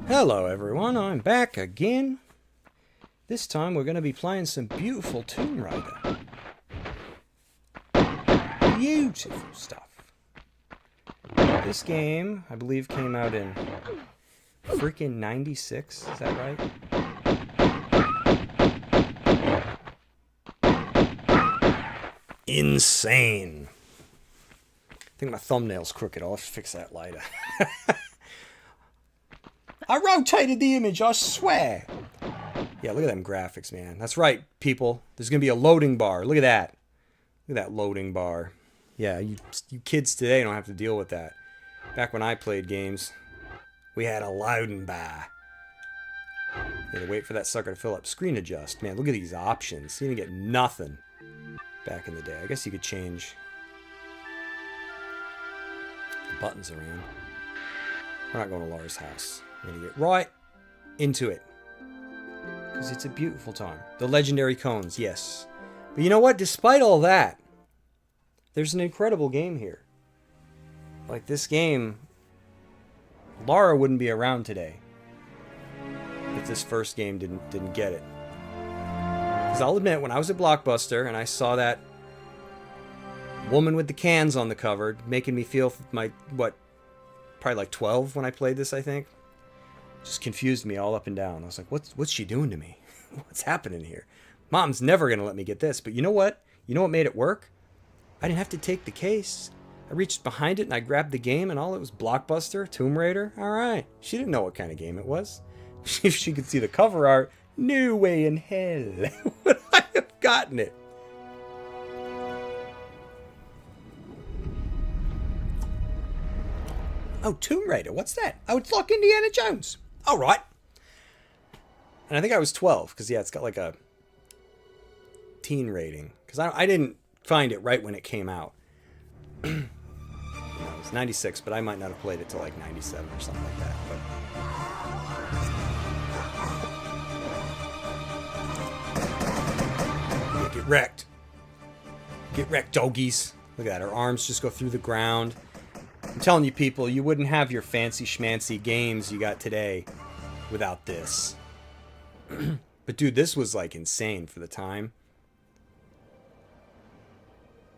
Hello everyone, I'm back again. This time we're going to be playing some beautiful Tomb Raider. Beautiful stuff. This game, I believe, came out in freaking 96, is that right? Insane. I think my thumbnail's crooked, I'll have to fix that later. I rotated the image, I swear. Yeah, look at them graphics, man. That's right, people. There's going to be a loading bar. Look at that. Look at that loading bar. Yeah, you kids today don't have to deal with that. Back when I played games, we had a loading bar. You had to wait for that sucker to fill up. Screen adjust. Man, look at these options. You didn't get nothing back in the day. I guess you could change the buttons around. We're not going to Laura's house. We're going to get right into it. Because it's a beautiful time. The legendary cones, yes. But you know what? Despite all that, there's an incredible game here. Like this game, Laura wouldn't be around today if this first game didn't get it. Because I'll admit, when I was at Blockbuster and I saw that woman with the cans on the cover, making me feel my, probably like 12 when I played this, I think. Just confused me all up and down. I was like, what's she doing to me? What's happening here? Mom's never going to let me get this. But you know what? You know what made it work? I didn't have to take the case. I reached behind it and I grabbed the game and all it was Blockbuster, Tomb Raider. All right. She didn't know what kind of game it was. If she could see the cover art, no way in hell would I have gotten it. Oh, Tomb Raider. What's that? Oh, it's like Indiana Jones. All right. And I think I was 12 because, yeah, it's got like a teen rating. Because I didn't find it right when it came out. It was 96, but I might not have played it till like 97 or something like that. But yeah, get wrecked. Get wrecked, doggies. Look at that. Her arms just go through the ground. I'm telling you, people, you wouldn't have your fancy schmancy games you got today without this. But dude, this was like insane for the time.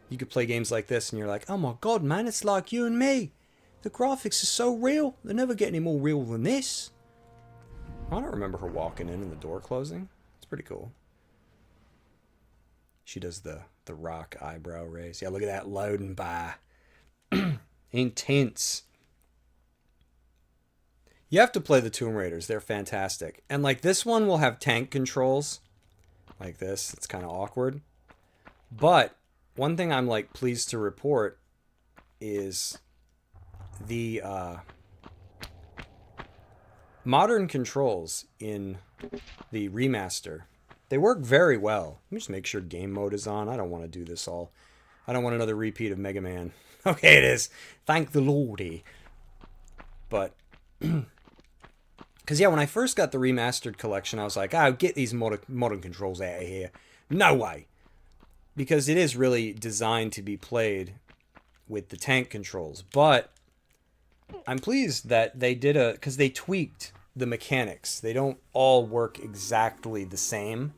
You could play games like this and you're like, oh my god, man, it's like you and me. The graphics are so real. They never get any more real than this. I don't remember her walking in and the door closing. It's pretty cool. She does the rock eyebrow raise. Yeah, look at that loading by. Intense. You have to play the Tomb Raiders. They're fantastic. And like this one will have tank controls. Like this. It's kind of awkward. But one thing I'm like pleased to report is the modern controls in the remaster. They work very well. Let me just make sure game mode is on. I don't want to do this all. I don't want another repeat of Mega Man. Okay, it is. Thank the Lordy. But, because yeah, when I first got the remastered collection, I was like, oh, get these modern controls out of here. No way. Because it is really designed to be played with the tank controls. But I'm pleased that they did because they tweaked the mechanics. They don't all work exactly the same.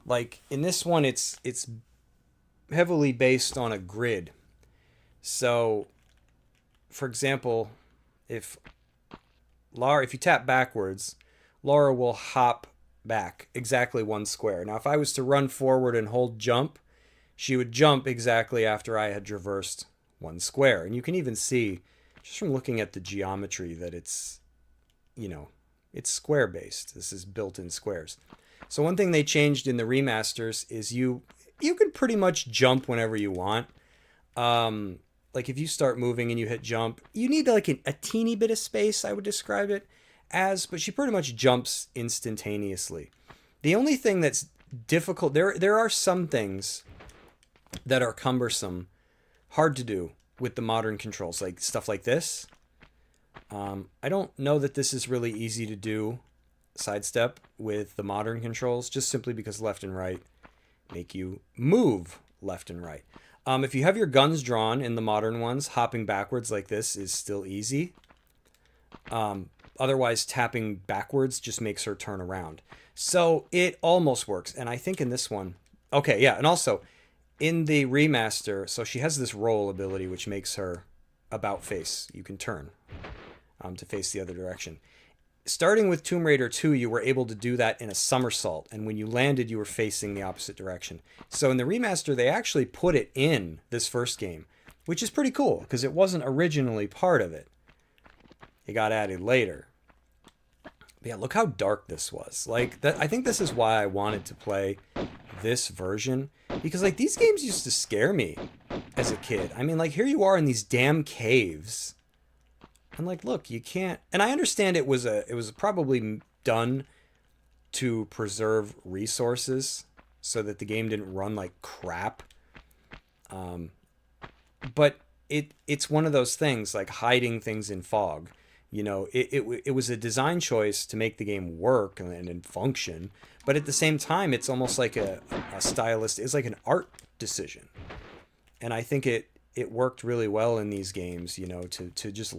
Like, in this one, it's heavily based on a grid. So, for example, if you tap backwards, Laura will hop back exactly one square. Now, if I was to run forward and hold jump, she would jump exactly after I had traversed one square. And you can even see, just from looking at the geometry, that it's, it's square-based. This is built in squares. So one thing they changed in the remasters is you can pretty much jump whenever you want. Like if you start moving and you hit jump, you need like a teeny bit of space, I would describe it as, but she pretty much jumps instantaneously. The only thing that's difficult, there are some things that are cumbersome, hard to do with the modern controls, like stuff like this. I don't know that this is really easy to do, sidestep, with the modern controls, just simply because left and right make you move left and right. If you have your guns drawn in the modern ones, hopping backwards like this is still easy. Otherwise, tapping backwards just makes her turn around. So it almost works. And I think in this one, okay, yeah. And also in the remaster, so she has this roll ability, which makes her about face. You can turn to face the other direction. Starting with Tomb Raider 2, you were able to do that in a somersault. And when you landed, you were facing the opposite direction. So in the remaster, they actually put it in this first game, which is pretty cool because it wasn't originally part of it. It got added later. But yeah, look how dark this was. Like, I think this is why I wanted to play this version. Because, like, these games used to scare me as a kid. I mean, like, here you are in these damn caves. And, like, look, you can't... And I understand it was probably done to preserve resources so that the game didn't run like crap. But it's one of those things, like hiding things in fog. You know, it was a design choice to make the game work and function, but at the same time, it's almost like a stylist. It's like an art decision, and I think it worked really well in these games. You know, to just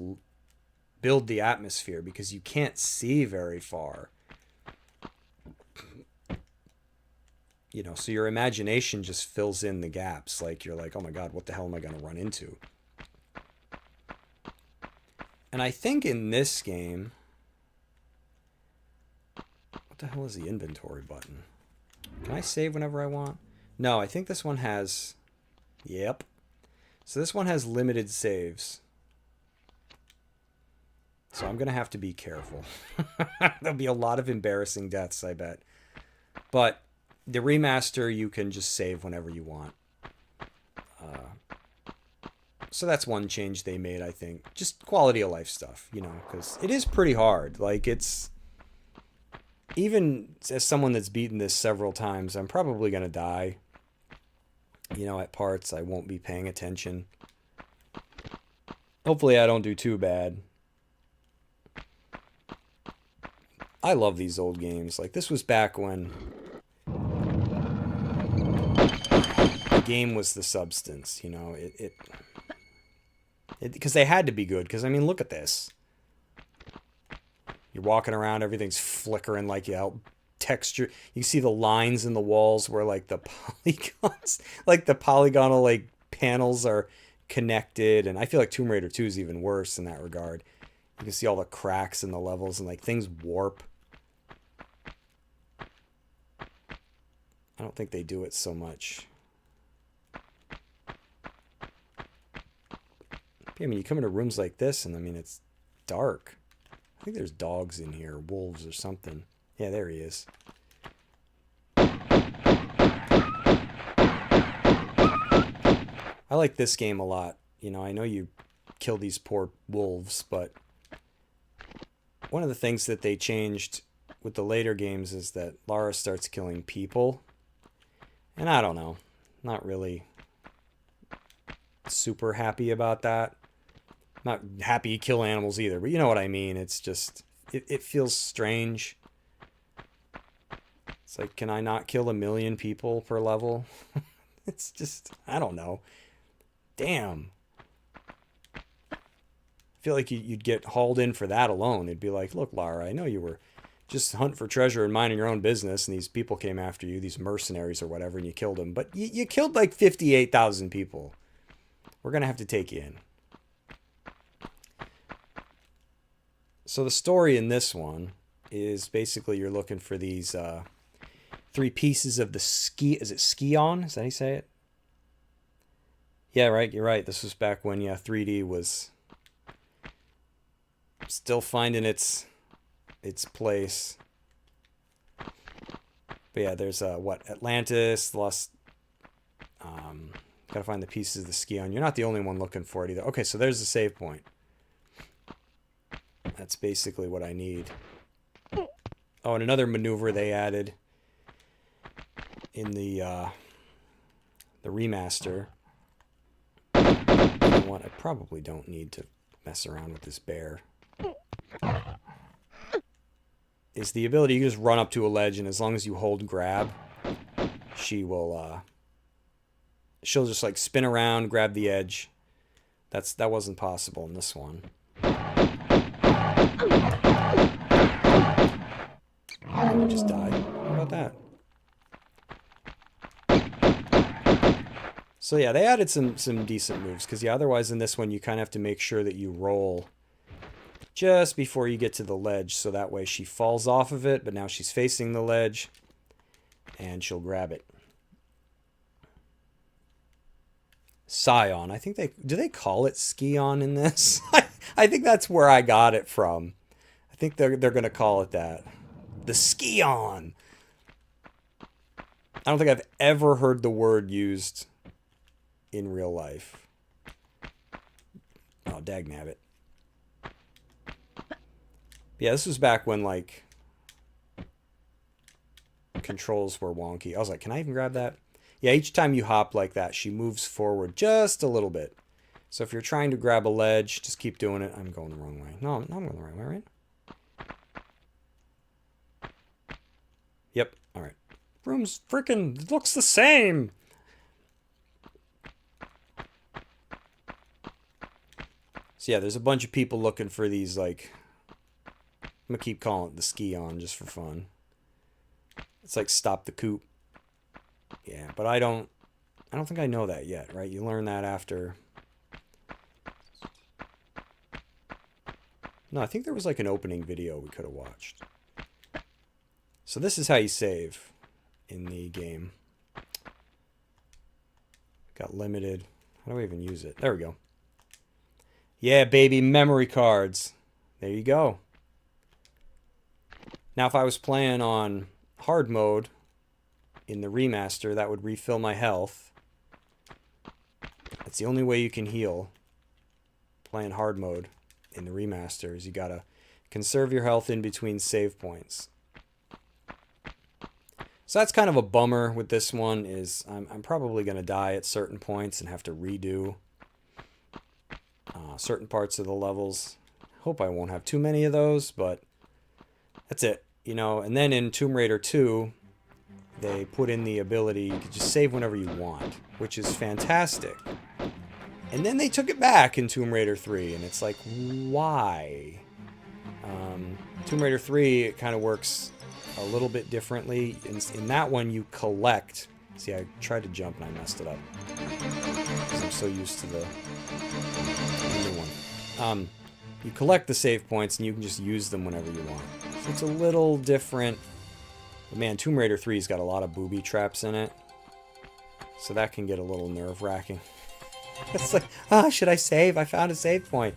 build the atmosphere because you can't see very far. You know, so your imagination just fills in the gaps. Like you're like, oh my God, what the hell am I going to run into? And I think in this game, what the hell is the inventory button? Can I save whenever I want? No, I think this one has, yep. So this one has limited saves. So I'm going to have to be careful. There'll be a lot of embarrassing deaths, I bet. But the remaster, you can just save whenever you want. So that's one change they made, I think. Just quality of life stuff, you know, because it is pretty hard. Like, it's... Even as someone that's beaten this several times, I'm probably going to die. You know, at parts, I won't be paying attention. Hopefully I don't do too bad. I love these old games. Like, this was back when the game was the substance, you know. Because they had to be good. Because, I mean, look at this. You're walking around, everything's flickering like texture. You see the lines in the walls where, like, the polygons, like, the polygonal, like, panels are connected. And I feel like Tomb Raider 2 is even worse in that regard. You can see all the cracks in the levels and, like, things warp. I don't think they do it so much. I mean, you come into rooms like this, and I mean, it's dark. I think there's dogs in here, wolves or something. Yeah, there he is. I like this game a lot. You know, I know you kill these poor wolves, but one of the things that they changed with the later games is that Lara starts killing people. And I don't know. Not really super happy about that. Not happy you kill animals either, but you know what I mean. It's just, it feels strange. It's like, can I not kill 1 million people per level? It's just, I don't know. Damn. I feel like you'd get hauled in for that alone. It'd be like, look, Lara, I know you were just hunting for treasure and minding your own business, and these people came after you, these mercenaries or whatever, and you killed them. But you killed like 58,000 people. We're going to have to take you in. So the story in this one is basically you're looking for these 3 pieces of the ski. Is it ski-on? Is that how you say it? Yeah, right. You're right. This was back when 3D was still finding its place. But yeah, there's Atlantis, Lost. Gotta find the pieces of the ski-on. You're not the only one looking for it either. Okay, so there's the save point. That's basically what I need. Oh, and another maneuver they added in the remaster. You know what? I probably don't need to mess around with this bear. Is the ability you just run up to a ledge, and as long as you hold grab, she will she'll just like spin around, grab the edge. That wasn't possible in this one. I just die. How about that? So yeah, they added some decent moves, because yeah, otherwise in this one you kind of have to make sure that you roll just before you get to the ledge, so that way she falls off of it, but now she's facing the ledge, and she'll grab it. Scion. I think do they call it Skion in this? I think that's where I got it from. I think they're going to call it that. The Skion. I don't think I've ever heard the word used in real life. Oh, dagnabbit. Yeah, this was back when, like, controls were wonky. I was like, can I even grab that? Yeah, each time you hop like that, she moves forward just a little bit. So if you're trying to grab a ledge, just keep doing it. I'm going the wrong way. No, I'm going the right way, right? Yep, all right. Room's freaking looks the same. So yeah, there's a bunch of people looking for these, like, I'm gonna keep calling it the Ski-On just for fun. It's like stop the coop. Yeah, but I don't think I know that yet, right? You learn that after. No, I think there was like an opening video we could have watched. So this is how you save in the game. Got limited. How do I even use it? There we go. Yeah, baby, memory cards. There you go. Now, if I was playing on hard mode in the remaster, that would refill my health. That's the only way you can heal playing hard mode in the remaster, is you gotta conserve your health in between save points. So that's kind of a bummer with this one, is I'm probably gonna die at certain points and have to redo certain parts of the levels. Hope I won't have too many of those, but that's it, you know. And then in Tomb Raider 2, they put in the ability you can just save whenever you want, which is fantastic. And then they took it back in Tomb Raider 3, and it's like, why? Tomb Raider 3, it kind of works a little bit differently. In that one, you collect. See, I tried to jump and I messed it up, because I'm so used to the new one. You collect the save points, and you can just use them whenever you want. So it's a little different. But man, Tomb Raider 3's got a lot of booby traps in it, so that can get a little nerve-wracking. It's like, should I save? I found a save point.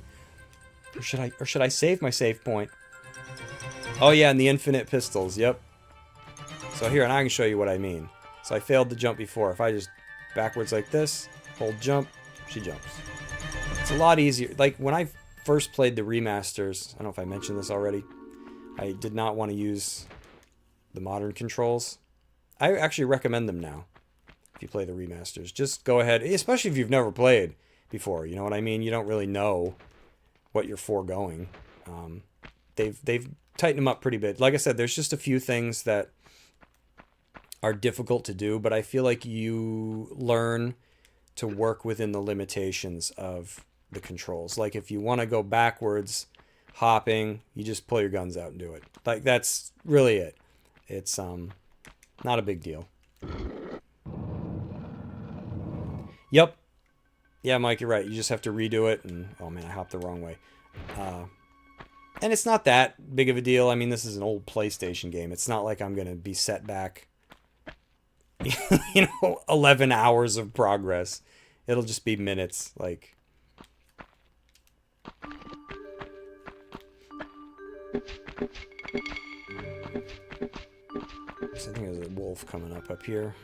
Or should I save my save point? Oh yeah, and the infinite pistols, yep. So here, and I can show you what I mean. So I failed to jump before. If I just backwards like this, hold jump, she jumps. It's a lot easier. Like, when I first played the remasters, I don't know if I mentioned this already, I did not want to use the modern controls. I actually recommend them now. If you play the remasters, just go ahead, especially if you've never played before, you know what I mean? You don't really know what you're foregoing. They've tightened them up pretty bit. Like I said, there's just a few things that are difficult to do, but I feel like you learn to work within the limitations of the controls. Like, if you want to go backwards hopping, you just pull your guns out and do it. Like, that's really it. It's not a big deal. Yep. Yeah, Mike, you're right. You just have to redo it, and oh man, I hopped the wrong way. And it's not that big of a deal. I mean, this is an old PlayStation game. It's not like I'm going to be set back, 11 hours of progress. It'll just be minutes. Like, so I think there's a wolf coming up here.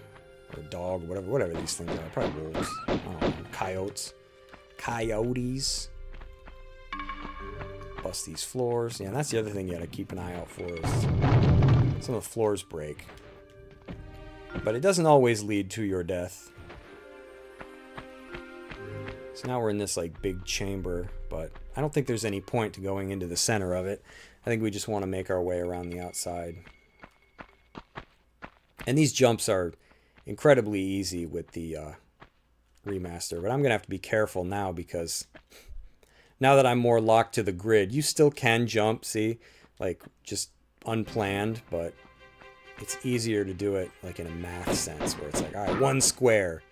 Or a dog, whatever these things are. Probably wolves. I don't know. Coyotes. Bust these floors. Yeah, and that's the other thing you gotta keep an eye out for, is some of the floors break. But it doesn't always lead to your death. So now we're in this, like, big chamber, but I don't think there's any point to going into the center of it. I think we just want to make our way around the outside. And these jumps are incredibly easy with the remaster, but I'm gonna have to be careful now, because now that I'm more locked to the grid, you still can jump, see, like, just unplanned, but it's easier to do it like in a math sense where it's like, all right, 1 square.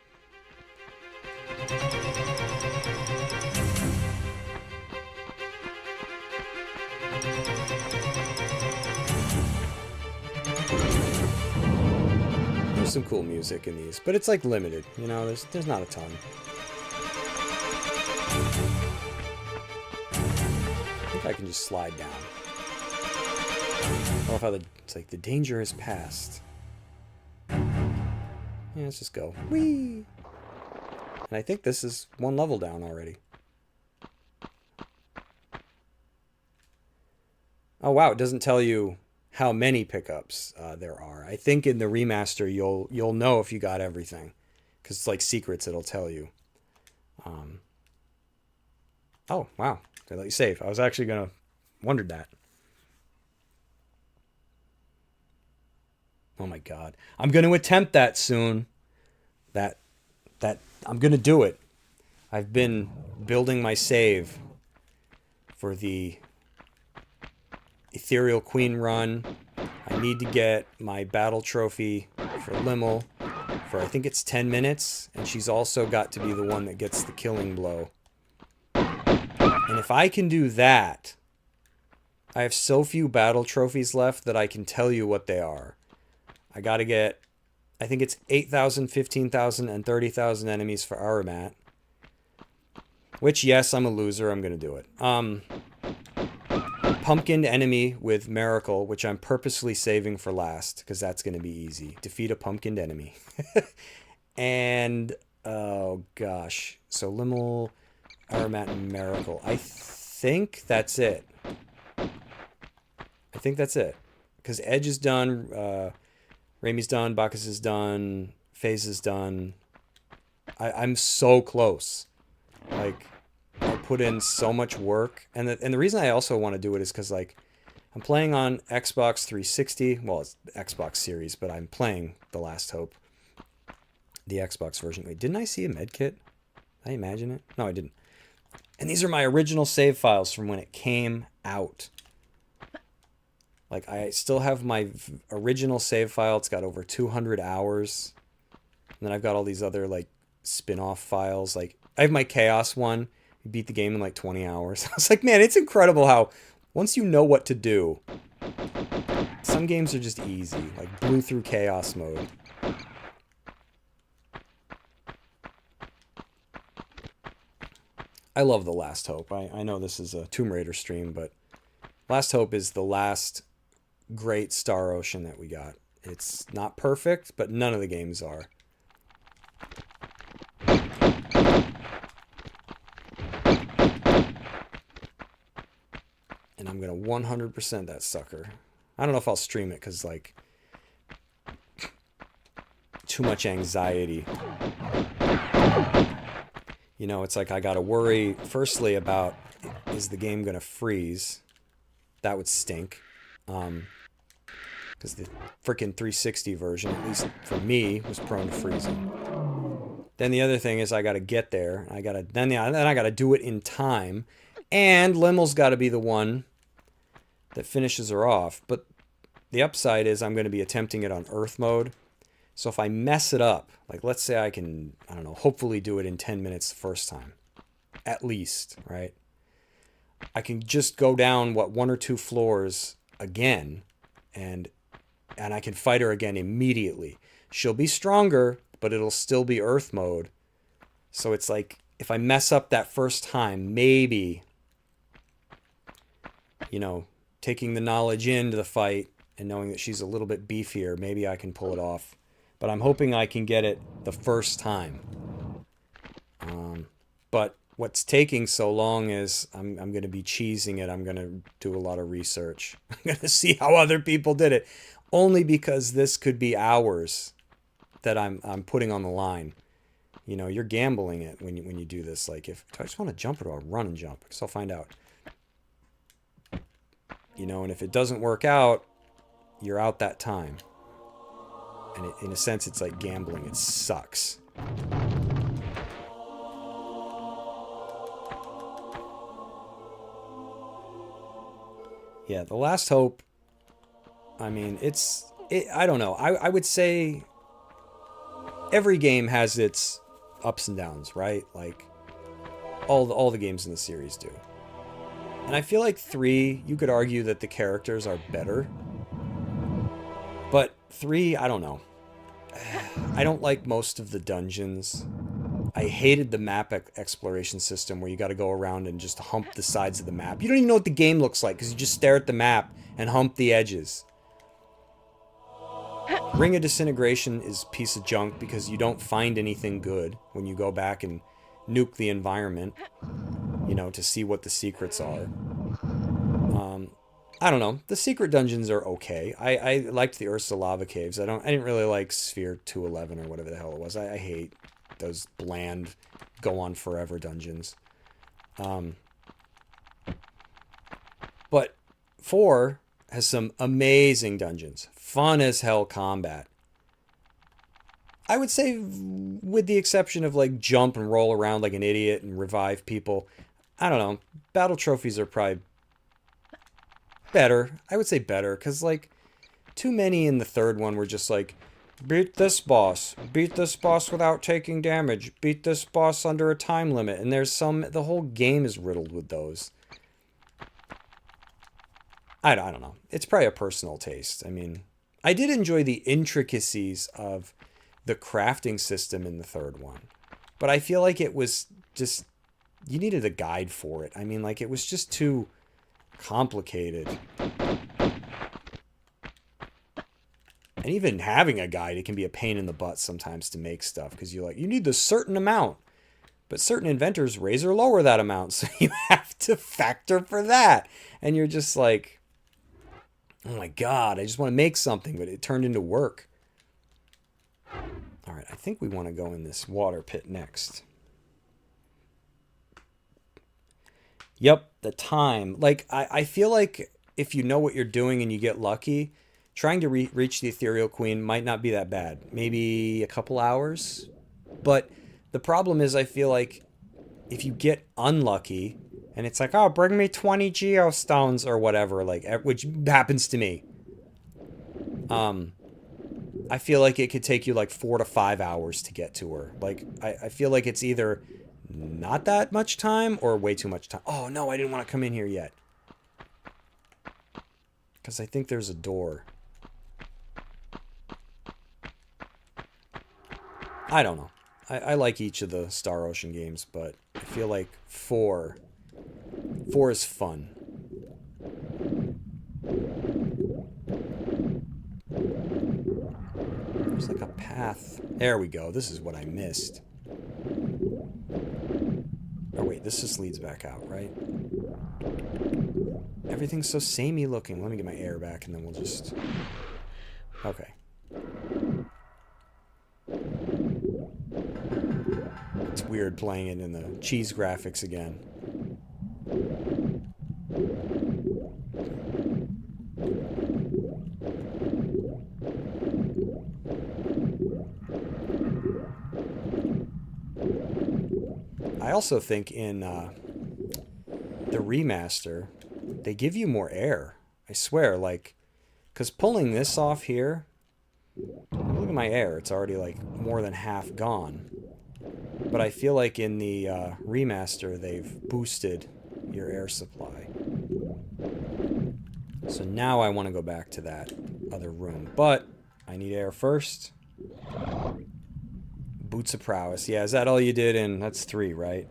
There's some cool music in these, but it's like limited, you know, there's not a ton. I think I can just slide down. I love how it's like the danger is past. Yeah, let's just go. Whee! And I think this is 1 level down already. Oh wow, it doesn't tell you how many pickups there are. I think in the remaster you'll know if you got everything, because it's like secrets. It'll tell you. Oh wow, they let you save. I was actually gonna wondered that. Oh my god, I'm gonna attempt that soon. That I'm gonna do it. I've been building my save for the Ethereal Queen run. I need to get my battle trophy for Limmel for I think it's 10 minutes, and she's also got to be the one that gets the killing blow. And if I can do that, I have so few battle trophies left that I can tell you what they are. I gotta get, I think it's 8,000, 15,000, and 30,000 enemies for Aramat. Which, yes, I'm a loser. I'm gonna do it. Pumpkin enemy with Miracle, which I'm purposely saving for last, because that's going to be easy. Defeat a pumpkin enemy. And, oh gosh. So Limmel, Aramat, and Miracle. I think that's it. I think that's it. Because Edge is done, Raimi's done, Bacchus is done, FaZe is done. I'm so close. Like, I put in so much work, and the reason I also want to do it is because like I'm playing on Xbox 360. Well, it's Xbox Series, but I'm playing The Last Hope, the Xbox version. Wait, didn't I see a med kit? Did I imagine it? No, I didn't. And these are my original save files from when it came out. Like I still have my original save file. It's got over 200 hours, and then I've got all these other like spin-off files. Like I have my Chaos one. Beat the game in like 20 hours. I was like, man, it's incredible how once you know what to do, some games are just easy. Like blew through Chaos mode. I love The Last Hope. I know this is a Tomb Raider stream, but Last Hope is the last great Star Ocean that we got. It's not perfect, but none of the games are. And I'm going to 100% that sucker. I don't know if I'll stream it because, like, too much anxiety. You know, it's like I got to worry, firstly, about is the game going to freeze? That would stink. Because the freaking 360 version, at least for me, was prone to freezing. Then the other thing is I got to get there. Then I got to do it in time. And Limmel's got to be the one that finishes her off. But the upside is I'm going to be attempting it on Earth mode. So if I mess it up, like let's say I can, I don't know, hopefully do it in 10 minutes the first time. At least, right? I can just go down, 1 or 2 floors again. And I can fight her again immediately. She'll be stronger, but it'll still be Earth mode. So it's like, if I mess up that first time, maybe, you know, taking the knowledge into the fight and knowing that she's a little bit beefier, maybe I can pull it off. But I'm hoping I can get it the first time. But what's taking so long is I'm going to be cheesing it. I'm going to do a lot of research. I'm going to see how other people did it. Only because this could be hours that I'm putting on the line. You know, you're gambling it when you do this. Like, if I just want to jump, or do I run and jump? Because I'll find out. You know, and if it doesn't work out, you're out that time. And in a sense, it's like gambling. It sucks. Yeah, The Last Hope, I mean, it's I don't know. I would say every game has its ups and downs, right? Like all the games in the series do. And I feel like 3, you could argue that the characters are better. But 3, I don't know. I don't like most of the dungeons. I hated the map exploration system where you got to go around and just hump the sides of the map. You don't even know what the game looks like because you just stare at the map and hump the edges. Ring of Disintegration is a piece of junk because you don't find anything good when you go back and nuke the environment, you know, to see what the secrets are. I don't know. The secret dungeons are okay. I liked the Ursa Lava Caves. I didn't really like Sphere 211 or whatever the hell it was. I hate those bland, go on forever dungeons. But 4 has some amazing dungeons. Fun as hell combat. I would say, with the exception of like jump and roll around like an idiot and revive people, I don't know. Battle trophies are probably better. I would say better, because like too many in the third one were just like, beat this boss without taking damage, beat this boss under a time limit, and the whole game is riddled with those. I don't know. It's probably a personal taste. I mean, I did enjoy the intricacies of the crafting system in the third one, but I feel like it was just, you needed a guide for it. I mean, like, it was just too complicated. And even having a guide, it can be a pain in the butt sometimes to make stuff, because you need this certain amount, but certain inventors raise or lower that amount, so you have to factor for that, and you're just like, oh my god, I just want to make something, but it turned into work. All right, I think we want to go in this water pit next. Yep, the time. Like, I feel like if you know what you're doing and you get lucky, trying to reach the Ethereal Queen might not be that bad. Maybe a couple hours. But the problem is, I feel like if you get unlucky and it's like, oh, bring me 20 geostones or whatever, like, which happens to me. I feel like it could take you like 4 to 5 hours to get to her. Like, I feel like it's either not that much time or way too much time. Oh, no, I didn't want to come in here yet. Because I think there's a door. I don't know. I like each of the Star Ocean games, but I feel like 4 is fun. There's like a path. There we go. This is what I missed. Oh wait, this just leads back out, right? Everything's so samey looking. Let me get my air back and then we'll just... Okay. It's weird playing it in the cheese graphics again. I also think in the remaster, they give you more air. I swear, like, because pulling this off here, look at my air, it's already like more than half gone. But I feel like in the remaster, they've boosted your air supply. So now I want to go back to that other room. But I need air first. Boots of Prowess. Yeah, is that all you did? And that's 3, right?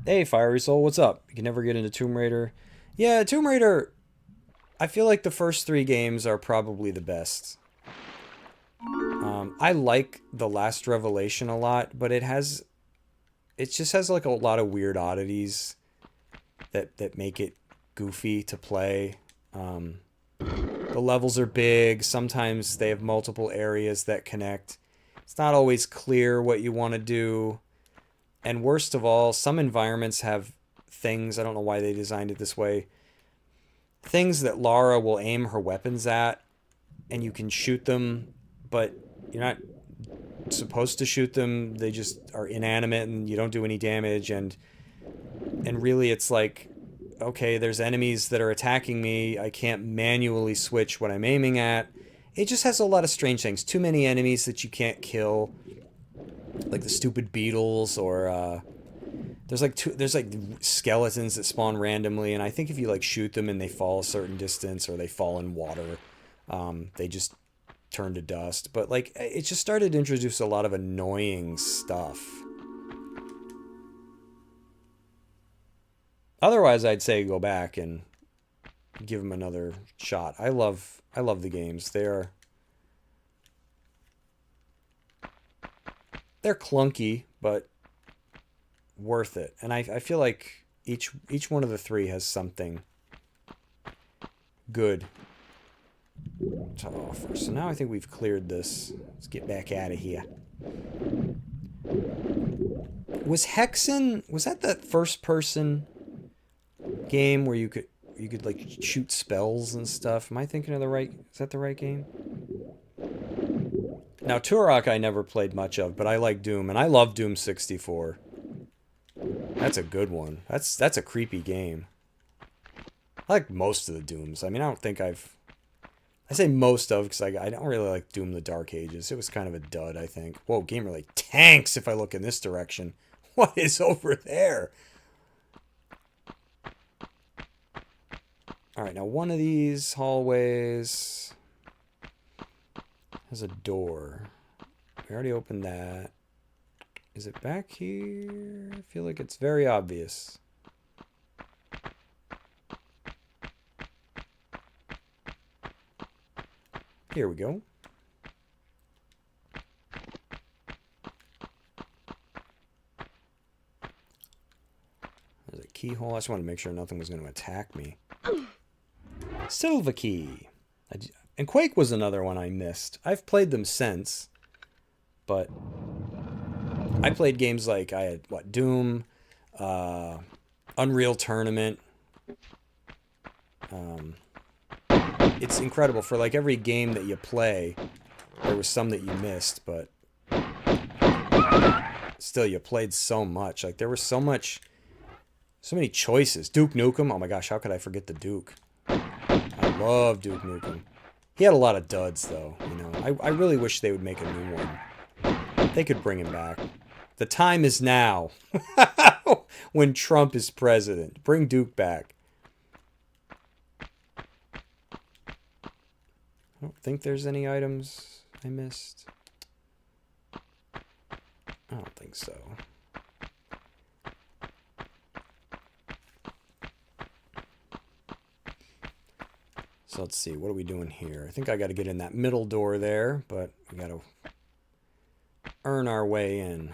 Hey, Fiery Soul, what's up? You can never get into Tomb Raider. Yeah, Tomb Raider, I feel like the first 3 games are probably the best. I like The Last Revelation a lot, but it just has like a lot of weird oddities that make it goofy to play. The levels are big. Sometimes they have multiple areas that connect. It's not always clear what you want to do. And worst of all, some environments have things, I don't know why they designed it this way, things that Lara will aim her weapons at, and you can shoot them, but you're not supposed to shoot them. They just are inanimate and you don't do any damage, and really it's like okay, there's enemies that are attacking me. I can't manually switch what I'm aiming at. It just has a lot of strange things. Too many enemies that you can't kill, like the stupid beetles, or there's like skeletons that spawn randomly, and I think if you like shoot them and they fall a certain distance or they fall in water, they just turn to dust. But like it just started to introduce a lot of annoying stuff. Otherwise, I'd say go back and give them another shot. I love the games. They're clunky, but worth it. And I feel like each one of the three has something good to offer. So now I think we've cleared this. Let's get back out of here. Was Hexen, was that first person game where you could like shoot spells and stuff? Am I thinking of the right, is that the right game? Now Turok I never played much of, but I like Doom, and I love Doom 64. That's a good one. That's a creepy game. I like most of the Dooms. I mean, I don't think I say most of because I don't really like Doom the Dark Ages. It was kind of a dud, I think. Whoa, game really tanks if I look in this direction. What is over there? Alright, now one of these hallways has a door. We already opened that. Is it back here? I feel like it's very obvious. Here we go. There's a keyhole. I just wanted to make sure nothing was going to attack me. Silva key. And Quake was another one I missed. I've played them since, but I played games like I had Doom, Unreal Tournament. It's incredible for like every game that you play, there was some that you missed, but still you played so much. Like there was so many choices. Duke Nukem. Oh my gosh, how could I forget the Duke? I love Duke Nukem. He had a lot of duds though, you know. I really wish they would make a new one. They could bring him back. The time is now. When Trump is president. Bring Duke back. I don't think there's any items I missed. I don't think so. So let's see, what are we doing here? I think I got to get in that middle door there, but we got to earn our way in.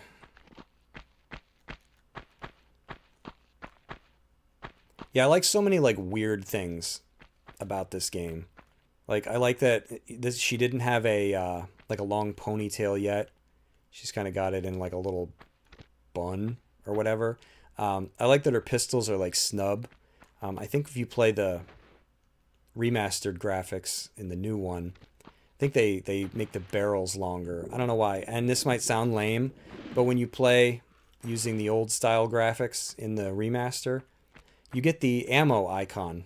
Yeah, I like so many like weird things about this game. Like I like that she didn't have a like a long ponytail yet. She's kind of got it in like a little bun or whatever. I like that her pistols are like snub. I think if you play the remastered graphics in the new one, I think they make the barrels longer. I don't know why. And this might sound lame, but when you play using the old style graphics in the remaster, you get the ammo icon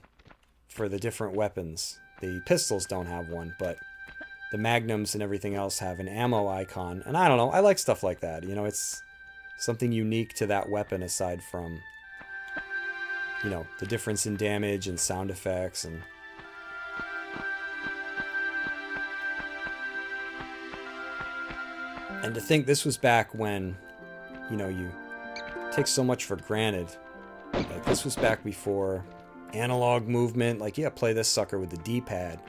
for the different weapons. The pistols don't have one, but the magnums and everything else have an ammo icon. And I don't know, I like stuff like that. You know, it's something unique to that weapon aside from, you know, the difference in damage and sound effects and... And to think this was back when, you know, you take so much for granted. Like, this was back before analog movement. Like, yeah, play this sucker with the D-pad.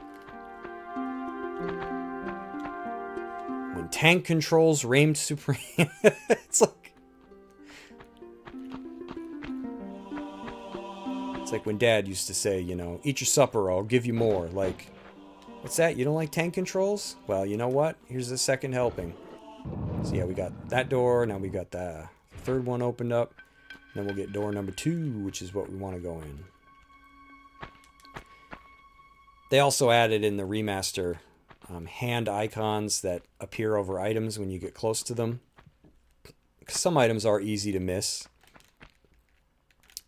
When tank controls reigned supreme. It's like... It's like when Dad used to say, you know, eat your supper or I'll give you more. Like, what's that? You don't like tank controls? Well, you know what? Here's the second helping. So yeah, we got that door. Now we got the third one opened up. Then we'll get door number 2, which is what we want to go in. They also added in the remaster hand icons that appear over items when you get close to them. Some items are easy to miss,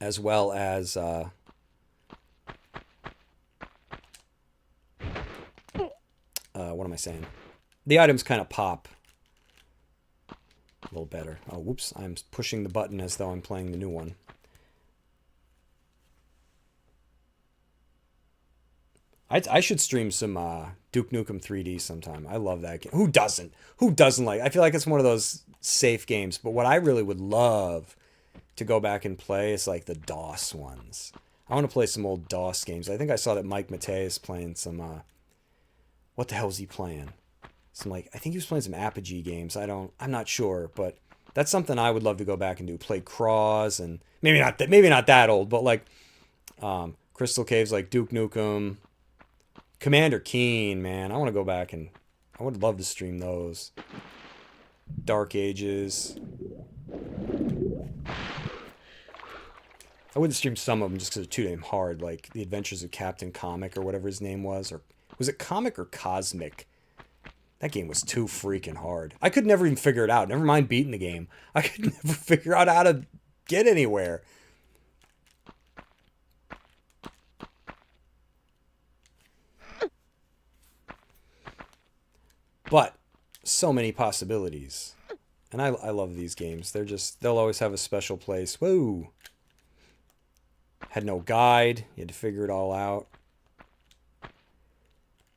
as well as what am I saying? The items kind of pop a little better. Oh, whoops. I'm pushing the button as though I'm playing the new one. I should stream some Duke Nukem 3D sometime. I love that game. Who doesn't? Who doesn't like? I feel like it's one of those safe games. But what I really would love to go back and play is like the DOS ones. I want to play some old DOS games. I think I saw that Mike Matei is playing some. What the hell is he playing? Some like I think he was playing some Apogee games. I'm not sure, but that's something I would love to go back and do. Play Craws and maybe not that old, but like Crystal Caves, like Duke Nukem. Commander Keen, man. I want to go back and I would love to stream those. Dark Ages. I wouldn't stream some of them just because they're too damn hard, like The Adventures of Captain Comic or whatever his name was. Or was it Comic or Cosmic? That game was too freaking hard. I could never even figure it out. Never mind beating the game. I could never figure out how to get anywhere. But so many possibilities. And I love these games. They'll always have a special place. Whoa. Had no guide. You had to figure it all out.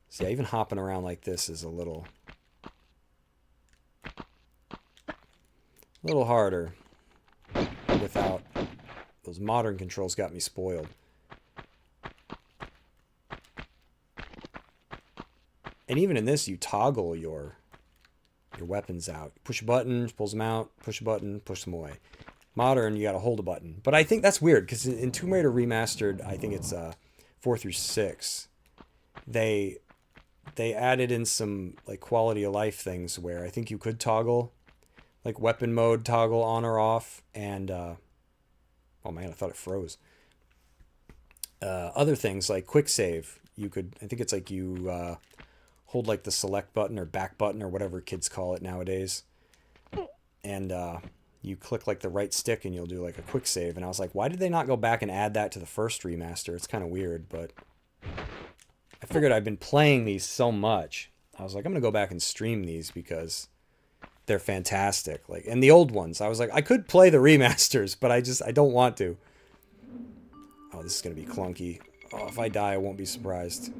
See, even hopping around like this is a little harder without those modern controls got me spoiled. And even in this, you toggle your weapons out. Push a button, pulls them out. Push a button, push them away. Modern, you got to hold a button. But I think that's weird because in Tomb Raider Remastered, I think it's 4 through 6. They added in some like quality of life things where I think you could toggle, like weapon mode toggle on or off, and oh man, I thought it froze. Other things like quick save, you could. I think it's like you. Hold like the select button or back button or whatever kids call it nowadays. And you click like the right stick and you'll do like a quick save. And I was like, why did they not go back and add that to the first remaster? It's kind of weird, but I figured I've been playing these so much. I was like, I'm going to go back and stream these because they're fantastic. Like, and the old ones, I was like, I could play the remasters, but I don't want to. Oh, this is going to be clunky. Oh, if I die, I won't be surprised.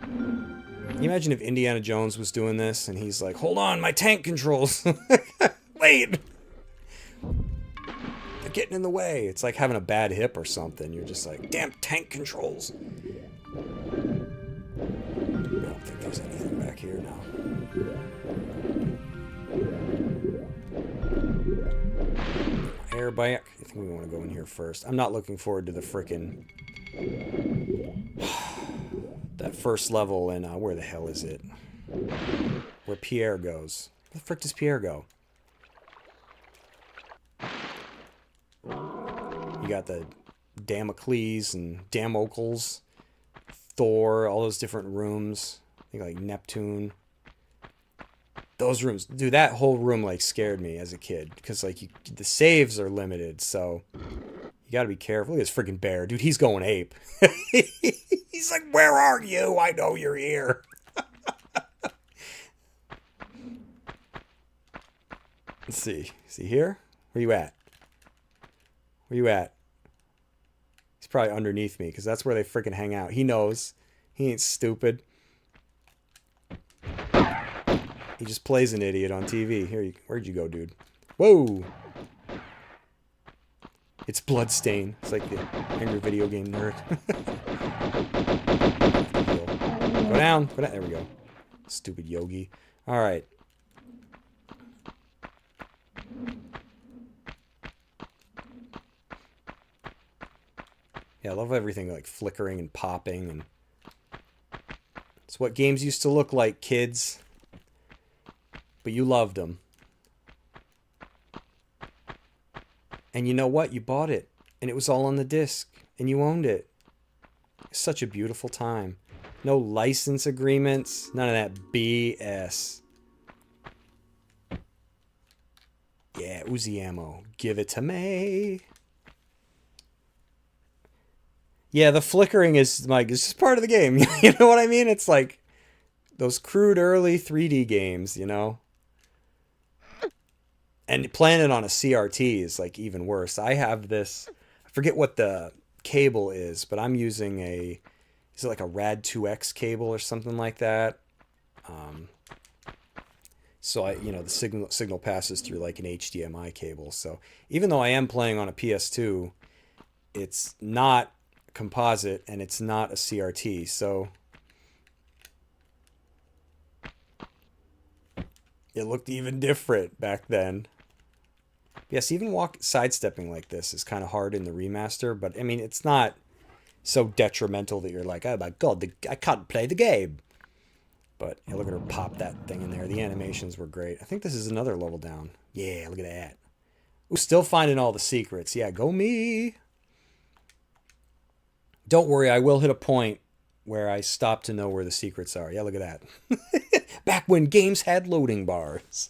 Can you imagine if Indiana Jones was doing this and he's like, hold on, my tank controls. Wait. They're getting in the way. It's like having a bad hip or something. You're just like, damn tank controls. I don't think there's anything back here now. Air back. I think we want to go in here first. I'm not looking forward to the frickin' that first level in, where the hell is it? Where Pierre goes. Where the frick does Pierre go? You got the Damocles and Damocles, Thor, all those different rooms. I think like Neptune. Those rooms, dude, that whole room like scared me as a kid because like the saves are limited, so you gotta be careful. Look at this freaking bear, dude. He's going ape. He's like, "Where are you? I know you're here." Let's see. See here? Where you at? Where you at? He's probably underneath me because that's where they freaking hang out. He knows. He ain't stupid. He just plays an idiot on TV. Here, where'd you go, dude? Whoa! It's Bloodstain. It's like the angry video game nerd. Go down. Go down. There we go. Stupid Yogi. All right. Yeah, I love everything like flickering and popping, and it's what games used to look like, kids. But you loved them. And you know what? You bought it. And it was all on the disc. And you owned it. It's such a beautiful time. No license agreements. None of that BS. Yeah, Uzi ammo. Give it to me. Yeah, the flickering is like, it's just part of the game. You know what I mean? It's like, Those crude early 3D games, you know? And playing it on a CRT is like even worse. I have this, I forget what the cable is, but I'm using is it like a Rad 2X cable or something like that? Um, so the signal passes through like an HDMI cable. So even though I am playing on a PS2, it's not composite and it's not a CRT. So it looked even different back then. Yes, even sidestepping like this is kind of hard in the remaster, but I mean, it's not so detrimental that you're like, oh my god, I can't play the game. But yeah, look at her pop that thing in there. The animations were great. I think this is another level down. Yeah, look at that. Ooh, still finding all the secrets. Yeah, go me. Don't worry, I will hit a point where I stop to know where the secrets are. Yeah, look at that. Back when games had loading bars.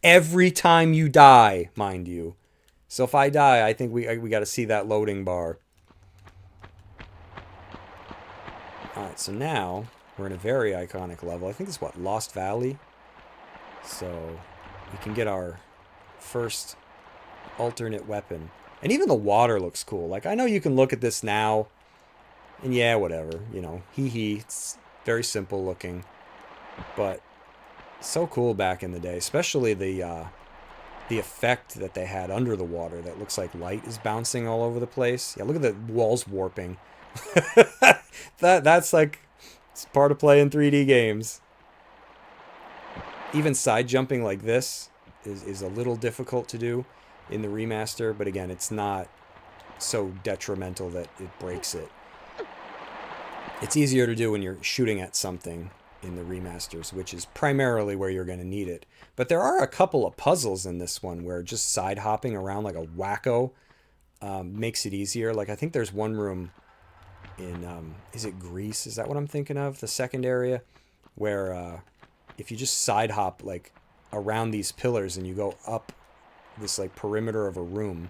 Every time you die, mind you. So if I die, I think we got to see that loading bar. Alright, so now we're in a very iconic level. I think it's what, Lost Valley? So we can get our first alternate weapon. And even the water looks cool. Like, I know you can look at this now, and yeah, whatever. You know, hee. It's very simple looking. But so cool back in the day, especially the effect that they had under the water that looks like light is bouncing all over the place. Yeah, look at the walls warping. That's like, it's part of playing 3D games. Even side jumping like this is a little difficult to do in the remaster, but again, it's not so detrimental that it breaks it. It's easier to do when you're shooting at something in the remasters, which is primarily where you're going to need it. But there are a couple of puzzles in this one where just side hopping around like a wacko makes it easier. Like, I think there's one room in, is it Greece? Is that what I'm thinking of? The second area where if you just side hop like around these pillars and you go up this like perimeter of a room.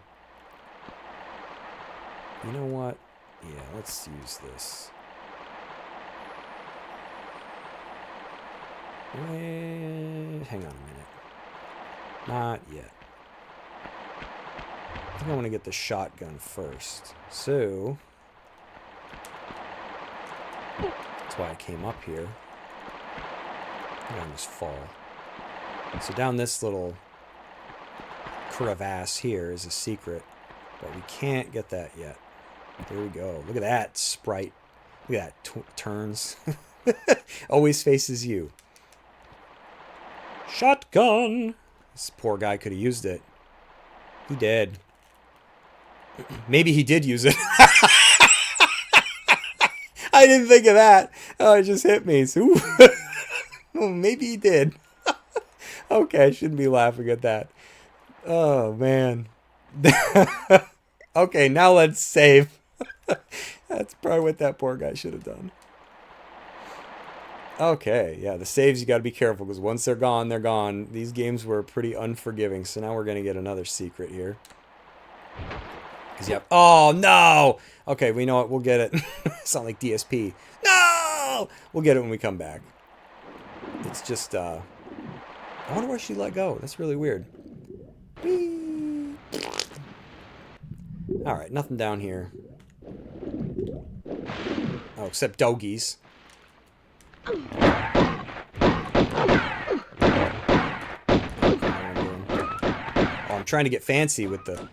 You know what? Yeah, let's use this. Hang on a minute. Not yet. I think I want to get the shotgun first. So that's why I came up here. I'm gonna just fall. So down this little crevasse here is a secret, but we can't get that yet. There we go. Look at that sprite. Look at that turns. Always faces you. Shotgun! This poor guy could have used it. He did. Maybe he did use it. I didn't think of that. Oh, it just hit me. So, oh, maybe he did. Okay, I shouldn't be laughing at that. Oh, man. Okay, now let's save. That's probably what that poor guy should have done. Okay, yeah, the saves you got to be careful because once they're gone, they're gone. These games were pretty unforgiving, so now we're going to get another secret here. Because you have... Oh, no! Okay, we know it. We'll get it. Sound like DSP. No! We'll get it when we come back. It's just, I wonder where she let go. That's really weird. Whee! Alright, nothing down here. Oh, except doggies. Oh, I'm trying to get fancy with the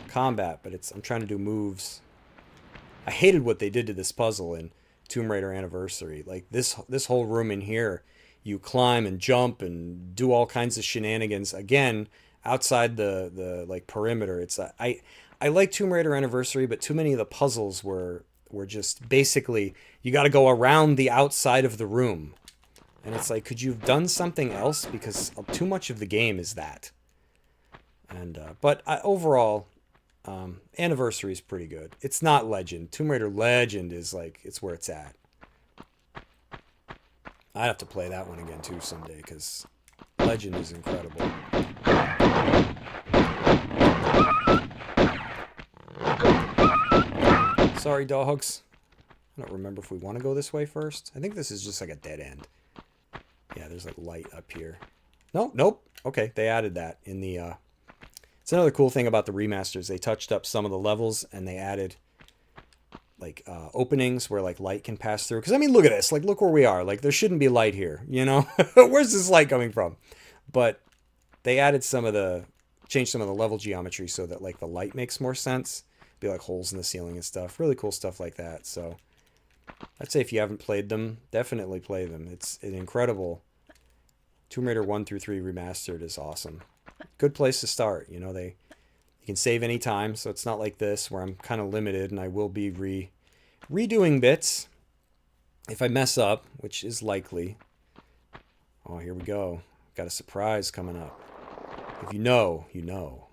combat, but I'm trying to do moves. I hated what they did to this puzzle in Tomb Raider Anniversary. Like this whole room in here, you climb and jump and do all kinds of shenanigans. Again, outside the like perimeter. It's I like Tomb Raider Anniversary, but too many of the puzzles were just basically you got to go around the outside of the room. And it's like, could you have done something else? Because too much of the game is that. And but overall, Anniversary is pretty good. It's not Legend. Tomb Raider Legend is like, it's where it's at. I'd have to play that one again too someday because Legend is incredible. Sorry, dogs. I don't remember if we want to go this way first. I think this is just like a dead end. there's like light up here. Nope. Okay, they added that in the... It's another cool thing about the remasters. They touched up some of the levels and they added like openings where like light can pass through. Because I mean, look at this. Like, look where we are. Like, there shouldn't be light here, you know? Where's this light coming from? But they added changed some of the level geometry so that like the light makes more sense. Be like holes in the ceiling and stuff. Really cool stuff like that. So I'd say if you haven't played them, definitely play them. It's an incredible... Tomb Raider 1 through 3 remastered is awesome. Good place to start. You know, you can save any time, so it's not like this where I'm kind of limited, and I will be redoing bits if I mess up, which is likely. Oh, here we go. Got a surprise coming up. If you know, you know.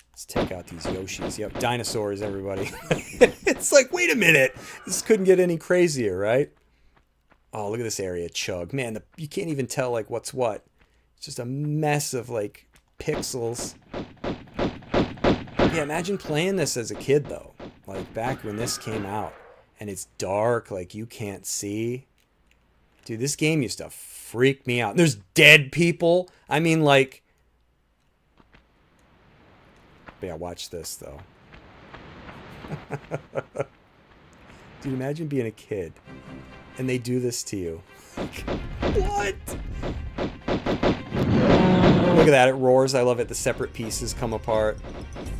Let's take out these Yoshis. Yep, dinosaurs, everybody. It's like, wait a minute. This couldn't get any crazier, right? Oh, look at this area, Chug. Man, you can't even tell, like, what's what. It's just a mess of, like, pixels. Yeah, imagine playing this as a kid, though. Like, back when this came out. And it's dark, like, you can't see. Dude, this game used to freak me out. There's dead people. I mean, like... But yeah, watch this, though. Dude, imagine being a kid. And they do this to you. What? Look at that, it roars. I love it. The separate pieces come apart.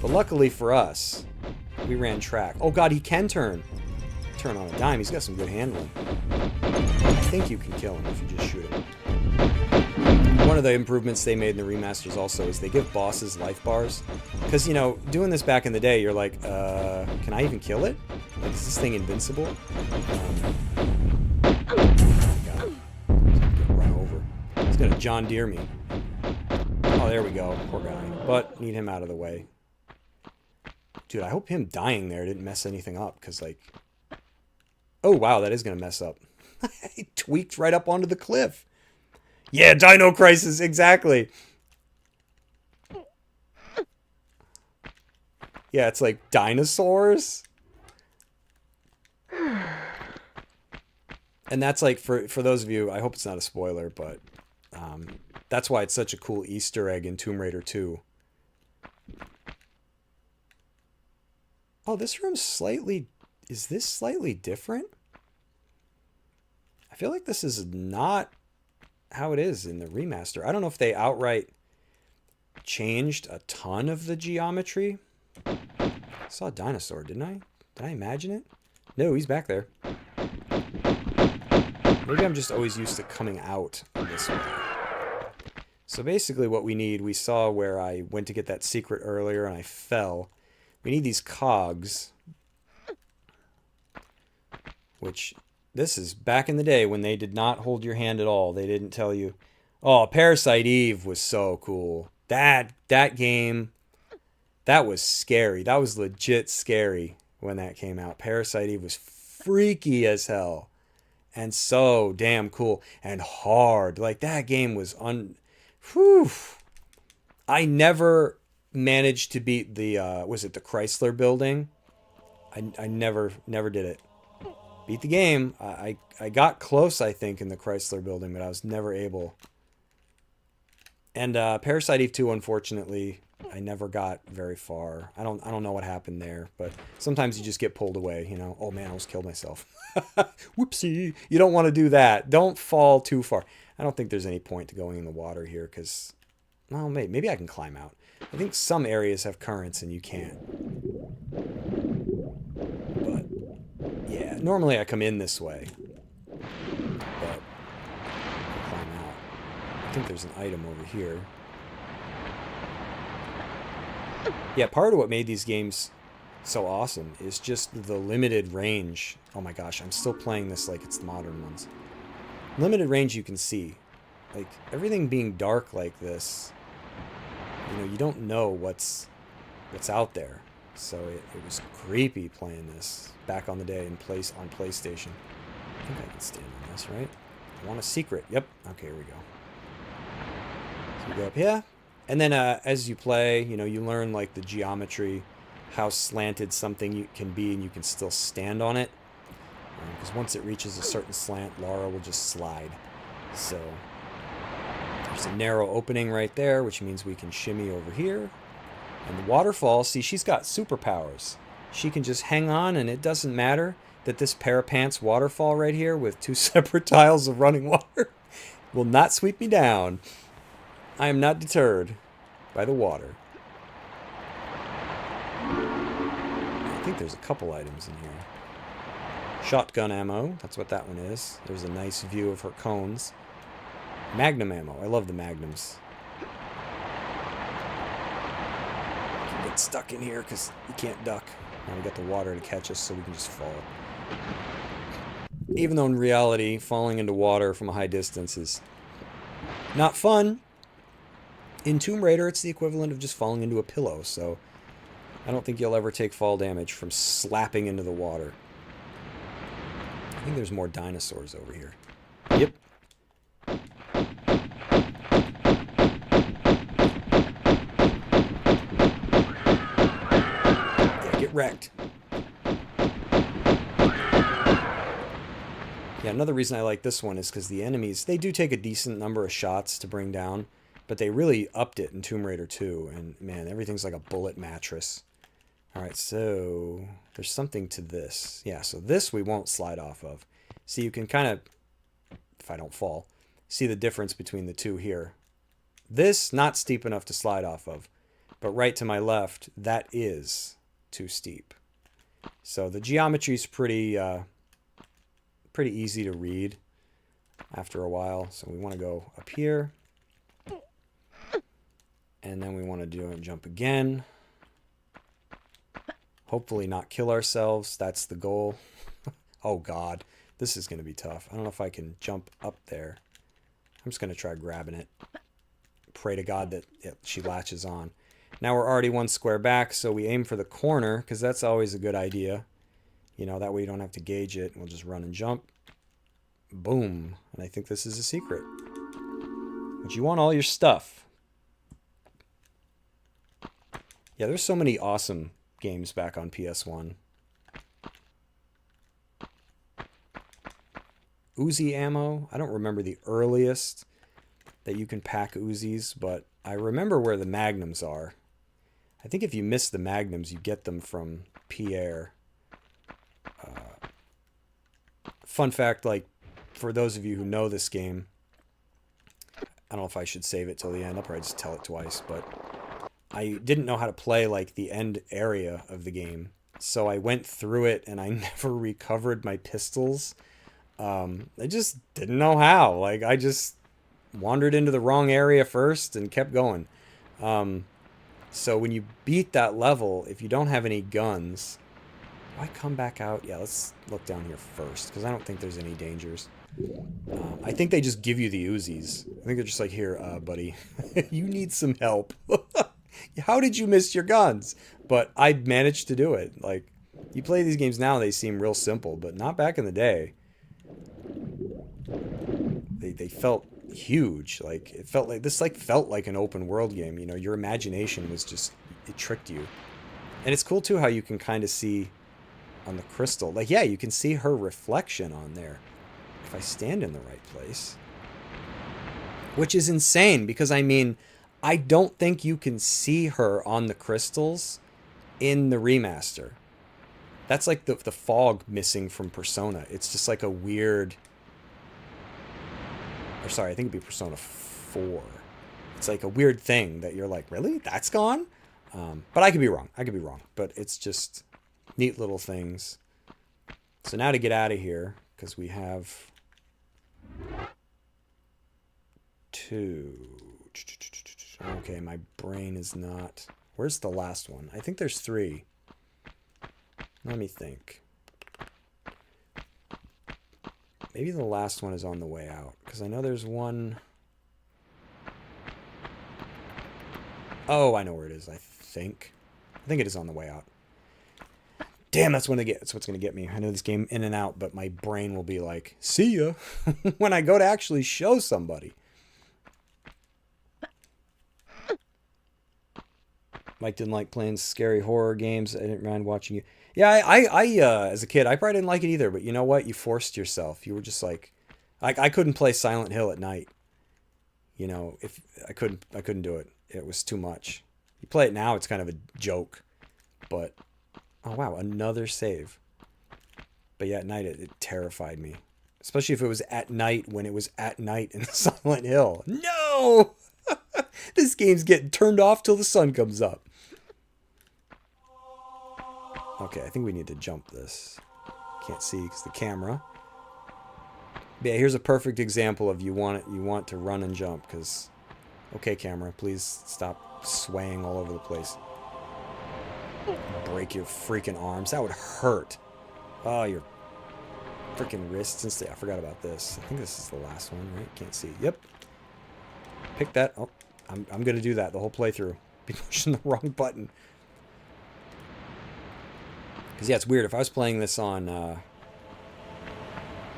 But luckily for us, we ran track. Oh god, he can turn on a dime. He's got some good handling. I think you can kill him if you just shoot him. One of the improvements they made in the remasters also is they give bosses life bars. Because, you know, doing this back in the day, you're like, can I even kill it? Like, is this thing invincible? He's gonna John Deere me. Oh, there we go. Poor guy. But need him out of the way. Dude, I hope him dying there didn't mess anything up. Because, like... Oh, wow, that is gonna mess up. He tweaked right up onto the cliff. Yeah, Dino Crisis, exactly. Yeah, it's like dinosaurs. And that's like, for those of you, I hope it's not a spoiler, but that's why it's such a cool Easter egg in Tomb Raider 2. Oh, this room's slightly... Is this slightly different? I feel like this is not how it is in the remaster. I don't know if they outright changed a ton of the geometry. I saw a dinosaur, didn't I? Did I imagine it? No, he's back there. Maybe I'm just always used to coming out this way. So basically what we need, we saw where I went to get that secret earlier and I fell. We need these cogs. Which, this is back in the day when they did not hold your hand at all. They didn't tell you. Oh, Parasite Eve was so cool. That game, that was scary. That was legit scary when that came out. Parasite Eve was freaky as hell. And so damn cool. And hard. Like, that game was Whew. I never managed to beat the, was it the Chrysler building? I never did it. Beat the game. I got close, I think, in the Chrysler building, but I was never able. And Parasite Eve 2, unfortunately, I never got very far. I don't know what happened there, but sometimes you just get pulled away, you know. Oh man, I almost killed myself. Whoopsie. You don't want to do that. Don't fall too far. I don't think there's any point to going in the water here because, well, maybe I can climb out. I think some areas have currents and you can't. But yeah, normally I come in this way. But I'll climb out. I think there's an item over here. Yeah, part of what made these games so awesome is just the limited range. Oh my gosh, I'm still playing this like it's the modern ones. Limited range you can see. Like, everything being dark like this, you know, you don't know what's out there. So it was creepy playing this back on the day on PlayStation. I think I can stand on this, right? I want a secret. Yep. Okay, here we go. So we go up here. And then as you play, you know, you learn, like, the geometry, how slanted something can be, and you can still stand on it. Because once it reaches a certain slant, Lara will just slide. So there's a narrow opening right there, which means we can shimmy over here. And the waterfall, see, she's got superpowers. She can just hang on, and it doesn't matter that this parapants waterfall right here with 2 separate tiles of running water will not sweep me down. I am not deterred by the water. I think there's a couple items in here. Shotgun ammo, that's what that one is. There's a nice view of her cones. Magnum ammo, I love the magnums. Can get stuck in here because you can't duck. Now we got the water to catch us so we can just fall. Even though in reality, falling into water from a high distance is not fun. In Tomb Raider, it's the equivalent of just falling into a pillow, so I don't think you'll ever take fall damage from slapping into the water. I think there's more dinosaurs over here. Yep. Yeah, get wrecked. Yeah, another reason I like this one is because the enemies, they do take a decent number of shots to bring down, but they really upped it in Tomb Raider 2, and man, everything's like a bullet mattress. Alright, so there's something to this. Yeah, so this we won't slide off of. See, you can kind of, if I don't fall, see the difference between the two here. This, not steep enough to slide off of, but right to my left, that is too steep. So the geometry's pretty easy to read after a while. So we want to go up here. And then we want to do a jump again. Hopefully not kill ourselves. That's the goal. Oh God, this is going to be tough. I don't know if I can jump up there. I'm just going to try grabbing it. Pray to God that she latches on. Now we're already 1 square back, so we aim for the corner, because that's always a good idea. You know, that way you don't have to gauge it. We'll just run and jump. Boom. And I think this is a secret. But you want all your stuff. Yeah, there's so many awesome games back on PS1. Uzi ammo. I don't remember the earliest that you can pack Uzis, but I remember where the magnums are. I think if you miss the magnums, you get them from Pierre. Fun fact, like, for those of you who know this game, I don't know if I should save it till the end. I'll probably just tell it twice, but I didn't know how to play, like, the end area of the game. So I went through it, and I never recovered my pistols. I just didn't know how. Like, I just wandered into the wrong area first and kept going. So when you beat that level, if you don't have any guns... Do I come back out? Yeah, let's look down here first, because I don't think there's any dangers. I think they just give you the Uzis. I think they're just like, here, buddy, you need some help. How did you miss your guns? But I managed to do it. Like, you play these games now, they seem real simple, but not back in the day. They felt huge. Like, it felt like, this like felt like an open world game. You know, your imagination was just, it tricked you. And it's cool too how you can kind of see on the crystal. Like, yeah, you can see her reflection on there. If I stand in the right place. Which is insane, because, I mean, I don't think you can see her on the crystals in the remaster. That's like the fog missing from Persona. It's just like a weird... Or sorry, I think it'd be Persona 4. It's like a weird thing that you're like, really? That's gone? But I could be wrong. I could be wrong. But it's just neat little things. So now to get out of here, because we have 2. Okay, my brain is not... Where's the last one? I think there's 3. Let me think. Maybe the last one is on the way out, because I know there's one... Oh, I know where it is, I think. I think it is on the way out. Damn, that's when that's what's going to get me. I know this game in and out, but my brain will be like, see ya, when I go to actually show somebody. Mike didn't like playing scary horror games. I didn't mind watching you. Yeah, I as a kid, I probably didn't like it either, but you know what? You forced yourself. You were just like, Like I couldn't play Silent Hill at night. You know, if I couldn't do it. It was too much. You play it now, it's kind of a joke. But oh wow, another save. But yeah, at night it terrified me. Especially if it was at night when it was at night in Silent Hill. No! This game's getting turned off till the sun comes up. Okay, I think we need to jump this. Can't see because the camera. But yeah, here's a perfect example of you want to run and jump because. Okay, camera, please stop swaying all over the place. Break your freaking arms. That would hurt. Oh, your freaking wrists and stuff. I forgot about this. I think this is the last one, right? Can't see. Yep. Pick that. Oh, I'm gonna do that the whole playthrough. Be pushing the wrong button. Because, yeah, it's weird. If I was playing this on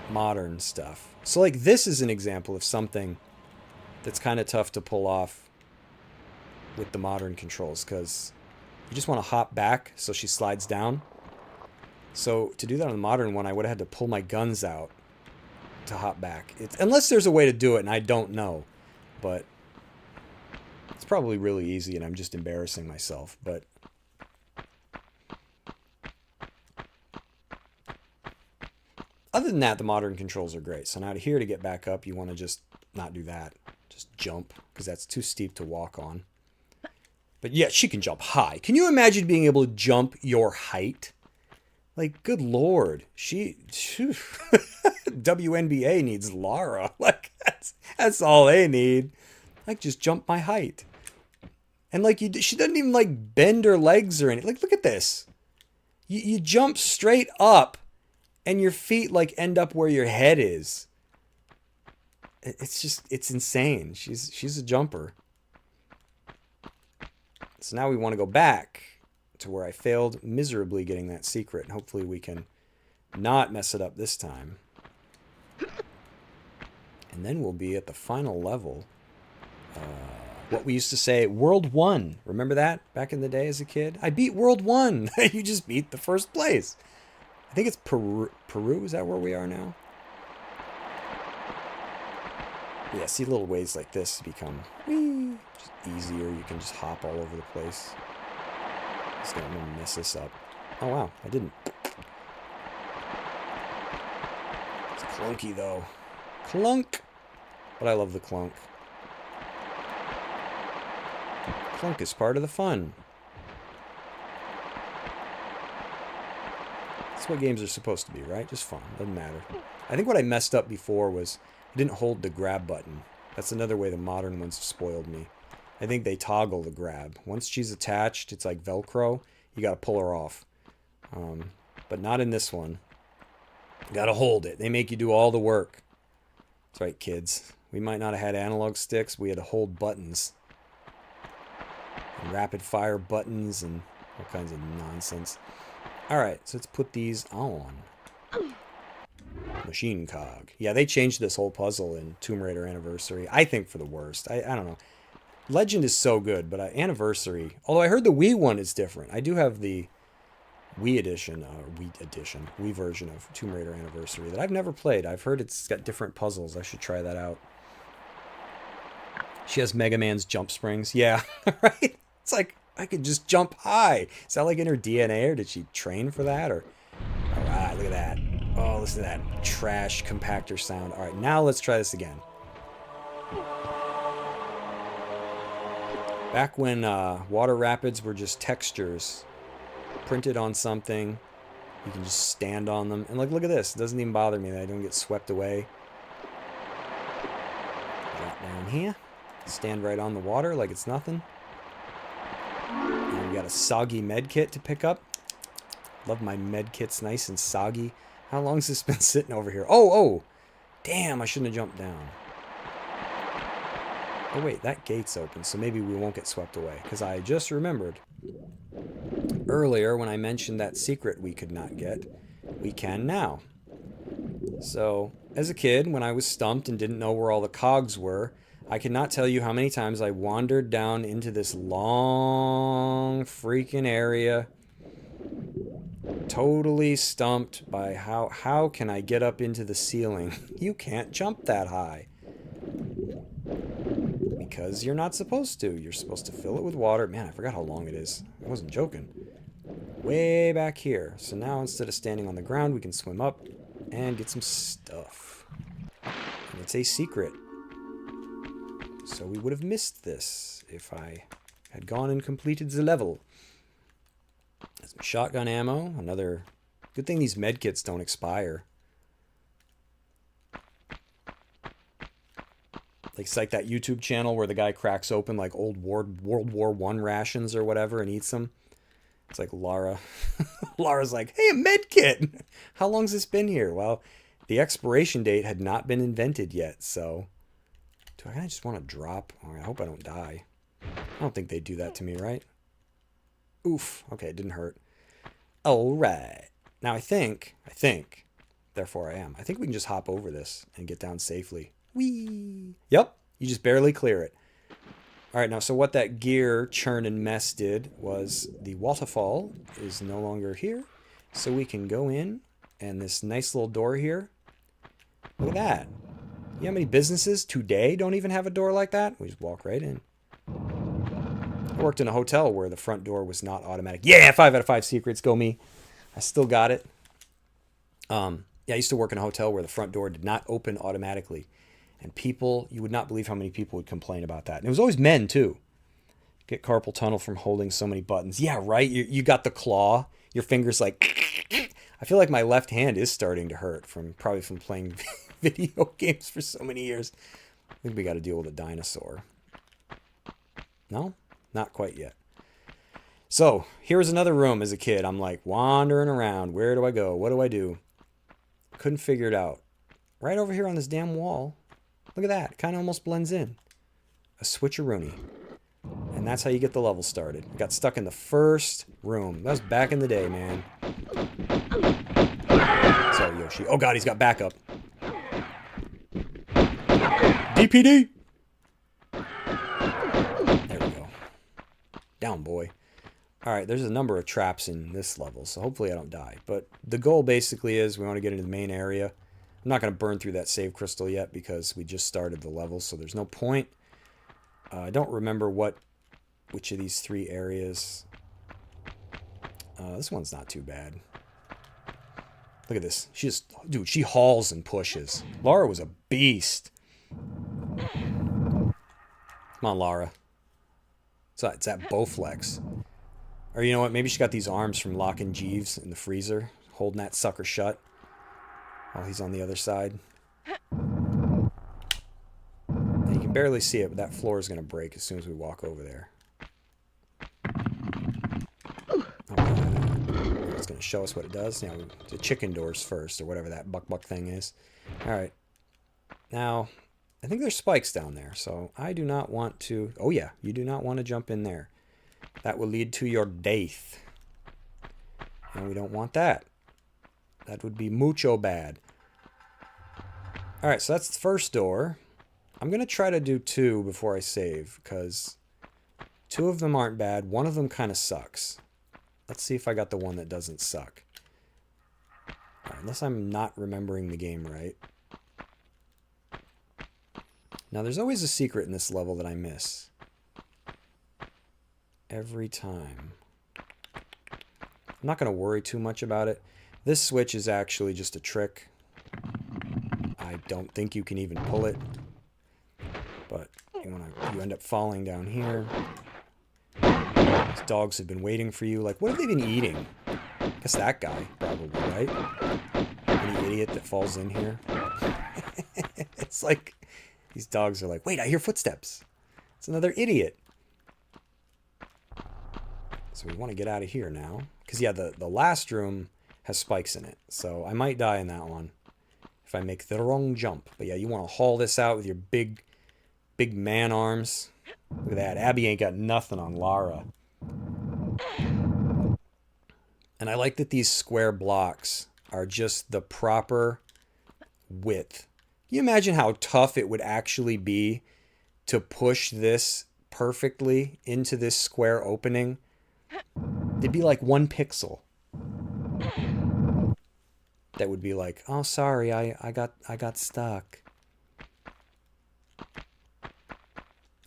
modern stuff. So, like, this is an example of something that's kind of tough to pull off with the modern controls. Because you just want to hop back so she slides down. So, to do that on the modern one, I would have had to pull my guns out to hop back. Unless there's a way to do it, and I don't know. But it's probably really easy, and I'm just embarrassing myself. But other than that, the modern controls are great. So now here to get back up, you want to just not do that. Just jump, because that's too steep to walk on. But yeah, she can jump high. Can you imagine being able to jump your height? Like, good lord. WNBA needs Lara. Like, that's all they need. Like, just jump my height. And like, she doesn't even like bend her legs or anything. Like, look at this. You jump straight up. And your feet, like, end up where your head is. It's just, it's insane. She's a jumper. So now we want to go back to where I failed miserably getting that secret. And hopefully we can not mess it up this time. And then we'll be at the final level. What we used to say, World 1. Remember that back in the day as a kid? I beat World 1. You just beat the first place. I think it's Peru. Is that where we are now? Yeah, see little ways like this become just easier. You can just hop all over the place. Just gonna mess this up. Oh wow, I didn't. It's clunky though. Clunk! But I love the clunk. Clunk is part of the fun. That's what games are supposed to be, right? Just fun. Doesn't matter. I think what I messed up before was I didn't hold the grab button. That's another way the modern ones have spoiled me. I think they toggle the grab. Once she's attached, it's like Velcro. You got to pull her off. But not in this one. You got to hold it. They make you do all the work. That's right, kids. We might not have had analog sticks. We had to hold buttons. And rapid fire buttons and all kinds of nonsense. Alright, so let's put these on. Machine cog. Yeah, they changed this whole puzzle in Tomb Raider Anniversary. I think for the worst. I don't know. Legend is so good, but Anniversary... Although I heard the Wii one is different. I do have the Wii edition, Wii version of Tomb Raider Anniversary that I've never played. I've heard it's got different puzzles. I should try that out. She has Mega Man's jump springs. Yeah, right? It's like... I could just jump high. Is that like in her DNA, or did she train for that? Or alright, look at that. Oh, listen to that trash compactor sound. Alright, now let's try this again. Back when water rapids were just textures printed on something, you can just stand on them. And like, look at this. It doesn't even bother me that I don't get swept away. Drop down here. Stand right on the water like it's nothing. We got a soggy med kit to pick up. Love my med kits nice and soggy. How long's this been sitting over here? Oh! Damn, I shouldn't have jumped down. Oh wait, that gate's open, so maybe we won't get swept away. Because I just remembered earlier when I mentioned that secret we could not get, we can now. So, as a kid, when I was stumped and didn't know where all the cogs were, I cannot tell you how many times I wandered down into this long freaking area Totally stumped by how can I get up into the ceiling? You can't jump that high. Because you're not supposed to. You're supposed to fill it with water. Man, I forgot how long it is. I wasn't joking. Way back here. So now instead of standing on the ground, we can swim up and get some stuff. And it's a secret. So we would have missed this if I had gone and completed the level. Some shotgun ammo. Another... Good thing these medkits don't expire. It's like that YouTube channel where the guy cracks open like old World War I rations or whatever and eats them. It's like Lara. Lara's like, hey, a medkit! How long's this been here? Well, the expiration date had not been invented yet, so... Do I just want to drop? Oh, I hope I don't die. I don't think they'd do that to me, right? Oof. Okay, it didn't hurt. Alright. Now I think, therefore I am. I think we can just hop over this and get down safely. Whee! Yep, you just barely clear it. Alright, now so what that gear churn and mess did was the waterfall is no longer here. So we can go in, and this nice little door here. Look at that. You know how many businesses today don't even have a door like that? We just walk right in. I worked in a hotel where the front door was not automatic. Yeah, 5 out of 5 secrets, go me. I still got it. Yeah, I used to work in a hotel where the front door did not open automatically. And people, you would not believe how many people would complain about that. And it was always men, too. Get carpal tunnel from holding so many buttons. Yeah, right? You got the claw. Your finger's like... I feel like my left hand is starting to hurt probably from playing video games for so many years. I think we got to deal with a dinosaur. No? Not quite yet. So, here's another room as a kid. I'm like wandering around. Where do I go? What do I do? Couldn't figure it out. Right over here on this damn wall. Look at that. Kind of almost blends in. A switcheroony. And that's how you get the level started. I got stuck in the first room. That was back in the day, man. Sorry, Yoshi. Oh, God, he's got backup. DPD! There we go. Down, boy. Alright, there's a number of traps in this level, so hopefully I don't die. But the goal basically is we want to get into the main area. I'm not going to burn through that save crystal yet because we just started the level, so there's no point. I don't remember which of these 3 areas. This one's not too bad. Look at this. Dude, she hauls and pushes. Lara was a beast. Come on, Lara. It's that Bowflex. Or you know what? Maybe she got these arms from Locke Jeeves in the freezer, holding that sucker shut while he's on the other side. And you can barely see it, but that floor is going to break as soon as we walk over there. It's going to show us what it does. Now, the chicken doors first, or whatever that buck thing is. Alright. Now, I think there's spikes down there, so I do not want to... Oh yeah, you do not want to jump in there. That will lead to your death. And we don't want that. That would be mucho bad. Alright, so that's the first door. I'm going to try to do 2 before I save, because 2 of them aren't bad. One of them kind of sucks. Let's see if I got the one that doesn't suck. Right, unless I'm not remembering the game right. Now, there's always a secret in this level that I miss. Every time. I'm not going to worry too much about it. This switch is actually just a trick. I don't think you can even pull it. But you end up falling down here. These dogs have been waiting for you. Like, what have they been eating? I guess that guy, probably, right? Any idiot that falls in here. It's like... These dogs are like, wait, I hear footsteps. It's another idiot. So we want to get out of here now. Because, yeah, the last room has spikes in it. So I might die in that one if I make the wrong jump. But, yeah, you want to haul this out with your big man arms. Look at that. Abby ain't got nothing on Lara. And I like that these square blocks are just the proper width. Can you imagine how tough it would actually be to push this perfectly into this square opening? It'd be like 1 pixel. that would be like, oh, sorry, I got stuck.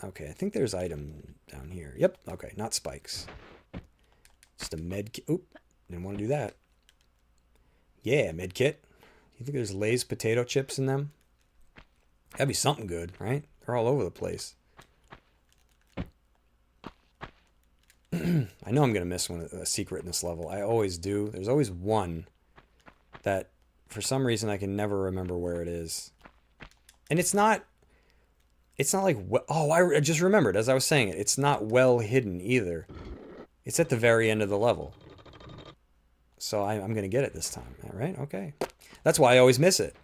Okay, I think there's item down here. Yep, okay, not spikes. Just a med kit. Oop, didn't want to do that. Yeah, med kit. Do you think there's Lay's potato chips in them? That'd be something good, right? They're all over the place. I know I'm going to miss a secret in this level. I always do. There's always one that, for some reason, I can never remember where it is. And it's not like, oh, I just remembered as I was saying it. It's not well hidden either. It's at the very end of the level. So I'm going to get it this time, right? Okay. That's why I always miss it.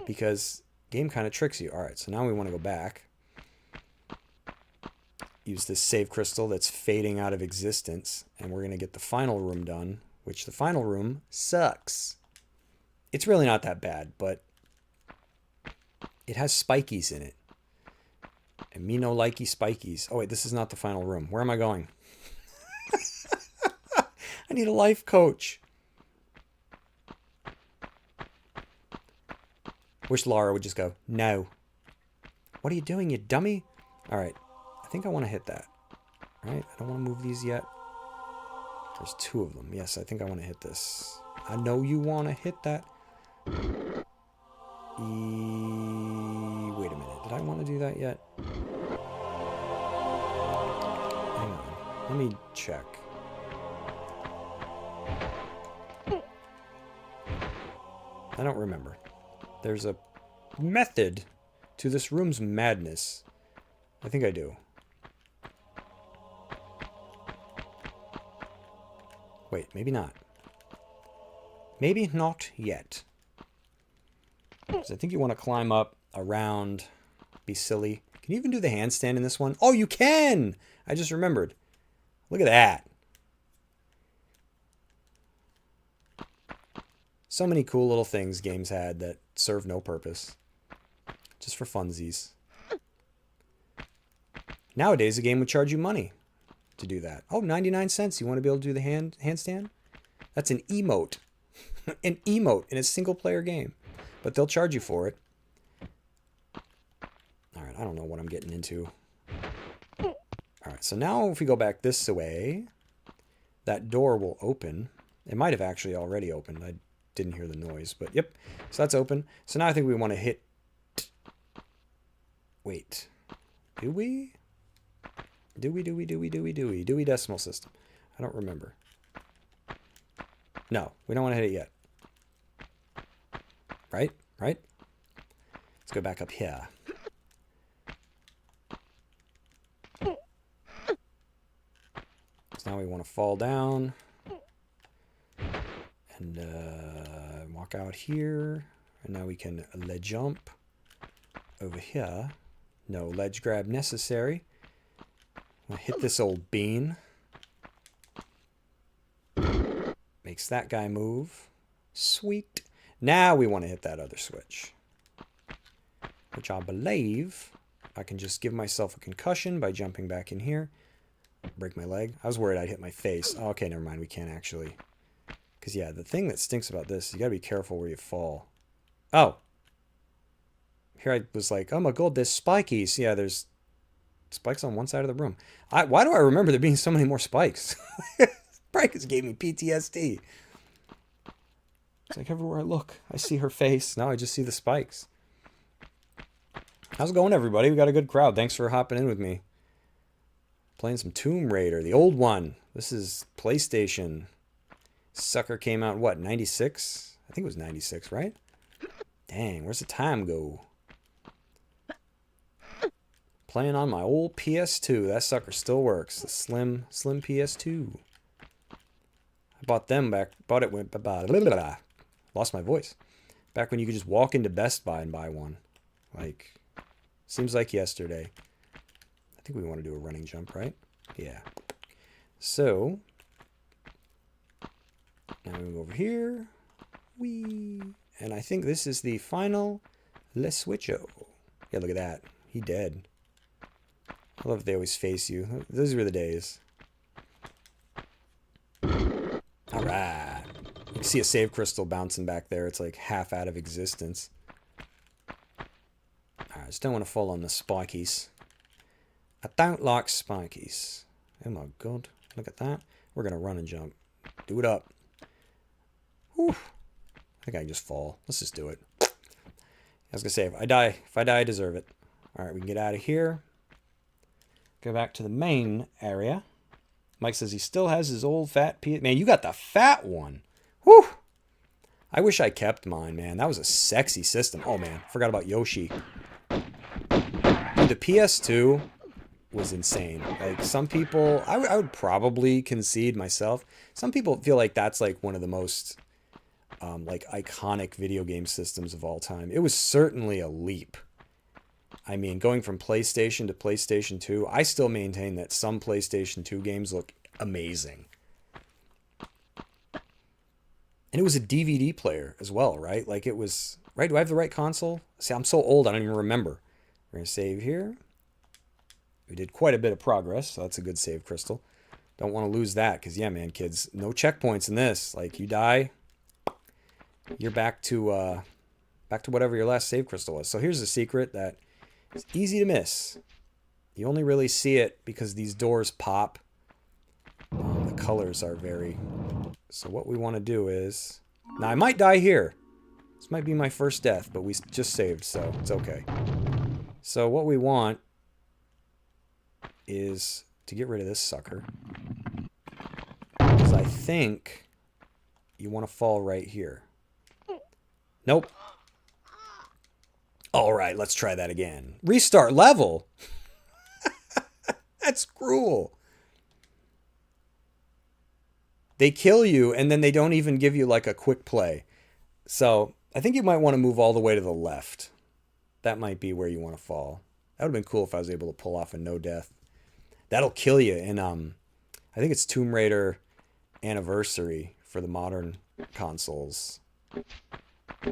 Because game kind of tricks you. All right, so now we want to go back. Use this save crystal that's fading out of existence. And we're going to get the final room done, which the final room sucks. It's really not that bad, but it has spikies in it. And me no likey spikies. Oh, wait, this is not the final room. Where am I going? I need a life coach. Wish Laura would just go, no. What are you doing, you dummy? All right. I think I want to hit that. Right? I don't want to move these yet. There's two of them. Yes, I think I want to hit this. I know you want to hit that. Wait a minute. Did I want to do that yet? Hang on. Let me check. I don't remember. There's a method to this room's madness. I think I do. Wait, maybe not. Maybe not yet. Because I think you want to climb up, around, be silly. Can you even do the handstand in this one? Oh, you can! I just remembered. Look at that. So many cool little things games had that serve no purpose. Just for funsies. Nowadays, a game would charge you money to do that. Oh, 99 cents. You want to be able to do the handstand? That's an emote. An emote in a single-player game. But they'll charge you for it. All right, I don't know what I'm getting into. All right, so now if we go back this way, that door will open. It might have actually already opened. I didn't hear the noise, but yep. So that's open. So now I think we want to hit... Wait. Do we? Do we decimal system? I don't remember. No, we don't want to hit it yet. Right? Right? Let's go back up here. So now we want to fall down. And walk out here. And now we can ledge jump over here. No ledge grab necessary. I'm going to hit this old bean. Makes that guy move. Sweet. Now we want to hit that other switch. Which I believe I can just give myself a concussion by jumping back in here. Break my leg. I was worried I'd hit my face. Oh, okay, never mind. We can't actually. Because, yeah, the thing that stinks about this, you got to be careful where you fall. Oh. Here I was like, oh my god, there's spikies. Yeah, there's spikes on one side of the room. Why do I remember there being so many more spikes? Spikes gave me PTSD. It's like everywhere I look, I see her face. Now I just see the spikes. How's it going, everybody? We got a good crowd. Thanks for hopping in with me. Playing some Tomb Raider, the old one. This is PlayStation. Sucker came out, what, 96? I think it was 96, right? Dang, where's the time go? Playing on my old PS2. That sucker still works. The slim PS2. I bought them back. Bought it when... Lost my voice. Back when you could just walk into Best Buy and buy one. Like, seems like yesterday. I think we want to do a running jump, right? Yeah. So, now we go over here. Whee! And I think this is the final Le Switcho. Yeah, look at that. He dead. I love they always face you. Those were the days. Alright. You see a save crystal bouncing back there. It's like half out of existence. I just don't want to fall on the spikies. I don't like spikies. Oh my god. Look at that. We're going to run and jump. Do it up. Whew. I think I can just fall. Let's just do it. I was going to say, if I die, I deserve it. Alright, we can get out of here. Go back to the main area. Mike says he still has his old fat PS. Man, you got the fat one. Whew. I wish I kept mine, man. That was a sexy system. Oh, man. Forgot about Yoshi. Dude, the PS2 was insane. Like, some people... I would probably concede myself. Some people feel like that's, like, one of the most, like, iconic video game systems of all time. It was certainly a leap. I mean, going from PlayStation to PlayStation 2, I still maintain that some PlayStation 2 games look amazing. And it was a DVD player as well, right? Like, it was... Right? Do I have the right console? See, I'm so old, I don't even remember. We're going to save here. We did quite a bit of progress, so that's a good save crystal. Don't want to lose that, because, yeah, man, kids, no checkpoints in this. Like, you die, you're back to whatever your last save crystal was. So here's a secret that is easy to miss. You only really see it because these doors pop. The colors are very... So what we want to do is... Now, I might die here. This might be my first death, but we just saved, so it's okay. So what we want is to get rid of this sucker. Because I think you want to fall right here. Nope. Alright, let's try that again. Restart level? That's cruel. They kill you, and then they don't even give you, like, a quick play. So, I think you might want to move all the way to the left. That might be where you want to fall. That would have been cool if I was able to pull off a no-death. That'll kill you in, I think it's Tomb Raider Anniversary for the modern consoles.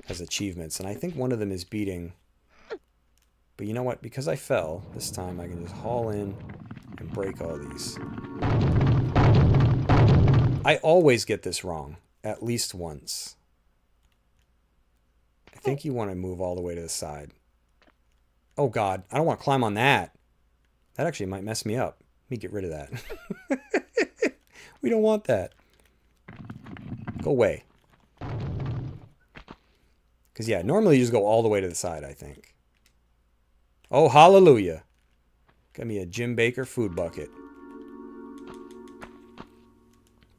Has achievements, and I think one of them is beating... But you know what? Because I fell, this time I can just haul in and break all these. I always get this wrong, at least once. I think you want to move all the way to the side. Oh god, I don't want to climb on that. That actually might mess me up. Let me get rid of that. We don't want that. Go away. Because yeah, normally you just go all the way to the side, I think. Oh, hallelujah. Got me a Jim Baker food bucket.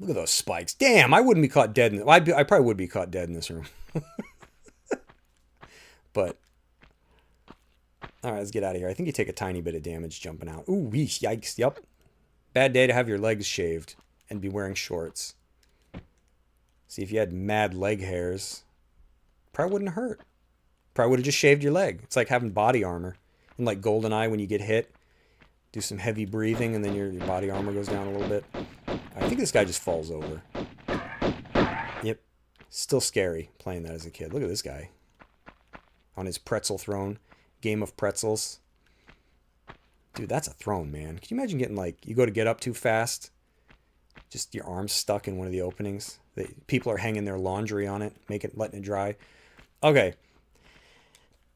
Look at those spikes. Damn, I wouldn't be caught dead. I probably would be caught dead in this room. But, alright, let's get out of here. I think you take a tiny bit of damage jumping out. Ooh, yikes, yep. Bad day to have your legs shaved and be wearing shorts. See, if you had mad leg hairs, probably wouldn't hurt. Probably would have just shaved your leg. It's like having body armor. And like GoldenEye, when you get hit, do some heavy breathing and then your body armor goes down a little bit. I think this guy just falls over. Yep. Still scary playing that as a kid. Look at this guy. On his pretzel throne. Game of pretzels. Dude, that's a throne, man. Can you imagine getting like, you go to get up too fast, just your arms stuck in one of the openings? People are hanging their laundry on it, letting it dry. Okay.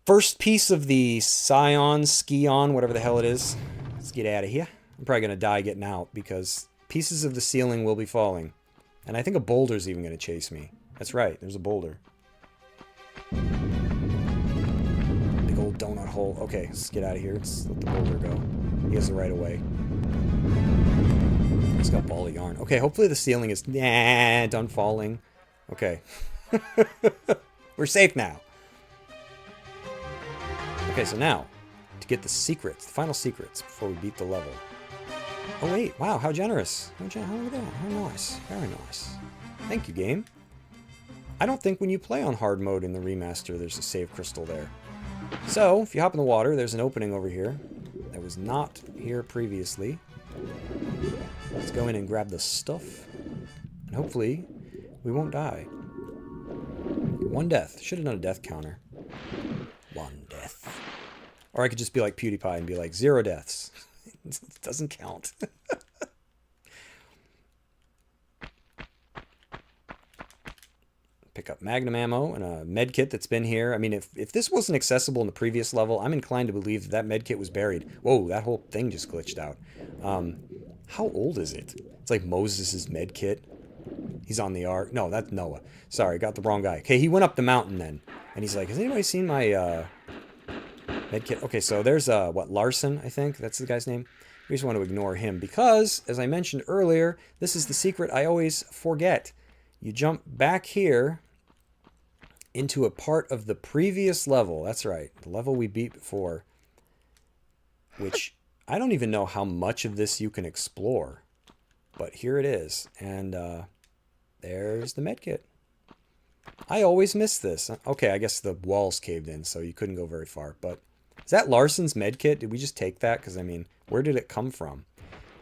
First piece of the Ski-On, whatever the hell it is. Let's get out of here. I'm probably going to die getting out because pieces of the ceiling will be falling. And I think a boulder's even going to chase me. That's right, there's a boulder. Big old donut hole. Okay, let's get out of here. Let's let the boulder go. He has the right of way. He's got a ball of yarn. Okay, hopefully the ceiling is done falling. Okay. We're safe now. Okay, so now, to get the secrets, the final secrets, before we beat the level. Oh wait, wow, how generous. Look at that, how nice. Very nice. Thank you, game. I don't think when you play on hard mode in the remaster, there's a save crystal there. So, if you hop in the water, there's an opening over here that was not here previously. Let's go in and grab the stuff. And hopefully, we won't die. One death. Should have done a death counter. One death. Or I could just be like PewDiePie and be like, 0 deaths. It doesn't count. Pick up magnum ammo and a med kit that's been here. I mean, if this wasn't accessible in the previous level, I'm inclined to believe that that med kit was buried. Whoa, that whole thing just glitched out. How old is it? It's like Moses' med kit. He's on the ark. No, that's Noah. Sorry, got the wrong guy. Okay, he went up the mountain then. And he's like, has anybody seen my med kit? Okay, so there's, what, Larson, I think? That's the guy's name. We just want to ignore him because, as I mentioned earlier, this is the secret I always forget. You jump back here into a part of the previous level. That's right, the level we beat before. Which, I don't even know how much of this you can explore. But here it is. And there's the medkit. I always miss this. Okay, I guess the walls caved in, so you couldn't go very far. But is that Larson's medkit? Did we just take that? Because, I mean, where did it come from?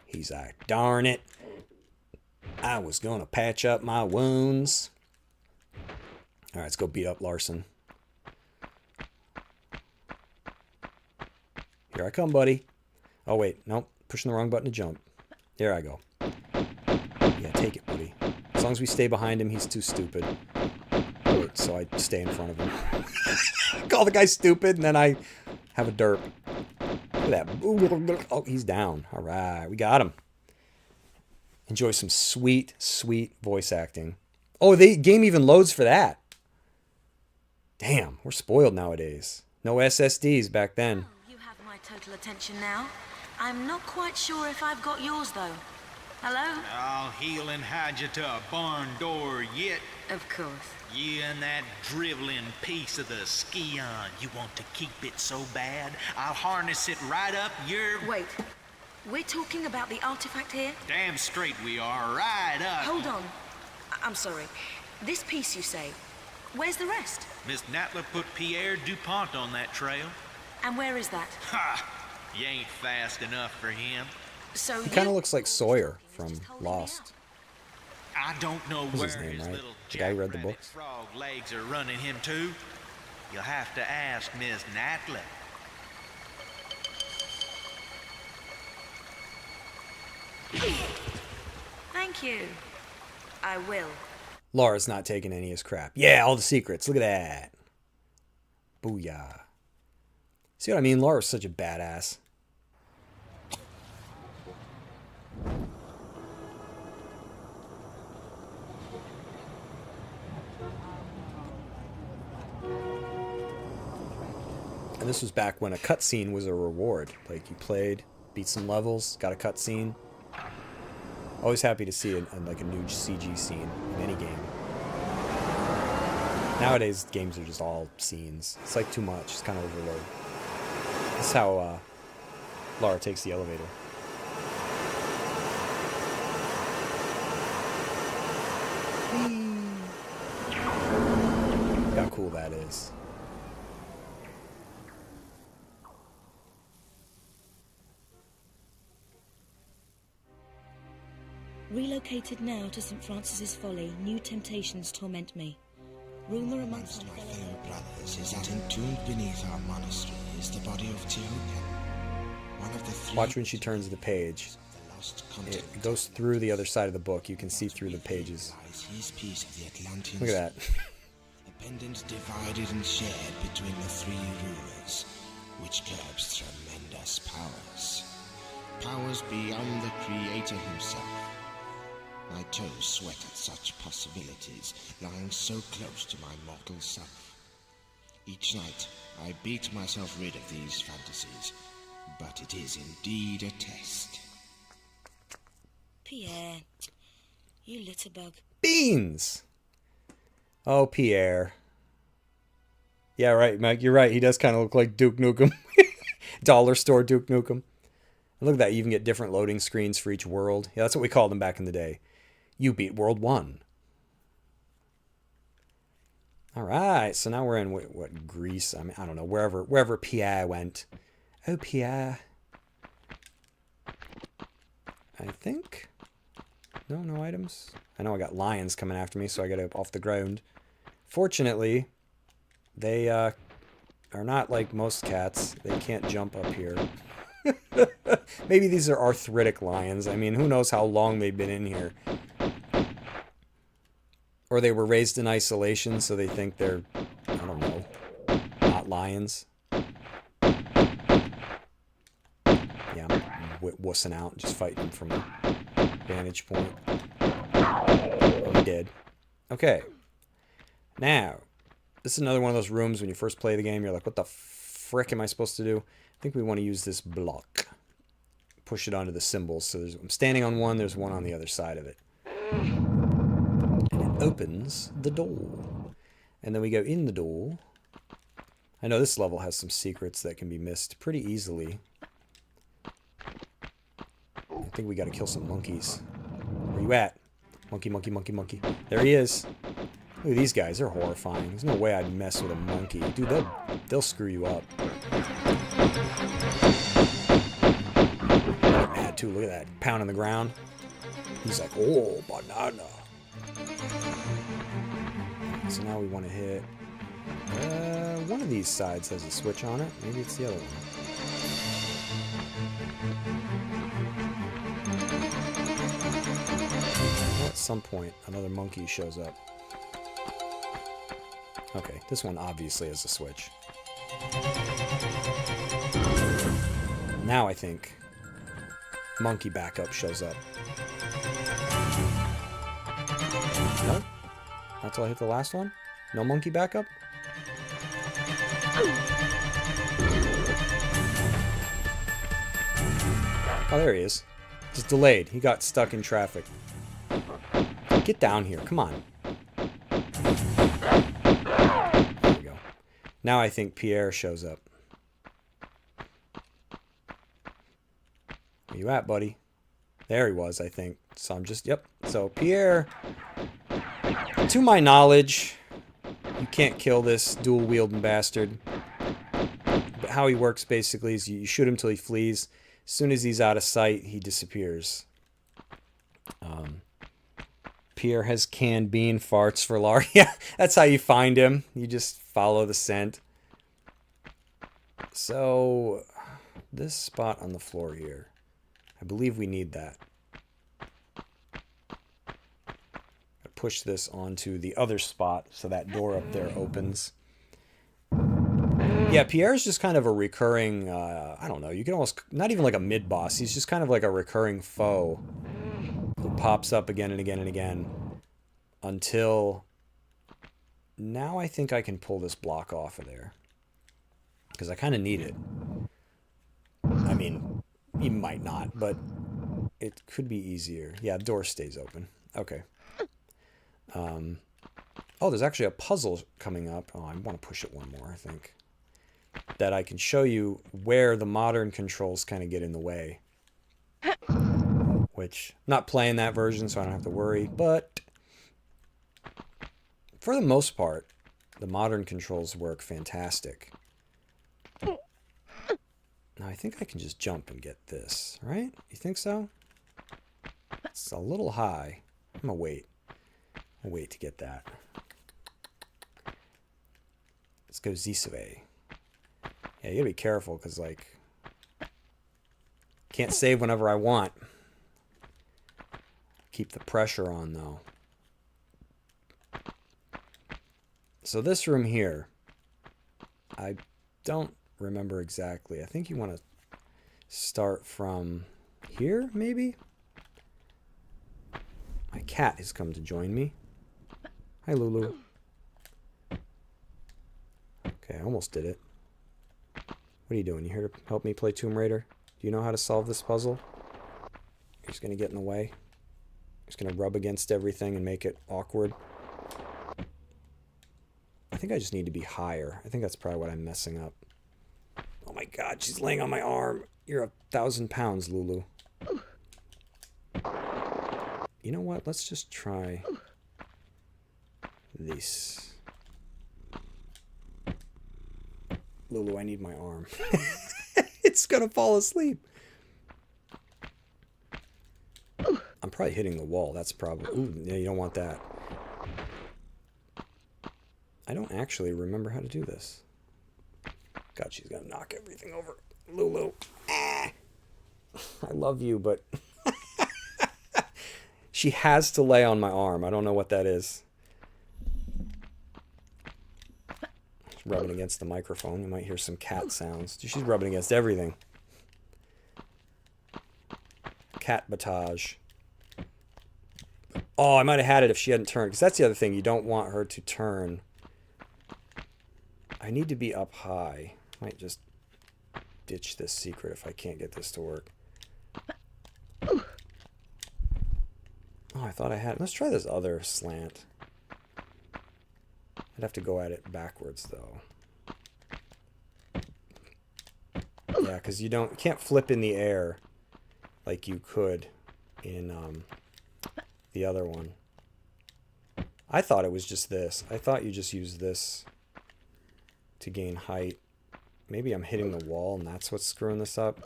He's like, darn it. I was going to patch up my wounds. All right, let's go beat up Larson. Here I come, buddy. Oh, wait. Nope. Pushing the wrong button to jump. There I go. Yeah, take it, buddy. As long as we stay behind him, he's too stupid. Wait, so I stay in front of him. Call the guy stupid, and then I have a derp. Look at that. Oh, he's down. All right, we got him. Enjoy some sweet, sweet voice acting. Oh, the game even loads for that. Damn, we're spoiled nowadays. No SSDs back then. Oh, you have my total attention now. I'm not quite sure if I've got yours, though. Hello? I'll heel and hide you to a barn door yet. Of course. You and that driveling piece of the ski-on. You want to keep it so bad, I'll harness it right up your... Wait. We're talking about the artifact here? Damn straight we are, right up. Hold on. I'm sorry. This piece, you say. Where's the rest? Miss Natler put Pierre DuPont on that trail. And where is that? Ha! You ain't fast enough for him. So He kind of looks like Sawyer from Lost. I don't know What's where his name, his right? little The guy who read the jackrabbit books? frog legs are running him to. You'll have to ask Miss Natler. Thank you. I will. Laura's not taking any of his crap. Yeah, all the secrets. Look at that. Booyah. See what I mean? Laura's such a badass. And this was back when a cutscene was a reward. Like, you played, beat some levels, got a cutscene. Always happy to see like a new CG scene in any game. Nowadays, games are just all scenes. It's like too much. It's kind of overload. This is how Lara takes the elevator. Look how cool that is. Relocated now to St. Francis's Folly, new temptations torment me. Rumor amongst My fellow brothers is that entombed beneath our monastery is the body of Tehukan, one of the three... Watch when she turns the page. The lost It continent. goes through the other side of the book. You can see through the pages. Lies his piece of the Atlantean Look at that. sea, a pendant divided and shared between the three rulers, which curbs tremendous powers. Powers beyond the Creator himself. My toes sweat at such possibilities, lying so close to my mortal self. Each night, I beat myself rid of these fantasies, but it is indeed a test. Pierre, you litterbug. Beans! Oh, Pierre. Yeah, right, Mike. You're right. He does kind of look like Duke Nukem. Dollar store Duke Nukem. And look at that. You even get different loading screens for each world. Yeah, that's what we called them back in the day. You beat World 1. All right. So now we're in, what Greece? I mean, I don't know. Wherever Pierre went. Oh, Pierre. I think. No items. I know I got lions coming after me, so I got up off the ground. Fortunately, they are not like most cats. They can't jump up here. Maybe these are arthritic lions. I mean, who knows how long they've been in here. Or they were raised in isolation, so they think they're, I don't know, not lions. Yeah, I'm wussing out, just fighting them from a vantage point. Oh, he did. Okay. Now, this is another one of those rooms when you first play the game, you're like, what the frick am I supposed to do? I think we want to use this block. Push it onto the symbols. So I'm standing on one, there's one on the other side of it. And it opens the door. And then we go in the door. I know this level has some secrets that can be missed pretty easily. I think we got to kill some monkeys. Where you at? Monkey, monkey, monkey, monkey. There he is. Look at these guys. They're horrifying. There's no way I'd mess with a monkey. Dude, they'll screw you up. They're mad too. Look at that. Pounding the ground. He's like, oh, banana. So now we want to hit... one of these sides has a switch on it. Maybe it's the other one. At some point, another monkey shows up. Okay, this one obviously has a switch. Now I think monkey backup shows up. No? Not till I hit the last one? No monkey backup? Oh, there he is. Just delayed. He got stuck in traffic. Get down here. Come on. There we go. Now I think Pierre shows up. Where you at, buddy? There he was, I think. So I'm just... Yep. So Pierre, to my knowledge, you can't kill this dual-wielding bastard. But how he works, basically, is you shoot him till he flees. As soon as he's out of sight, he disappears. Pierre has canned bean farts for Laura. Yeah, that's how you find him. You just follow the scent. So, this spot on the floor here, I believe we need that. I push this onto the other spot so that door up there opens. Yeah, Pierre's just kind of a recurring, I don't know, you can almost, not even like a mid-boss, he's just kind of like a recurring foe who pops up again and again and again until now I think I can pull this block off of there because I kind of need it. I mean, you might not, but it could be easier. Yeah, door stays open. Okay. Oh, there's actually a puzzle coming up. Oh, I want to push it one more, I think. That I can show you where the modern controls kind of get in the way. Which, not playing that version, so I don't have to worry. But, for the most part, the modern controls work fantastic. Now, I think I can just jump and get this, right? You think so? It's a little high. I'm gonna wait. I'll wait to get that. Let's go this way. Yeah, you gotta be careful, because, like, can't save whenever I want. Keep the pressure on, though. So this room here, I don't remember exactly. I think you want to start from here, maybe? My cat has come to join me. Hi, Lulu. Okay, I almost did it. What are you doing? You here to help me play Tomb Raider? Do you know how to solve this puzzle? You're just going to get in the way? You're just going to rub against everything and make it awkward? I think I just need to be higher. I think that's probably what I'm messing up. Oh my god, she's laying on my arm. You're 1,000 pounds, Lulu. You know what? Let's just try this. Lulu, I need my arm. It's gonna fall asleep. I'm probably hitting the wall. That's probably... Ooh, yeah, you don't want that. I don't actually remember how to do this. God, she's gonna knock everything over. Lulu. Ah. I love you, but... She has to lay on my arm. I don't know what that is. rubbing against the microphone. You might hear some cat sounds. She's rubbing against everything. Cat battage. Oh, I might have had it if she hadn't turned. Because that's the other thing. You don't want her to turn. I need to be up high. Might just ditch this secret if I can't get this to work. Oh, I thought I had it. Let's try this other slant. I'd have to go at it backwards, though. Yeah, because you can't flip in the air like you could in the other one. I thought it was just this. I thought you just use this to gain height. Maybe I'm hitting the wall and that's what's screwing this up.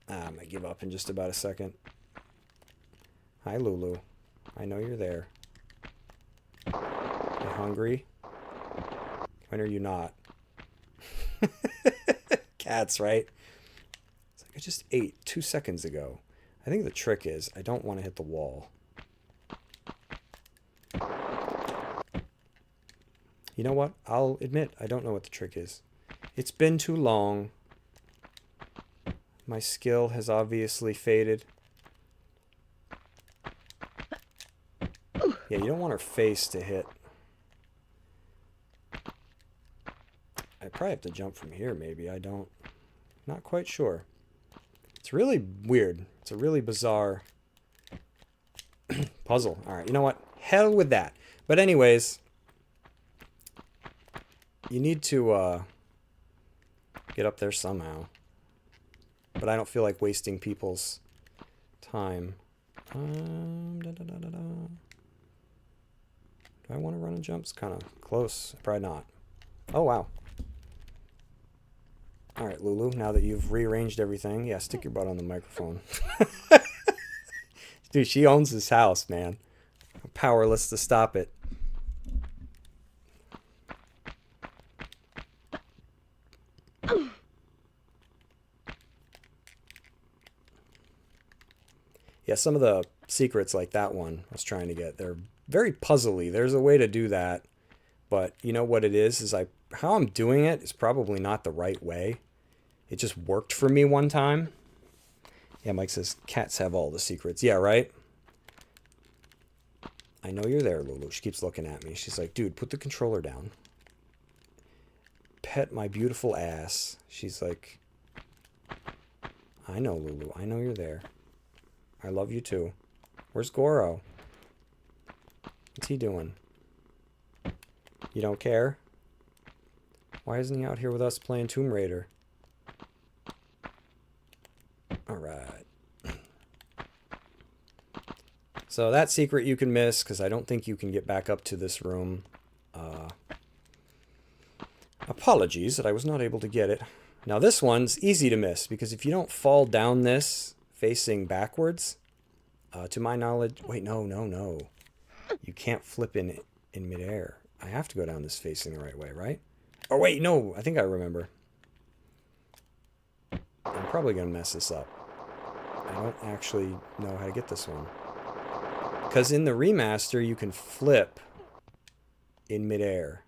I'm gonna give up in just about a second. Hi, Lulu. I know you're there. You hungry? When are you not? Cats, right? It's like I just ate 2 seconds ago. I think the trick is I don't want to hit the wall. You know what? I'll admit I don't know what the trick is. It's been too long. My skill has obviously faded. Yeah, you don't want her face to hit. I probably have to jump from here, maybe. I don't. Not quite sure. It's really weird. It's a really bizarre puzzle. Alright, you know what? Hell with that. But anyways, you need to get up there somehow. But I don't feel like wasting people's time. Do I want to run and jump? It's kind of close. Probably not. Oh, wow. Alright, Lulu, now that you've rearranged everything, yeah, stick your butt on the microphone. Dude, she owns this house, man. I'm powerless to stop it. Yeah, some of the secrets like that one I was trying to get, they're very puzzly. There's a way to do that, but you know what it is how I'm doing it is probably not the right way. It just worked for me one time. Yeah, Mike says cats have all the secrets. Yeah, right? I know you're there, Lulu. She keeps looking at me. She's like, dude, put the controller down. Pet my beautiful ass. She's like, I know, Lulu. I know you're there. I love you too. Where's Goro? What's he doing? You don't care? Why isn't he out here with us playing Tomb Raider? Alright. So that secret you can miss, because I don't think you can get back up to this room. Apologies that I was not able to get it. Now this one's easy to miss, because if you don't fall down this facing backwards, to my knowledge... Wait, no. You can't flip in midair. I have to go down this facing the right way, right? Oh, wait, no. I think I remember. I'm probably going to mess this up. I don't actually know how to get this one. Because in the remaster, you can flip in midair.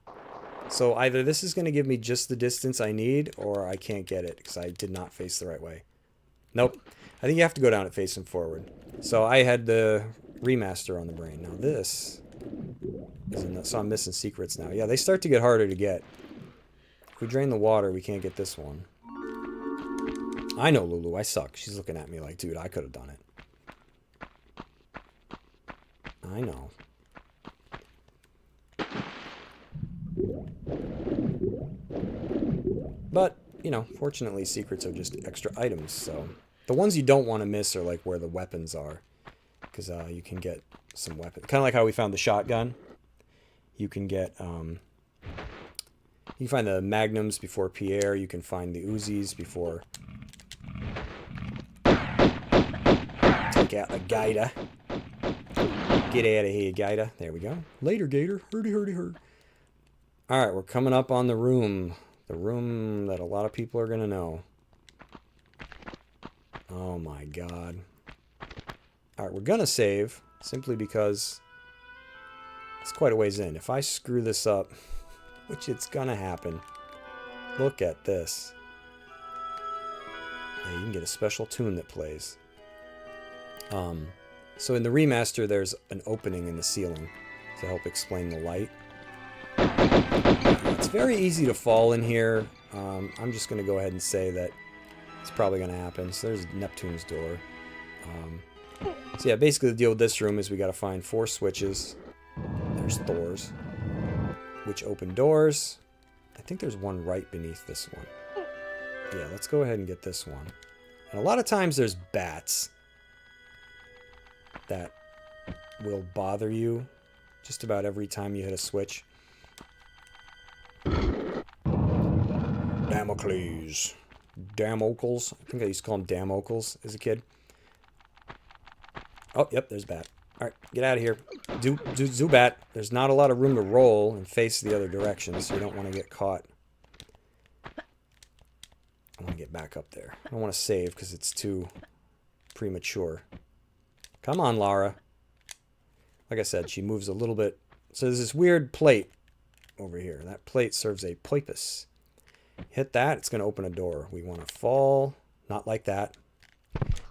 So either this is going to give me just the distance I need, or I can't get it because I did not face the right way. Nope. I think you have to go down it facing forward. So I had the remaster on the brain. Now this isn't, so I'm missing secrets now. Yeah, they start to get harder to get. If we drain the water, we can't get this one. I know, Lulu. I suck. She's looking at me like, dude, I could have done it. I know. But, you know, fortunately, secrets are just extra items, so... The ones you don't want to miss are, like, where the weapons are. Because you can get some weapons. Kind of like how we found the shotgun. You can get, you can find the magnums before Pierre. You can find the Uzis before... Take out the Gaida. Get out of here, Gaida. There we go. Later, Gator. Hurdy. Alright, we're coming up on the room. The room that a lot of people are going to know. Oh my god. Alright, we're going to save. Simply because It's quite a ways in. If I screw this up, which it's gonna happen, look at this. Yeah, you can get a special tune that plays. So in the remaster, there's an opening in the ceiling to help explain the light. It's very easy to fall in here. I'm just going to go ahead and say that it's probably going to happen. So there's Neptune's door. So yeah, basically the deal with this room is we got to find 4 switches. There's Thor's, which open doors. I think there's one right beneath this one. Yeah, let's go ahead and get this one. And a lot of times there's bats that will bother you just about every time you hit a switch. Damocles. Damocles. I think I used to call them Damocles as a kid. Oh, yep, there's a bat. Alright, get out of here. Zubat. There's not a lot of room to roll and face the other direction, so you don't want to get caught. I want to get back up there. I don't want to save because it's too premature. Come on, Lara. Like I said, she moves a little bit. So there's this weird plate over here. That plate serves a purpose. Hit that, it's going to open a door. We want to fall. Not like that.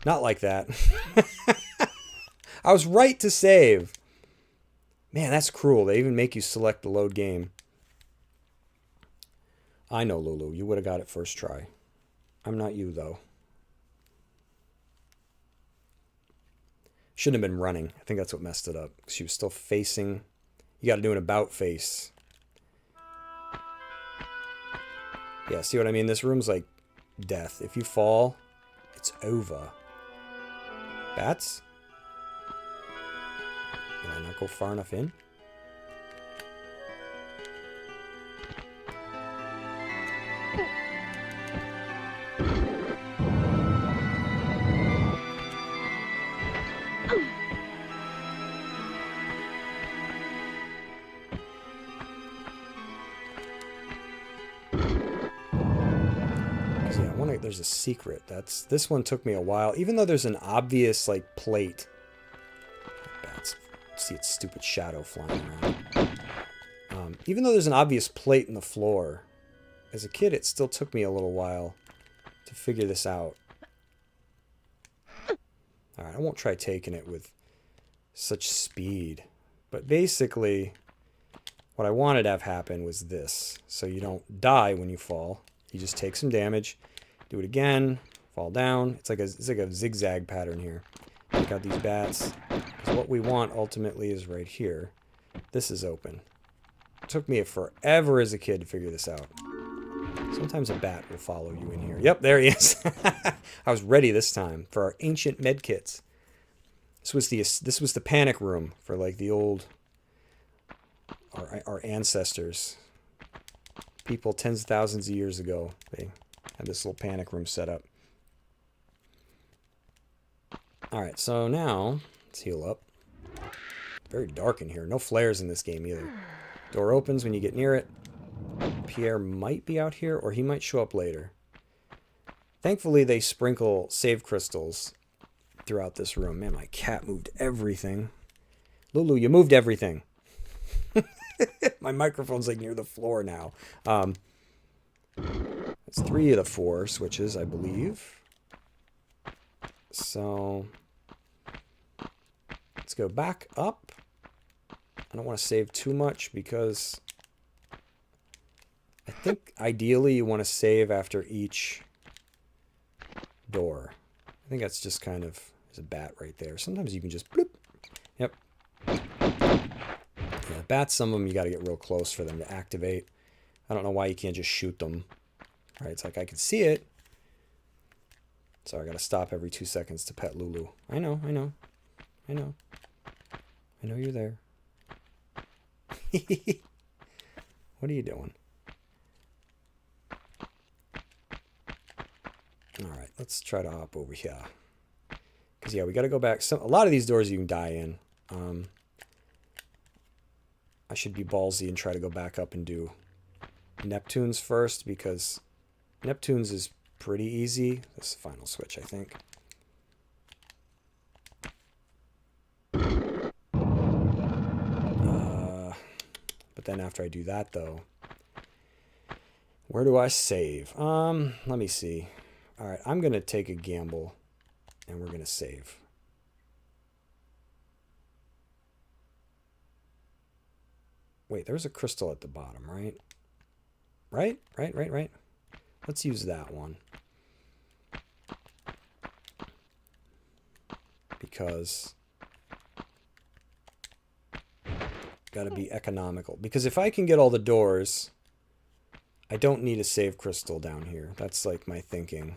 Not like that. I was right to save. Man, that's cruel. They even make you select the load game. I know, Lulu. You would have got it first try. I'm not you, though. Shouldn't have been running. I think that's what messed it up. She was still facing. You got to do an about face. Yeah, see what I mean? This room's like death. If you fall, it's over. Bats? Did I not go far enough in? There's a secret. This one took me a while, even though there's an obvious like plate. Bats, see its stupid shadow flying around. Even though there's an obvious plate in the floor, as a kid it still took me a little while to figure this out. Alright, I won't try taking it with such speed, but basically what I wanted to have happen was this, so you don't die when you fall. You just take some damage. Do it again, fall down. It's like a zigzag pattern here. Take out these bats. Because what we want ultimately is right here. This is open. It took me forever as a kid to figure this out. Sometimes a bat will follow you in here. Yep, there he is. I was ready this time for our ancient med kits. This was the panic room for like the old our ancestors. People tens of thousands of years ago. They had this little panic room set up. Alright, so now, let's heal up. Very dark in here. No flares in this game either. Door opens when you get near it. Pierre might be out here, or he might show up later. Thankfully, they sprinkle save crystals throughout this room. Man, my cat moved everything. Lulu, you moved everything. My microphone's like near the floor now. It's 3 of the 4 switches, I believe. So let's go back up. I don't want to save too much because I think ideally you want to save after each door. I think that's just kind of, there's a bat right there. Sometimes you can just bloop. Yep. Yeah, bats, some of them you got to get real close for them to activate. I don't know why you can't just shoot them. Right, it's like I can see it. So I gotta stop every 2 seconds to pet Lulu. I know. I know you're there. What are you doing? Alright, let's try to hop over here. Because yeah, we gotta go back. A lot of these doors you can die in. I should be ballsy and try to go back up and do Neptune's first, because Neptune's is pretty easy. This is the final switch, I think. But then after I do that, though, where do I save? Let me see. All right, I'm going to take a gamble, and we're going to save. Wait, there's a crystal at the bottom, right? Right. Let's use that one. Because got to be economical. Because if I can get all the doors, I don't need a save crystal down here. That's like my thinking.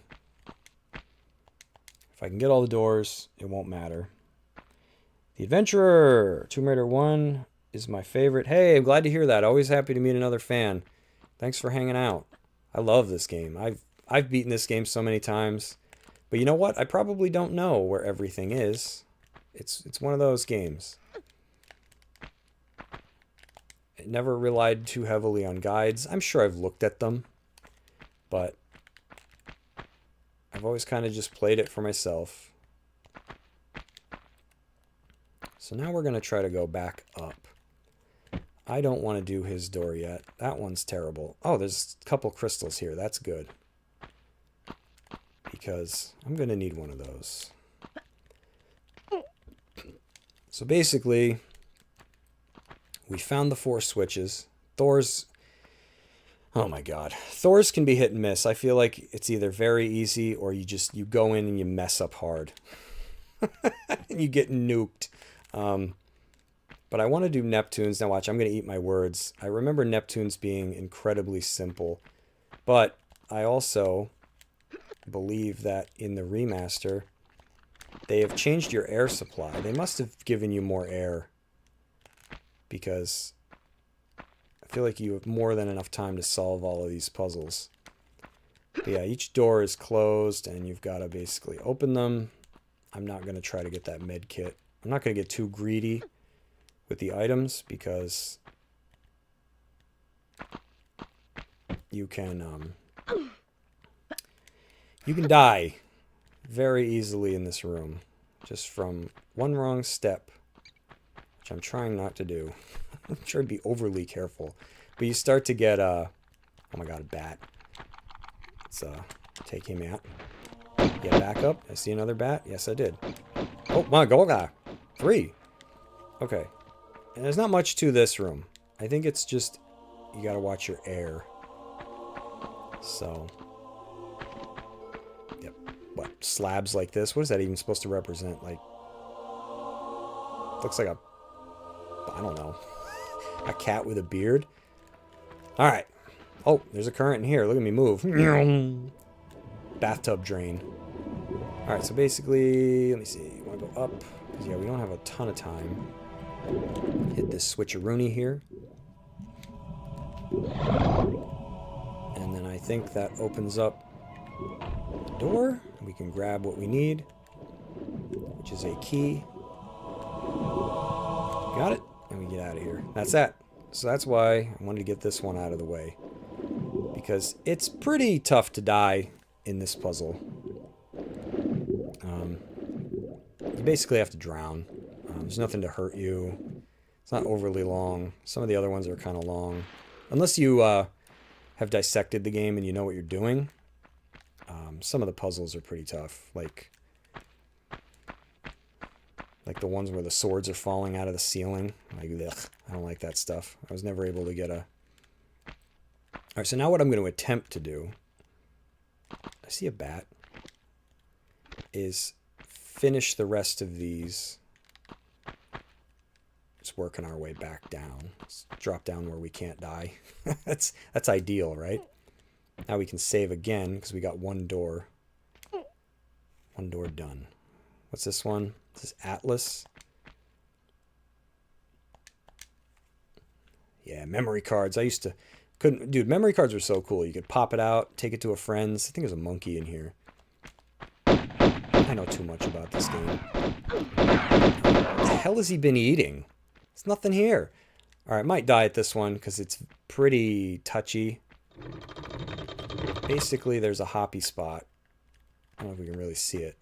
If I can get all the doors, it won't matter. The Adventurer, Tomb Raider 1 is my favorite. Hey, I'm glad to hear that. Always happy to meet another fan. Thanks for hanging out. I love this game. I've beaten this game so many times. But you know what? I probably don't know where everything is. It's one of those games. I never relied too heavily on guides. I'm sure I've looked at them, but I've always kind of just played it for myself. So now we're going to try to go back up. I don't want to do his door yet. That one's terrible. Oh, there's a couple crystals here. That's good. Because I'm going to need one of those. So basically, we found the 4 switches. Thor's... Oh my god. Thor's can be hit and miss. I feel like it's either very easy or you go in and you mess up hard. And you get nuked. But I want to do Neptune's. Now watch, I'm going to eat my words. I remember Neptune's being incredibly simple. But I also believe that in the remaster, they have changed your air supply. They must have given you more air. Because I feel like you have more than enough time to solve all of these puzzles. But yeah, each door is closed and you've got to basically open them. I'm not going to try to get that med kit. I'm not going to get too greedy with the items because you can die very easily in this room just from one wrong step, which I'm trying not to do. I'm trying to be overly careful, but you start to get oh my god, a bat. Let's take him out. Yeah, back up. I see another bat. Yes, I did. Oh my god, 3. Okay. And there's not much to this room. I think it's just you gotta watch your air. So, yep. What, slabs like this? What is that even supposed to represent? Like, looks like I don't know, a cat with a beard. All right. Oh, there's a current in here. Look at me move. Bathtub drain. All right. So basically, let me see. You want to go up? Because yeah, we don't have a ton of time. Hit this switcheroony here. And then I think that opens up the door. We can grab what we need, which is a key. Got it. And we get out of here. That's that. So that's why I wanted to get this one out of the way. Because it's pretty tough to die in this puzzle. You basically have to drown. There's nothing to hurt you. It's not overly long. Some of the other ones are kind of long. Unless you have dissected the game and you know what you're doing. Some of the puzzles are pretty tough. Like the ones where the swords are falling out of the ceiling. Like, ugh, I don't like that stuff. I was never able to get a... Alright, so now what I'm going to attempt to do... I see a bat. Is finish the rest of these. Just working our way back down. Let's drop down where we can't die. That's ideal, right? Now we can save again because we got one door. One door done. What's this one? This is Atlas. Yeah, memory cards. I used to... Dude, memory cards were so cool. You could pop it out, take it to a friend's. I think there's a monkey in here. I know too much about this game. What the hell has he been eating? There's nothing here. Alright, might die at this one because it's pretty touchy. Basically, there's a hoppy spot. I don't know if we can really see it.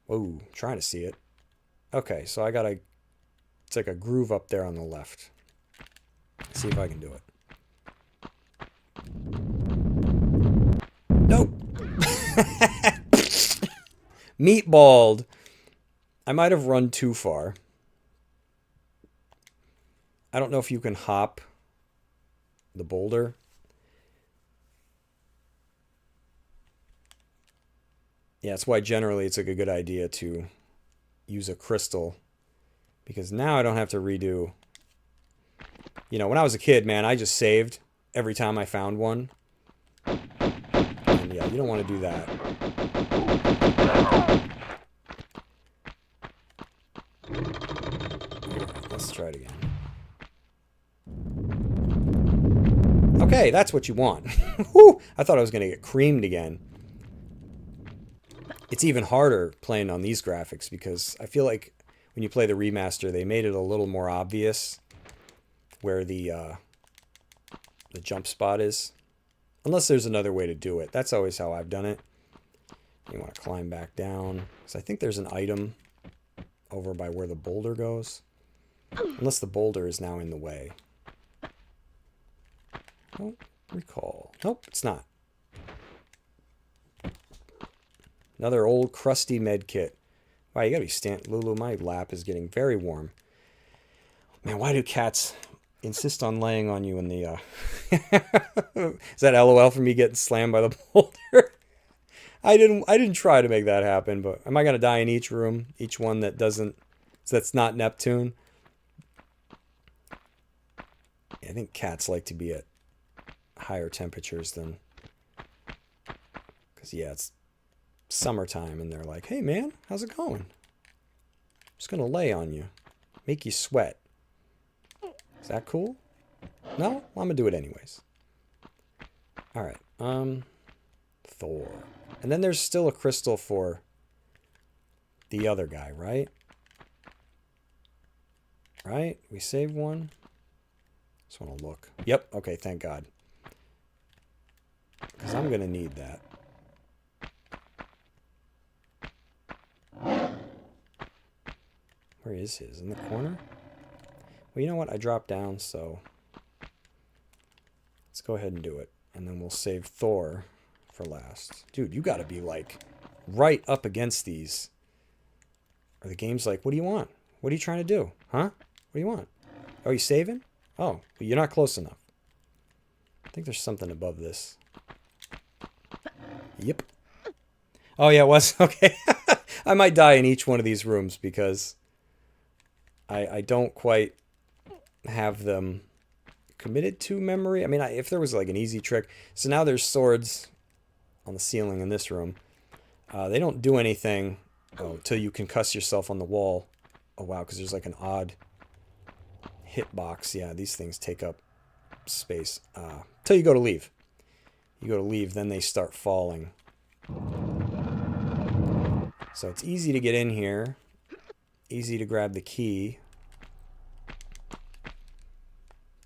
Whoa, trying to see it. Okay, so I got a... It's like a groove up there on the left. Let's see if I can do it. Nope. Meatballed. I might have run too far. I don't know if you can hop the boulder. Yeah, that's why generally it's like a good idea to use a crystal. Because now I don't have to redo. You know, when I was a kid, man, I just saved every time I found one. And yeah, you don't want to do that. Alright, let's try it again. Okay, that's what you want. Whew, I thought I was going to get creamed again. It's even harder playing on these graphics because I feel like when you play the remaster, they made it a little more obvious where the jump spot is. Unless there's another way to do it. That's always how I've done it. You want to climb back down. So I think there's an item over by where the boulder goes. Unless the boulder is now in the way. Don't recall. Nope, it's not. Another old crusty med kit. Wow, you gotta be Lulu, my lap is getting very warm. Man, why do cats insist on laying on you in the Is that LOL for me getting slammed by the boulder? I didn't try to make that happen, but am I gonna die in each room? Each one that doesn't, that's not Neptune? Yeah, I think cats like to be at higher temperatures than, because yeah, it's summertime and they're like, hey man, how's it going? I'm just gonna lay on you, make you sweat. Is that cool? No? Well, I'm gonna do it anyways. Alright, Thor. And then there's still a crystal for the other guy, right? Right? We saved one. Just want to look. Yep, okay, thank God. Because I'm gonna need that. Where is his? In the corner? Well, you know what? I dropped down, so let's go ahead and do it. And then we'll save Thor for last. Dude, you gotta be, like, right up against these. Or the game's like, what do you want? What are you trying to do? Huh? What do you want? Oh, you saving? Oh, well, you're not close enough. I think there's something above this. Yep. Oh, yeah, it was. Okay. I might die in each one of these rooms because I don't quite have them committed to memory. I mean, if there was like an easy trick. So now there's swords on the ceiling in this room. They don't do anything till you concuss yourself on the wall. Oh, wow, because there's like an odd hitbox. Yeah, these things take up space. Till you go to leave. You go to leave, then they start falling. So it's easy to get in here. Easy to grab the key.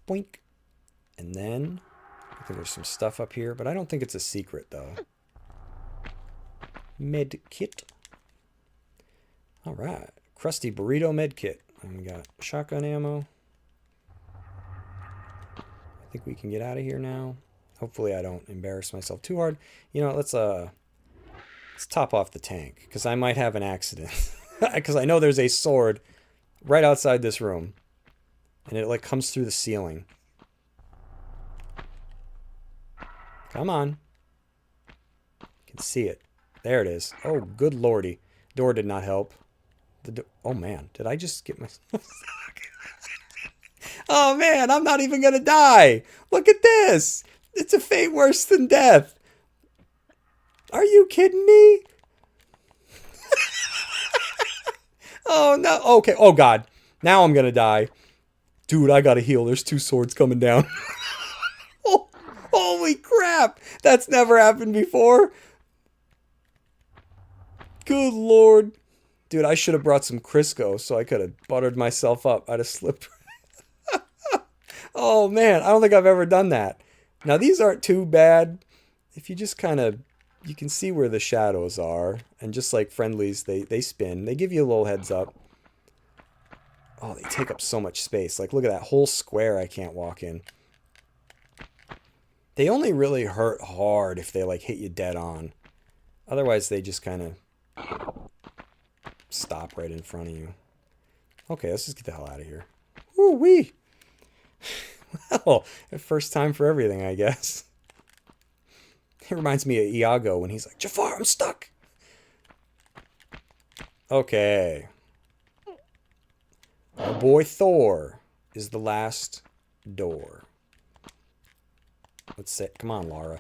Boink. And then, I think there's some stuff up here, but I don't think it's a secret, though. Med kit. Alright. Crusty burrito med kit. And we got shotgun ammo. I think we can get out of here now. Hopefully I don't embarrass myself too hard. You know, let's top off the tank, because I might have an accident. Because I know there's a sword right outside this room. And it like comes through the ceiling. Come on. You can see it. There it is. Oh, good lordy. Door did not help. Oh man, did I just get myself stuck? Oh man, I'm not even gonna die. Look at this. It's a fate worse than death. Are you kidding me? Oh no. Okay. Oh god. Now I'm gonna die. Dude, I gotta heal. There's 2 swords coming down. Oh, holy crap. That's never happened before. Good lord. Dude, I should have brought some Crisco so I could have buttered myself up. I'd have slipped. Oh man, I don't think I've ever done that. Now these aren't too bad. If you just kind of, you can see where the shadows are. And just like friendlies, they spin. They give you a little heads up. Oh, they take up so much space. Like, look at that whole square I can't walk in. They only really hurt hard if they, like, hit you dead on. Otherwise, they just kind of stop right in front of you. Okay, let's just get the hell out of here. Woo-wee! Well, first time for everything, I guess. It reminds me of Iago when he's like, Jafar, I'm stuck! Okay. Our boy Thor is the last door. Let's say, come on, Lara.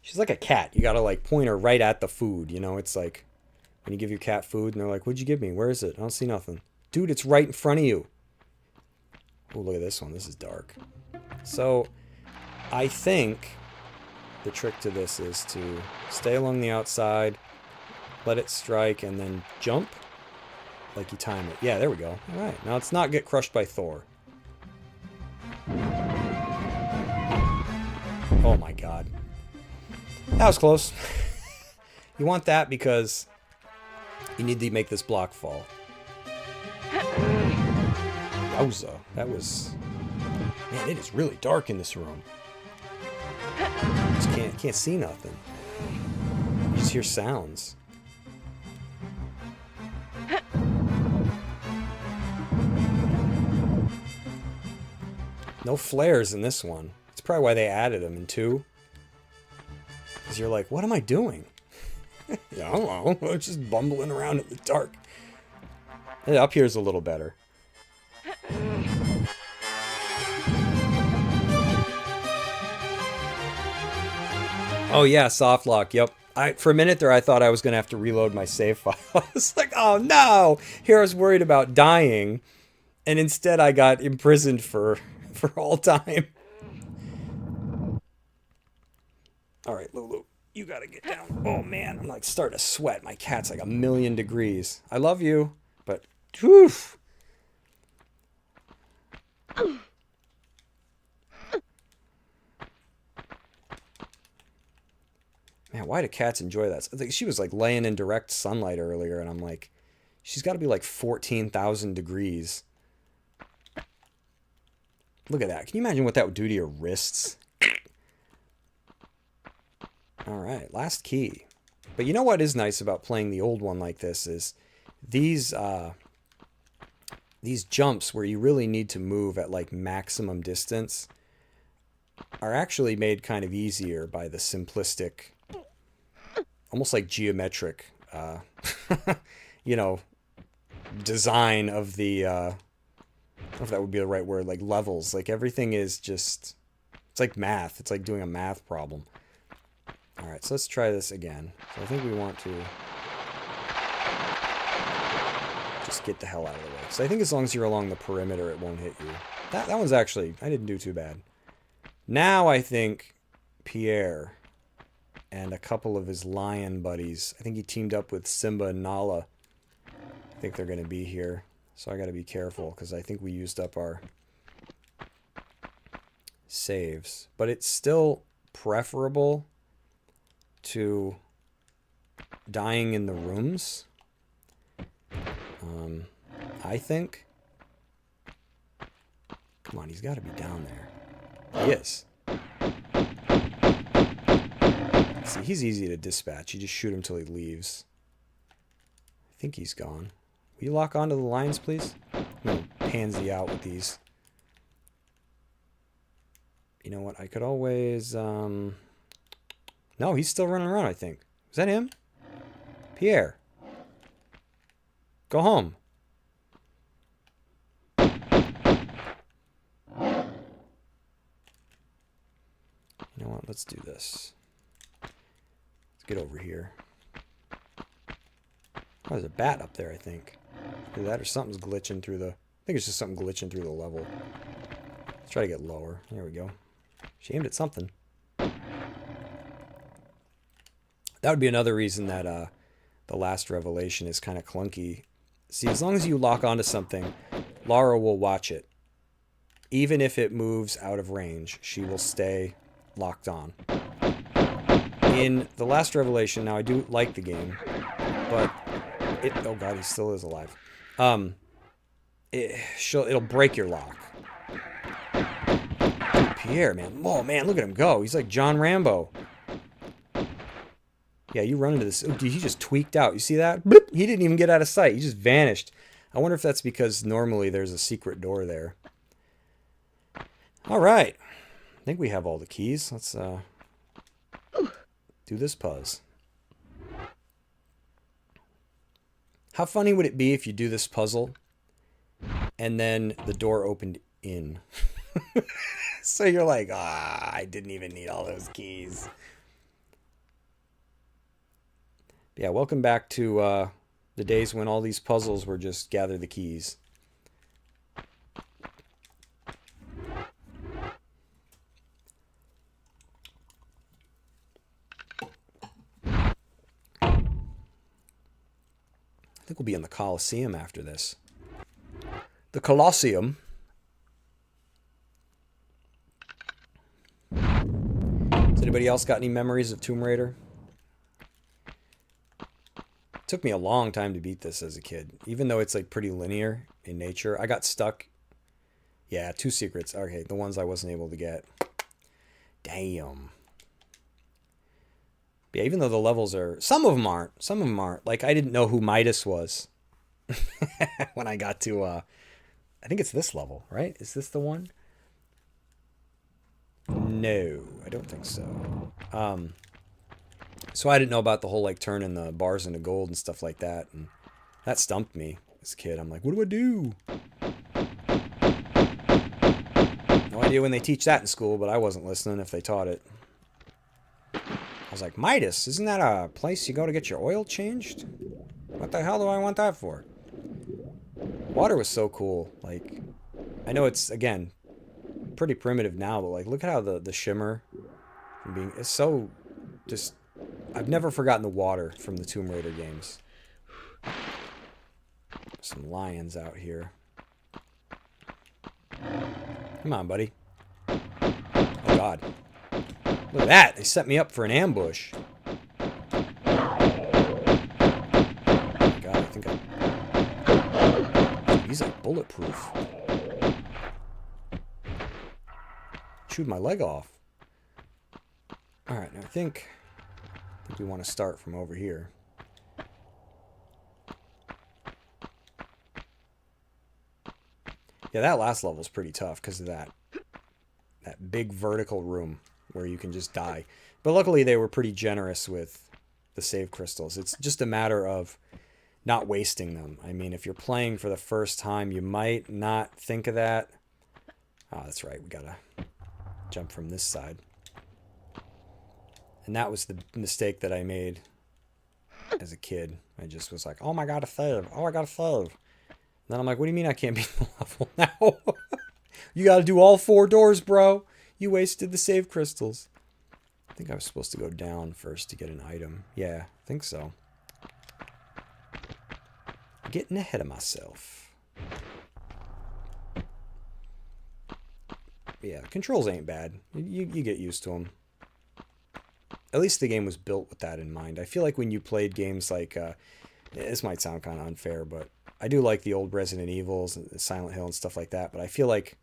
She's like a cat. You gotta like point her right at the food, you know? It's like when you give your cat food and they're like, what'd you give me? Where is it? I don't see nothing. Dude, it's right in front of you. Oh, look at this one. This is dark. So, I think the trick to this is to stay along the outside, let it strike, and then jump. Like you time it. Yeah, there we go. Alright, now let's not get crushed by Thor. Oh my god. That was close. You want that because you need to make this block fall. Yowza. That was... Man, it is really dark in this room. Just can't see nothing. You just hear sounds. No flares in this one. That's probably why they added them in 2. Because you're like, what am I doing? Yeah, I don't know. I'm just bumbling around in the dark. Yeah, up here's a little better. Oh yeah, soft lock. Yep. For a minute there, I thought I was gonna have to reload my save file. I was like, oh no! Here I was worried about dying, and instead I got imprisoned for all time. All right, Lulu, you gotta get down. Oh man, I'm like starting to sweat. My cat's like 1,000,000 degrees. I love you, but whew. Man, why do cats enjoy that? She was like laying in direct sunlight earlier, and I'm like, she's got to be like 14,000 degrees. Look at that. Can you imagine what that would do to your wrists? All right, last key. But you know what is nice about playing the old one like this is these jumps where you really need to move at like maximum distance are actually made kind of easier by the simplistic, almost like geometric, you know, design of the, I don't know if that would be the right word, like levels. Like everything is just, it's like math. It's like doing a math problem. All right, so let's try this again. So I think we want to just get the hell out of the way. So I think as long as you're along the perimeter, it won't hit you. That one's actually, I didn't do too bad. Now I think Pierre and a couple of his lion buddies, I think he teamed up with Simba and Nala. I think they're going to be here. So I got to be careful because I think we used up our saves. But it's still preferable to dying in the rooms, I think. Come on, he's got to be down there. He is. See, he's easy to dispatch. You just shoot him till he leaves. I think he's gone. Will you lock onto the lines, please? I'm going to pansy out with these. You know what? I could always... No, he's still running around, I think. Is that him? Pierre. Go home. You know what? Let's do this. Let's get over here. Oh, there's a bat up there, I think. Either that or something's glitching through the... I think it's just something glitching through the level. Let's try to get lower. There we go. She aimed at something. That would be another reason that the last revelation is kind of clunky. See, as long as you lock onto something, Lara will watch it. Even if it moves out of range, she will stay locked on. In the last revelation, now I do like the game, but Oh god, he still is alive. It'll break your lock. Dude, Pierre, man. Oh man, look at him go. He's like John Rambo. Yeah, you run into this. Oh, dude, he just tweaked out. You see that? Bloop! He didn't even get out of sight. He just vanished. I wonder if that's because normally there's a secret door there. All right. I think we have all the keys. Let's do this puzzle. How funny would it be if you do this puzzle and then the door opened in? So you're like, I didn't even need all those keys. Yeah, welcome back to the days when all these puzzles were just gather the keys. I think we'll be in the Colosseum after this. The Colosseum. Has anybody else got any memories of Tomb Raider? It took me a long time to beat this as a kid, even though it's like pretty linear in nature. I got stuck. Yeah, 2 secrets. Okay, the ones I wasn't able to get. Damn. Yeah, even though the levels are... Some of them aren't. Some of them aren't. Like, I didn't know who Midas was when I got to... I think it's this level, right? Is this the one? No, I don't think so. So I didn't know about the whole, like, turning the bars into gold and stuff like that. And that stumped me as a kid. I'm like, what do I do? No idea when they teach that in school, but I wasn't listening if they taught it. I was like, Midas, isn't that a place you go to get your oil changed? What the hell do I want that for? Water was so cool. Like, I know it's, again, pretty primitive now, but like, look at how the shimmer from being, it's so just, I've never forgotten the water from the Tomb Raider games. Some lions out here. Come on, buddy. Oh, God. Look at that. They set me up for an ambush. Oh, my God, I think he's like bulletproof. Chewed my leg off. Alright, now I think we want to start from over here. Yeah, that last level is pretty tough because of that big vertical room where you can just die. But luckily they were pretty generous with the save crystals. It's just a matter of not wasting them. I mean, if you're playing for the first time, you might not think of that. Oh, that's right. We gotta jump from this side. And that was the mistake that I made as a kid. I just was like, oh my God, a save. Oh, I got a save. And then I'm like, what do you mean I can't beat the level now? You gotta do all 4 doors, bro. You wasted the save crystals. I think I was supposed to go down first to get an item. Yeah, I think so. Getting ahead of myself. Yeah, controls ain't bad. You get used to them. At least the game was built with that in mind. I feel like when you played games like... this might sound kind of unfair, but I do like the old Resident Evils and Silent Hill and stuff like that, but I feel like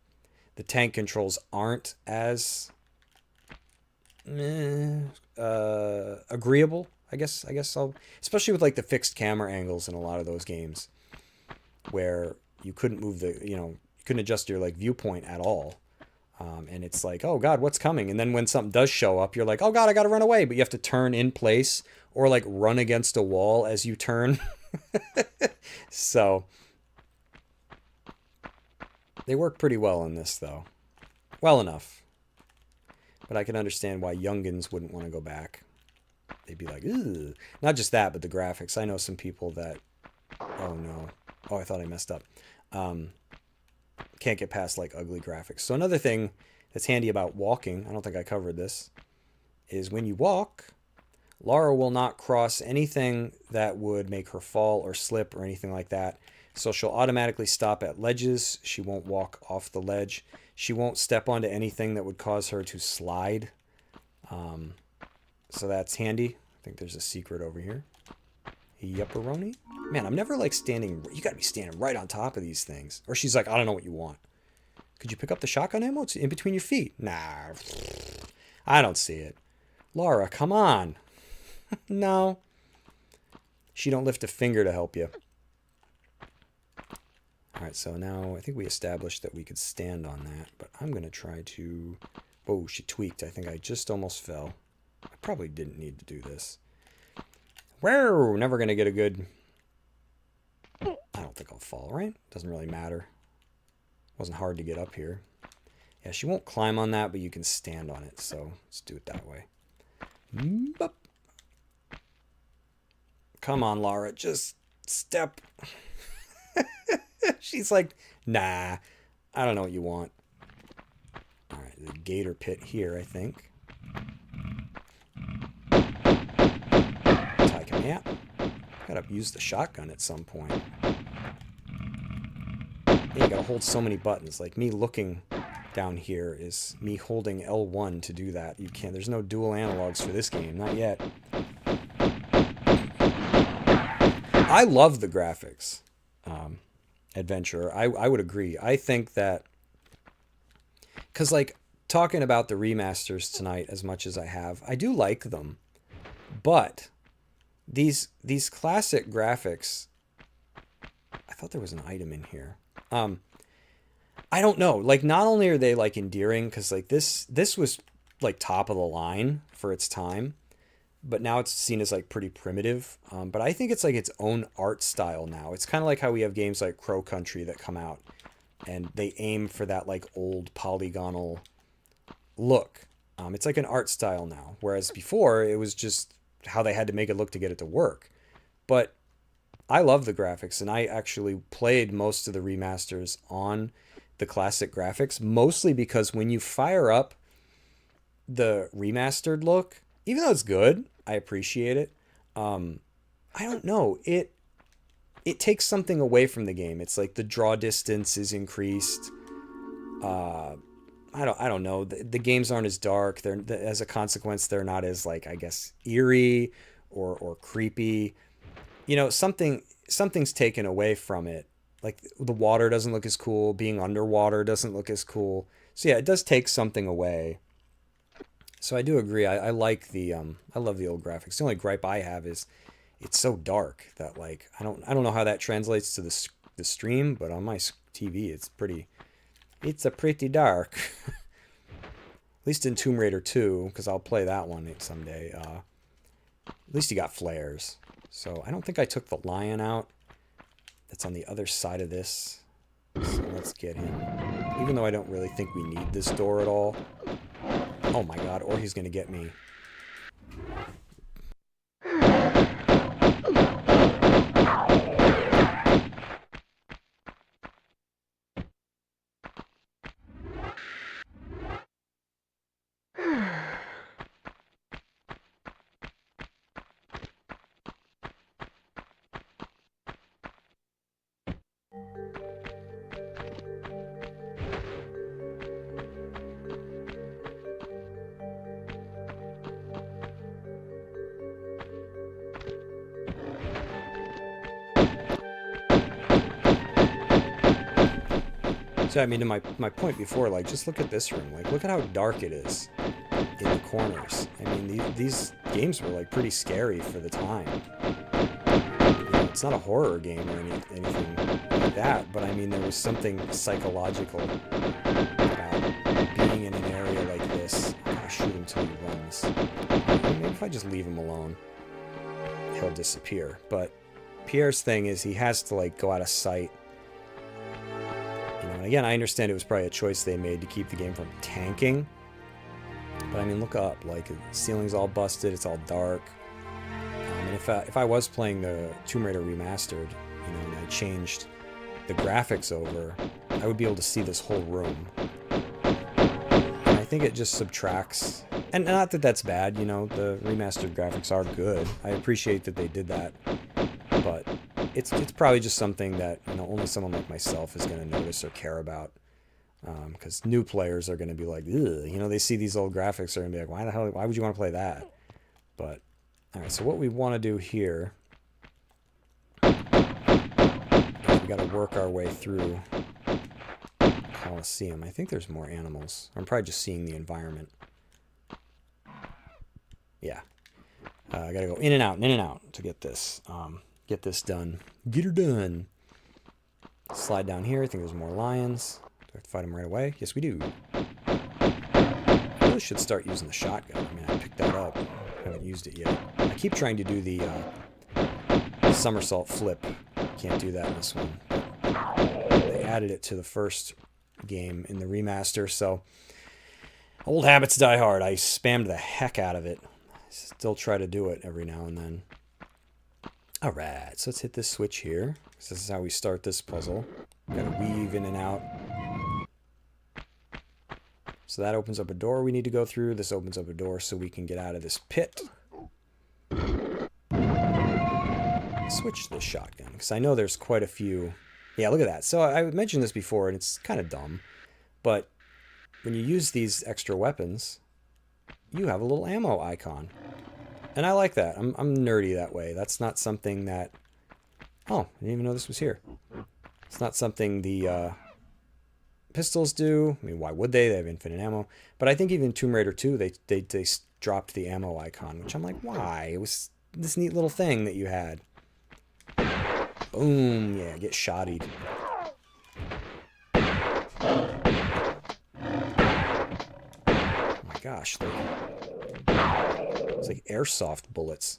the tank controls aren't as agreeable, I guess I'll, especially with like the fixed camera angles in a lot of those games where you couldn't move you couldn't adjust your like viewpoint at all. And it's like, oh God, what's coming? And then when something does show up, you're like, oh God, I got to run away. But you have to turn in place or like run against a wall as you turn. So they work pretty well in this though. Well enough. But I can understand why youngins wouldn't want to go back. They'd be like, ugh. Not just that, but the graphics. I know some people that, oh no. Oh, I thought I messed up. Can't get past like ugly graphics. So another thing that's handy about walking, I don't think I covered this, is when you walk, Lara will not cross anything that would make her fall or slip or anything like that. So she'll automatically stop at ledges. She won't walk off the ledge. She won't step onto anything that would cause her to slide. So that's handy. I think there's a secret over here. Yupperoni? Man, I'm never like standing... You gotta be standing right on top of these things. Or she's like, I don't know what you want. Could you pick up the shotgun ammo? It's in between your feet. Nah. I don't see it. Laura, come on. No. She don't lift a finger to help you. Alright, so now I think we established that we could stand on that. But I'm going to try to... Oh, she tweaked. I think I just almost fell. I probably didn't need to do this. Whoa! Never going to get a good... I don't think I'll fall, right? Doesn't really matter. Wasn't hard to get up here. Yeah, she won't climb on that, but you can stand on it. So let's do it that way. Boop. Come on, Laura. Just step. She's like, nah, I don't know what you want. All right, the gator pit here, I think. Take him out. Gotta use the shotgun at some point. Yeah, you gotta hold so many buttons. Like me looking down here is me holding L1 to do that. You can't. There's no dual analogs for this game, not yet. I love the graphics. Adventure. I would agree. I think that because like talking about the remasters tonight as much as I have, I do like them, but these classic graphics. I thought there was an item in here. I don't know. Like, not only are they like endearing, because like this was like top of the line for its time, but now it's seen as like pretty primitive. But I think it's like its own art style now. It's kind of like how we have games like Crow Country that come out and they aim for that like old polygonal look. It's like an art style now, whereas before it was just how they had to make it look to get it to work. But I love the graphics, and I actually played most of the remasters on the classic graphics, mostly because when you fire up the remastered look, even though it's good, I appreciate it. I don't know, it takes something away from the game. It's like the draw distance is increased. I don't know. The games aren't as dark. They're, as a consequence, they're not as like, I guess, eerie or creepy. You know, something's taken away from it. Like the water doesn't look as cool. Being underwater doesn't look as cool. So yeah, it does take something away. So I do agree. I like the I love the old graphics. The only gripe I have is it's so dark that like I don't know how that translates to the stream, but on my TV it's a pretty dark. At least in Tomb Raider 2, because I'll play that one someday. At least you got flares. So I don't think I took the lion out. That's on the other side of this. So let's get him. Even though I don't really think we need this door at all. Oh my god, or he's gonna get me. So, I mean, to my point before, like, just look at this room. Like, look at how dark it is in the corners. I mean, these games were, like, pretty scary for the time. You know, it's not a horror game or anything like that, but, I mean, there was something psychological about being in an area like this. I gotta shoot him till he runs. Maybe if I just leave him alone, he'll disappear. But Pierre's thing is he has to, like, go out of sight. And again, I understand it was probably a choice they made to keep the game from tanking. But I mean, look up. Like, the ceiling's all busted. It's all dark. And if I was playing the Tomb Raider Remastered, you know, and I changed the graphics over, I would be able to see this whole room. And I think it just subtracts. And not that that's bad, you know. The remastered graphics are good. I appreciate that they did that. But it's probably just something that, you know, only someone like myself is going to notice or care about. Because new players are going to be like, ugh, you know, they see these old graphics, they're going to be like, why would you want to play that? But, alright, so what we want to do here we got to work our way through Colosseum. I think there's more animals. I'm probably just seeing the environment. Yeah. I got to go in and out to get this done. Get her done. Slide down here. I think there's more lions. Do I have to fight them right away? Yes, we do. I really should start using the shotgun. I mean, I picked that up. I haven't used it yet. I keep trying to do the somersault flip. Can't do that in this one. They added it to the first game in the remaster, so old habits die hard. I spammed the heck out of it. I still try to do it every now and then. Alright, so let's hit this switch here. This is how we start this puzzle. Gotta weave in and out. So that opens up a door we need to go through. This opens up a door so we can get out of this pit. Switch the shotgun, because I know there's quite a few. Yeah, look at that. So I mentioned this before, and it's kind of dumb, but when you use these extra weapons, you have a little ammo icon. And I like that. I'm nerdy that way. That's not something that... Oh, I didn't even know this was here. It's not something the pistols do. I mean, why would they? They have infinite ammo. But I think even Tomb Raider 2, they dropped the ammo icon, which I'm like, why? It was this neat little thing that you had. Boom. Yeah, get shottied. Oh my gosh. It's like airsoft bullets.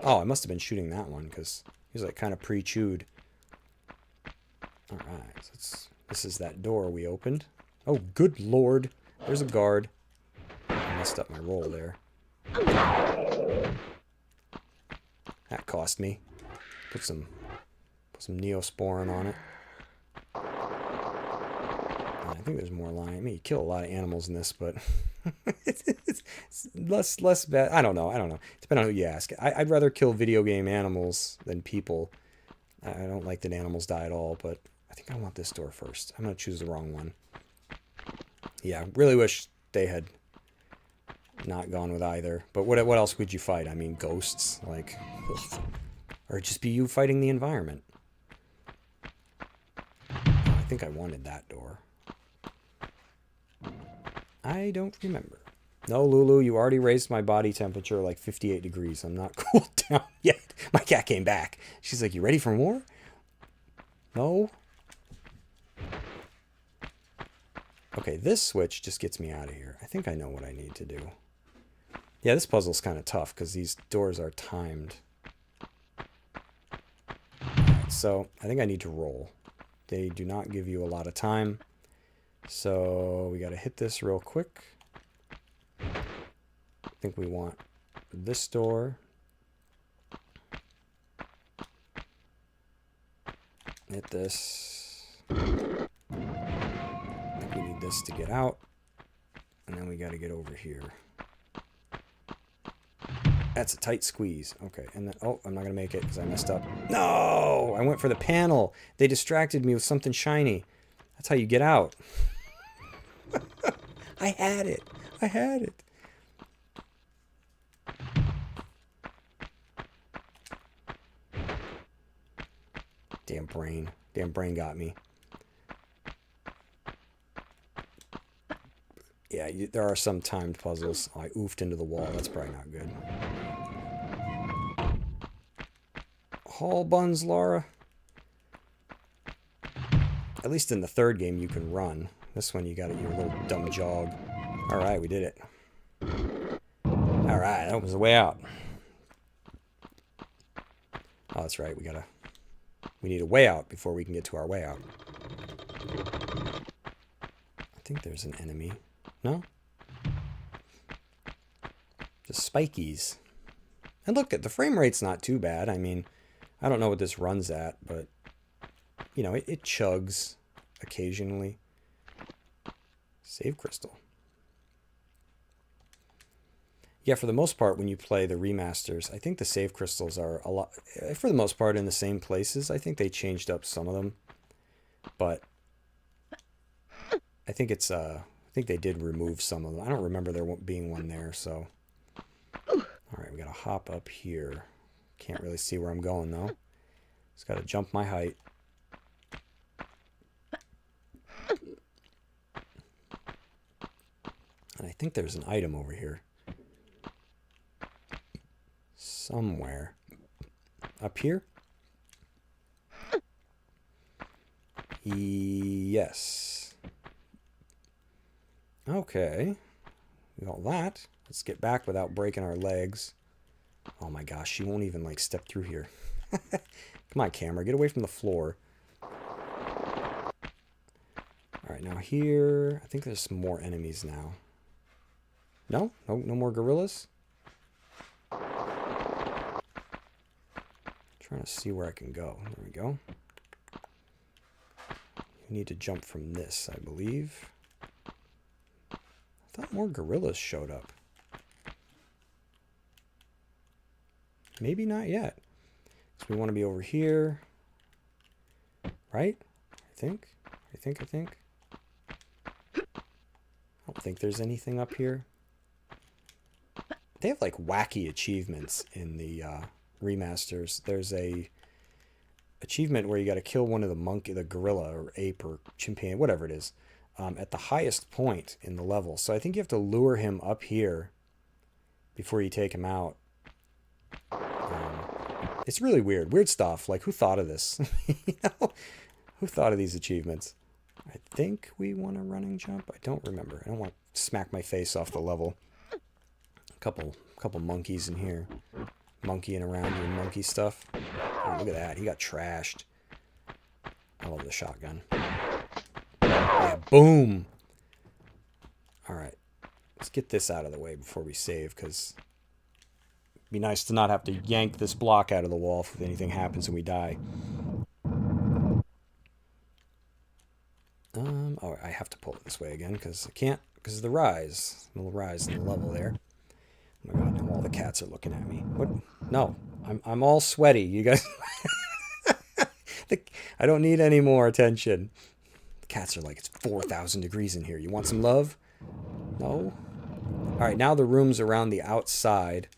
Oh, I must have been shooting that one because he was like kind of pre-chewed. Alright, so this is that door we opened. Oh, good lord. There's a guard. I messed up my roll there. That cost me. Put some Neosporin on it. I think there's more lion. I mean, you kill a lot of animals in this, but it's less bad. I don't know. Depending on who you ask. I'd rather kill video game animals than people. I don't like that animals die at all, but I think I want this door first. I'm going to choose the wrong one. Yeah, really wish they had not gone with either. But what else would you fight? I mean, ghosts? Like, ugh. Or just be you fighting the environment. I think I wanted that door. I don't remember. No, Lulu, you already raised my body temperature like 58 degrees. I'm not cooled down yet. My cat came back. She's like, you ready for more? No? Okay, this switch just gets me out of here. I think I know what I need to do. Yeah, this puzzle's kind of tough because these doors are timed. Right, so I think I need to roll. They do not give you a lot of time. So we got to hit this real quick. I think we want this door. Hit this. I think we need this to get out. And then we got to get over here. That's a tight squeeze. Okay, and then... Oh, I'm not going to make it because I messed up. No! I went for the panel. They distracted me with something shiny. That's how you get out. I had it. I had it. Damn brain. Damn brain got me. Yeah, there are some timed puzzles. Oh, I oofed into the wall. That's probably not good. Hall buns, Laura. At least in the third game you can run. This one you got your little dumb jog. Alright, we did it. Alright, that was the way out. Oh, that's right. We need a way out before we can get to our way out. I think there's an enemy. No? Just spikies. And look, the frame rate's not too bad. I mean, I don't know what this runs at, but, you know, it chugs occasionally. Save crystal. Yeah, for the most part, when you play the remasters, I think the save crystals are a lot, for the most part, in the same places. I think they changed up some of them, but I think it's, I think they did remove some of them. I don't remember there being one there, so. All right, we gotta hop up here. Can't really see where I'm going, though. Just gotta jump my height. And I think there's an item over here. Somewhere. Up here? Yes. Okay. We got that. Let's get back without breaking our legs. Oh my gosh, she won't even like step through here. Come on, camera, get away from the floor. Alright, now here, I think there's some more enemies now. No? No more gorillas? Trying to see where I can go. There we go. You need to jump from this, I believe. I thought more gorillas showed up. Maybe not yet. So we want to be over here. Right? I think. I don't think there's anything up here. They have like wacky achievements in the remasters. There's a achievement where you got to kill one of the gorilla or ape or chimpanzee, whatever it is, at the highest point in the level. So I think you have to lure him up here before you take him out. It's really weird stuff. Like, who thought of this? You know, who thought of these achievements? I think we want a running jump. I don't remember. I don't want to smack my face off the level. Couple monkeys in here, monkeying around doing monkey stuff. Oh, look at that. He got trashed. I love the shotgun. Yeah, boom. All right, let's get this out of the way before we save, because it'd be nice to not have to yank this block out of the wall if anything happens and we die. Oh, I have to pull it this way again because I can't, because of the rise. A little rise in the level there. Oh my god, now all the cats are looking at me. What? No, I'm all sweaty. You guys... I don't need any more attention. The cats are like, it's 4,000 degrees in here. You want some love? No? Alright, now the rooms around the outside,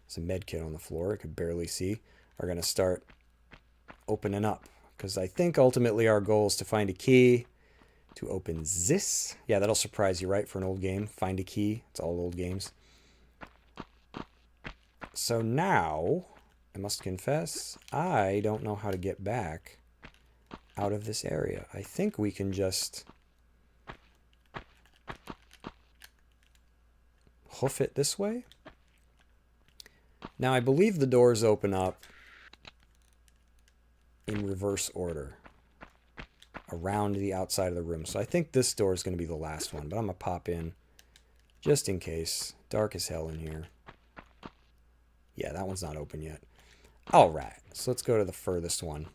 there's a med kit on the floor, I could barely see, are going to start opening up. Because I think ultimately our goal is to find a key to open this. Yeah, that'll surprise you, right? For an old game. Find a key. It's all old games. So now, I must confess, I don't know how to get back out of this area. I think we can just hoof it this way. Now, I believe the doors open up in reverse order around the outside of the room. So I think this door is going to be the last one, but I'm going to pop in just in case. Dark as hell in here. Yeah, that one's not open yet. All right, so let's go to the furthest one,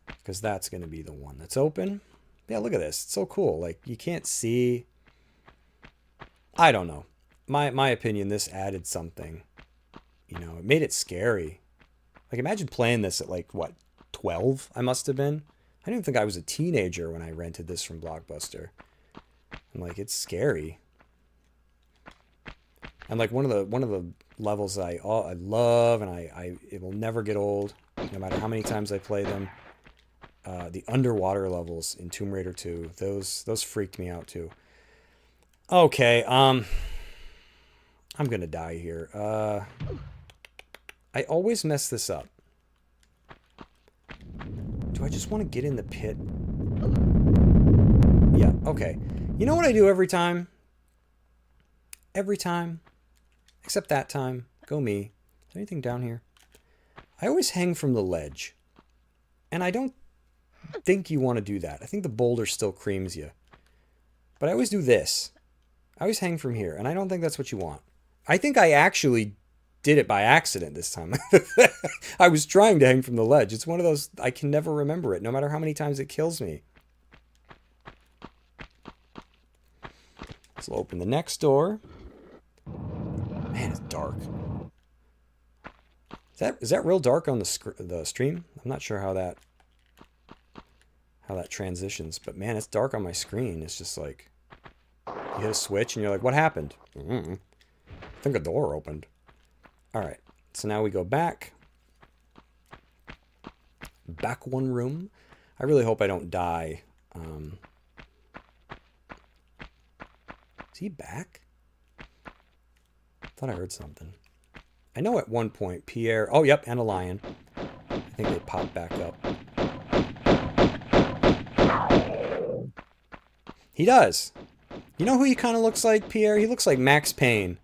because that's going to be the one that's open. Yeah, look at this. It's so cool. Like, you can't see. I don't know. My opinion, this added something. You know, it made it scary. Like, imagine playing this at, like, what, 12 I must have been? I didn't even think I was a teenager when I rented this from Blockbuster. I'm like, it's scary. And, like, one of the levels I love, and it will never get old, no matter how many times I play them, the underwater levels in Tomb Raider 2, those freaked me out, too. Okay, I'm gonna die here. I always mess this up. Do I just want to get in the pit? Yeah, okay. You know what I do every time? Every time. Except that time. Go me. Is there anything down here? I always hang from the ledge. And I don't think you want to do that. I think the boulder still creams you. But I always do this. I always hang from here. And I don't think that's what you want. I think I actually did it by accident this time. I was trying to hang from the ledge. It's one of those, I can never remember it, no matter how many times it kills me. So we'll open the next door. Man, it's dark. Is that real dark on the stream? I'm not sure how that transitions, but man, it's dark on my screen. It's just like, you hit a switch and you're like, what happened? I think a door opened. All right, so now we go back. Back one room. I really hope I don't die Is he back? Thought I heard something. I know at one point Pierre... Oh, yep, and a lion. I think they popped back up. He does. You know who he kind of looks like, Pierre? He looks like Max Payne.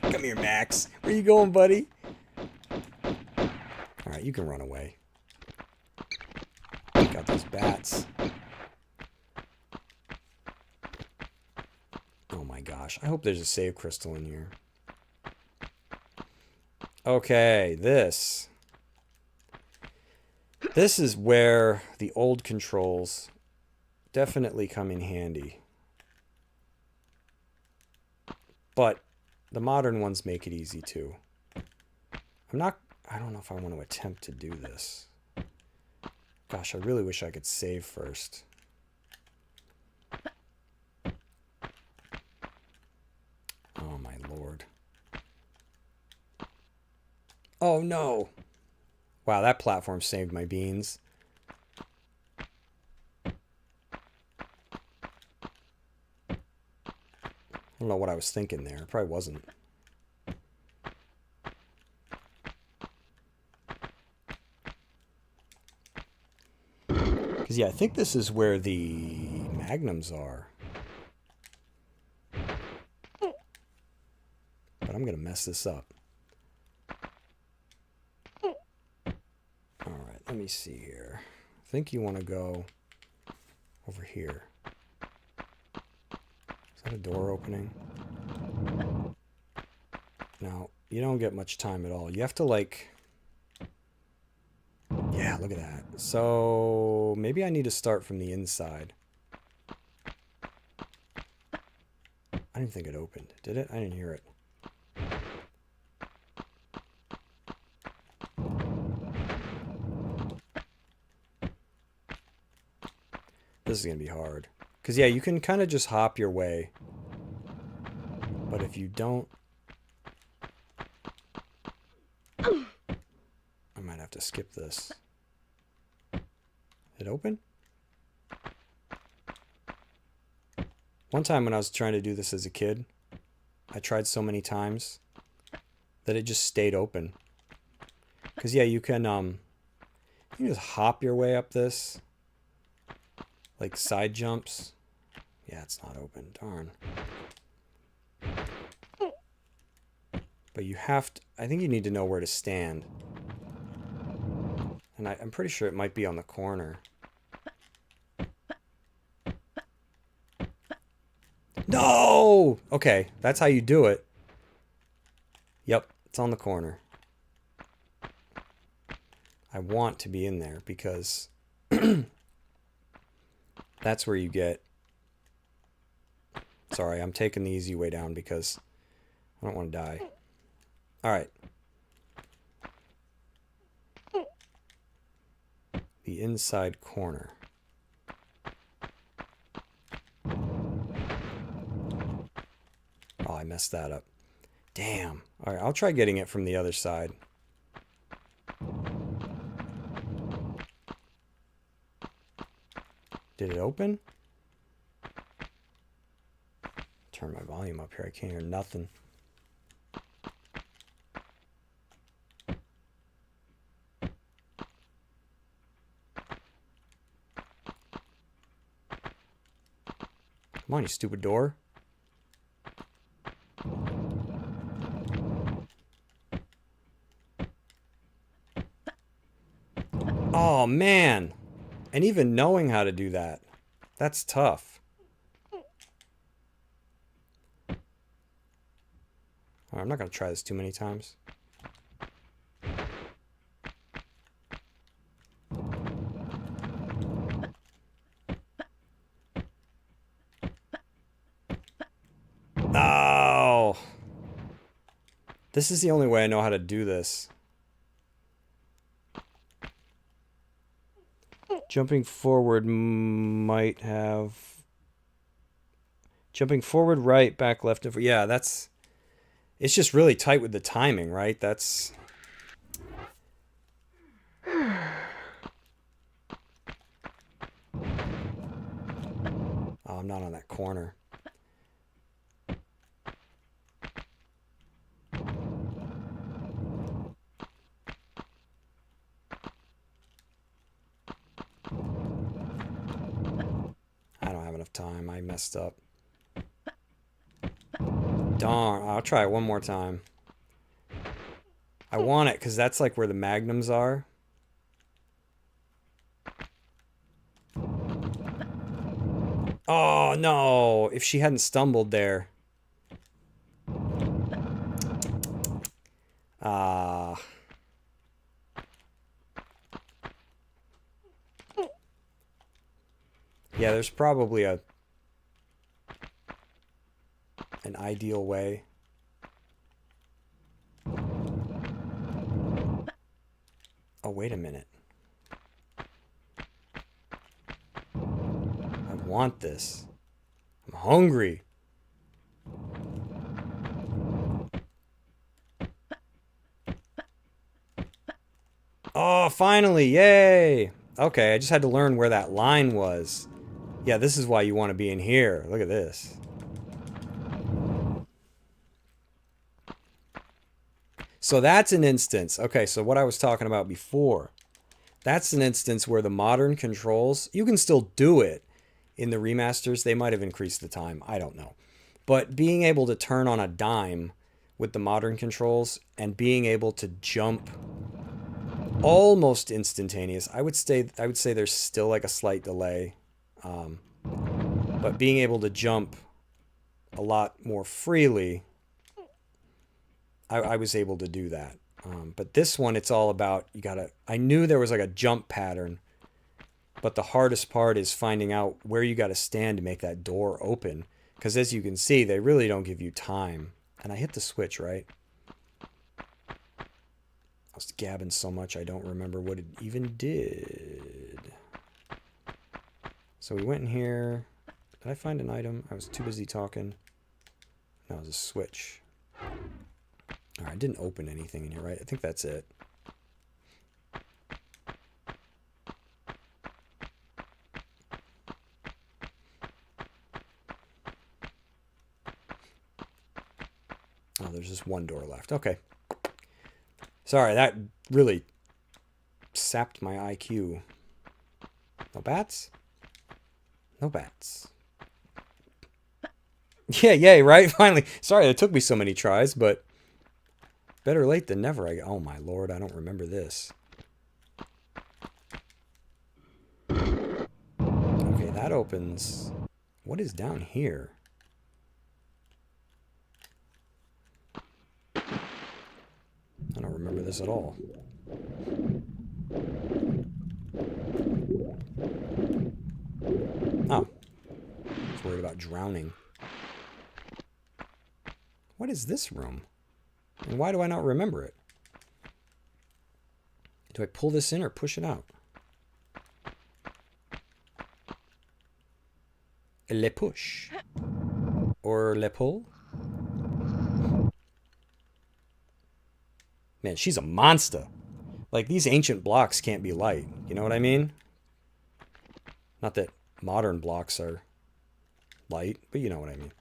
Come here, Max. Where you going, buddy? Alright, you can run away. Got these bats. Oh my gosh. I hope there's a save crystal in here. Okay, this. This is where the old controls definitely come in handy. But the modern ones make it easy too. I don't know if I want to attempt to do this. Gosh, I really wish I could save first. Oh my lord. Oh no! Wow, that platform saved my beans. I don't know what I was thinking there. It probably wasn't. Because, yeah, I think this is where the magnums are. But I'm going to mess this up. Alright, let me see here. I think you want to go over here. Is that a door opening? No, you don't get much time at all. You have to, like... Yeah, look at that. So, maybe I need to start from the inside. I didn't think it opened. Did it? I didn't hear it. This is going to be hard. Because, yeah, you can kind of just hop your way. But if you don't... I might have to skip this. Did it open? One time when I was trying to do this as a kid, I tried so many times that it just stayed open. Because, yeah, you can just hop your way up this. Like side jumps. Yeah, it's not open. Darn. But you have to... I think you need to know where to stand. And I'm pretty sure it might be on the corner. No! Okay, that's how you do it. Yep, it's on the corner. I want to be in there because that's where you get... Sorry, I'm taking the easy way down because I don't want to die. Alright. The inside corner. Oh, I messed that up. Damn. Alright, I'll try getting it from the other side. Did it open? Turn my volume up here. I can't hear nothing. Come on, you stupid door. Oh, man. And even knowing how to do that, that's tough. Alright, I'm not going to try this too many times. Oh! This is the only way I know how to do this. Jumping forward might have... Jumping forward, right, back, left, and... Yeah, that's... It's just really tight with the timing, right? That's... Oh, Oh, I'm not on that corner. I don't have enough time. I messed up. Darn. I'll try it one more time. I want it because that's like where the magnums are. Oh, no. If she hadn't stumbled there. Ah. Yeah, there's probably an ideal way. Oh, wait a minute. I want this. I'm hungry. Oh, finally. Yay. Okay, I just had to learn where that line was. Yeah, this is why you want to be in here. Look at this. So that's an instance. Okay, so what I was talking about before. That's an instance where the modern controls, you can still do it in the remasters. They might have increased the time. I don't know. But being able to turn on a dime with the modern controls and being able to jump almost instantaneous. I would say there's still like a slight delay. But being able to jump a lot more freely, I was able to do that. But this one, it's all about, I knew there was like a jump pattern, but the hardest part is finding out where you got to stand to make that door open. Because as you can see, they really don't give you time. And I hit the switch, right? I was gabbing so much I don't remember what it even did. So we went in here. Did I find an item? I was too busy talking. No, it was a switch. Alright, I didn't open anything in here, right? I think that's it. Oh, there's just one door left. Okay. Sorry, that really sapped my IQ. No bats? No bats. Yeah, yay, right? Finally. Sorry, it took me so many tries, but better late than never. Oh my lord, I don't remember this. Okay, that opens. What is down here? I don't remember this at all. Oh. I was worried about drowning. What is this room? And why do I not remember it? Do I pull this in or push it out? Le push. Or le pull? Man, she's a monster. Like, these ancient blocks can't be light. You know what I mean? Not that modern blocks are light, but you know what I mean.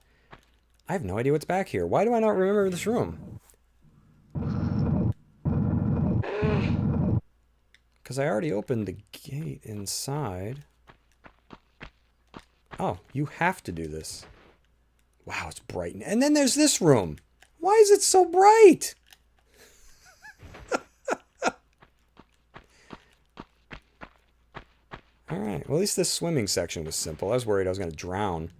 I have no idea what's back here. Why do I not remember this room? Because I already opened the gate inside. Oh, you have to do this. Wow, it's bright. And then there's this room. Why is it so bright? Alright, well at least this swimming section was simple. I was worried I was going to drown.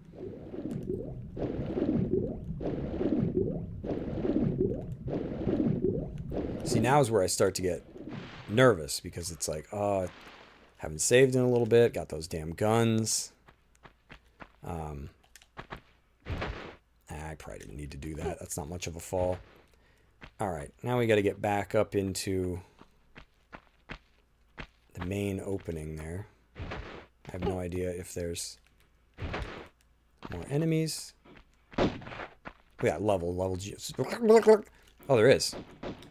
See, now is where I start to get nervous, because it's like, oh, haven't saved in a little bit, got those damn guns. I probably didn't need to do that. That's not much of a fall. Alright, now we got to get back up into the main opening there. I have no idea if there's more enemies. Yeah, level. Oh, there is.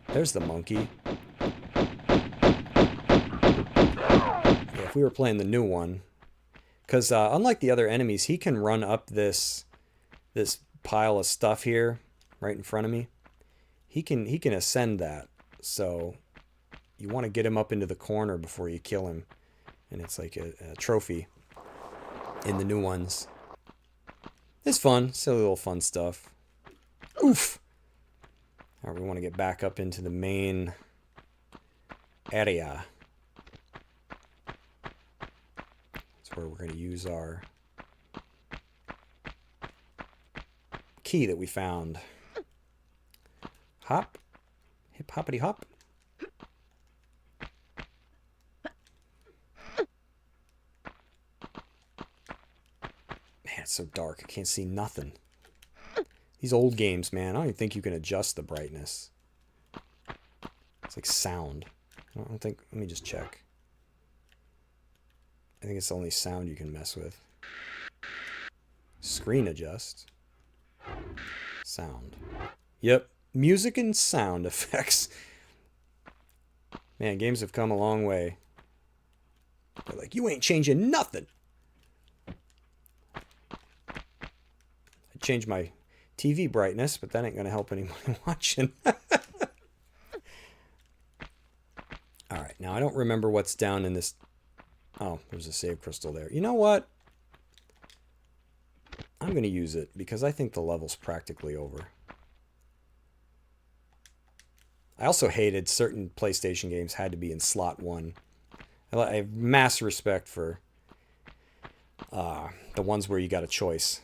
There's the monkey. Yeah, if we were playing the new one, Because unlike the other enemies, he can run up this pile of stuff here right in front of me. He can ascend that. So you want to get him up into the corner before you kill him. And it's like a trophy in the new ones. It's fun. Silly little fun stuff. Oof! Alright, we want to get back up into the main area. That's where we're going to use our key that we found. Hop. Hip hoppity hop. Man, it's so dark. I can't see nothing. These old games, man, I don't even think you can adjust the brightness. It's like sound. I don't think... Let me just check. I think it's the only sound you can mess with. Screen adjust. Sound. Yep. Music and sound effects. Man, games have come a long way. They're like, you ain't changing nothing. I changed my TV brightness, but that ain't going to help anyone watching. Alright, now I don't remember what's down in this... Oh, there's a save crystal there. You know what? I'm going to use it, because I think the level's practically over. I also hated certain PlayStation games had to be in slot 1. I have mass respect for the ones where you got a choice.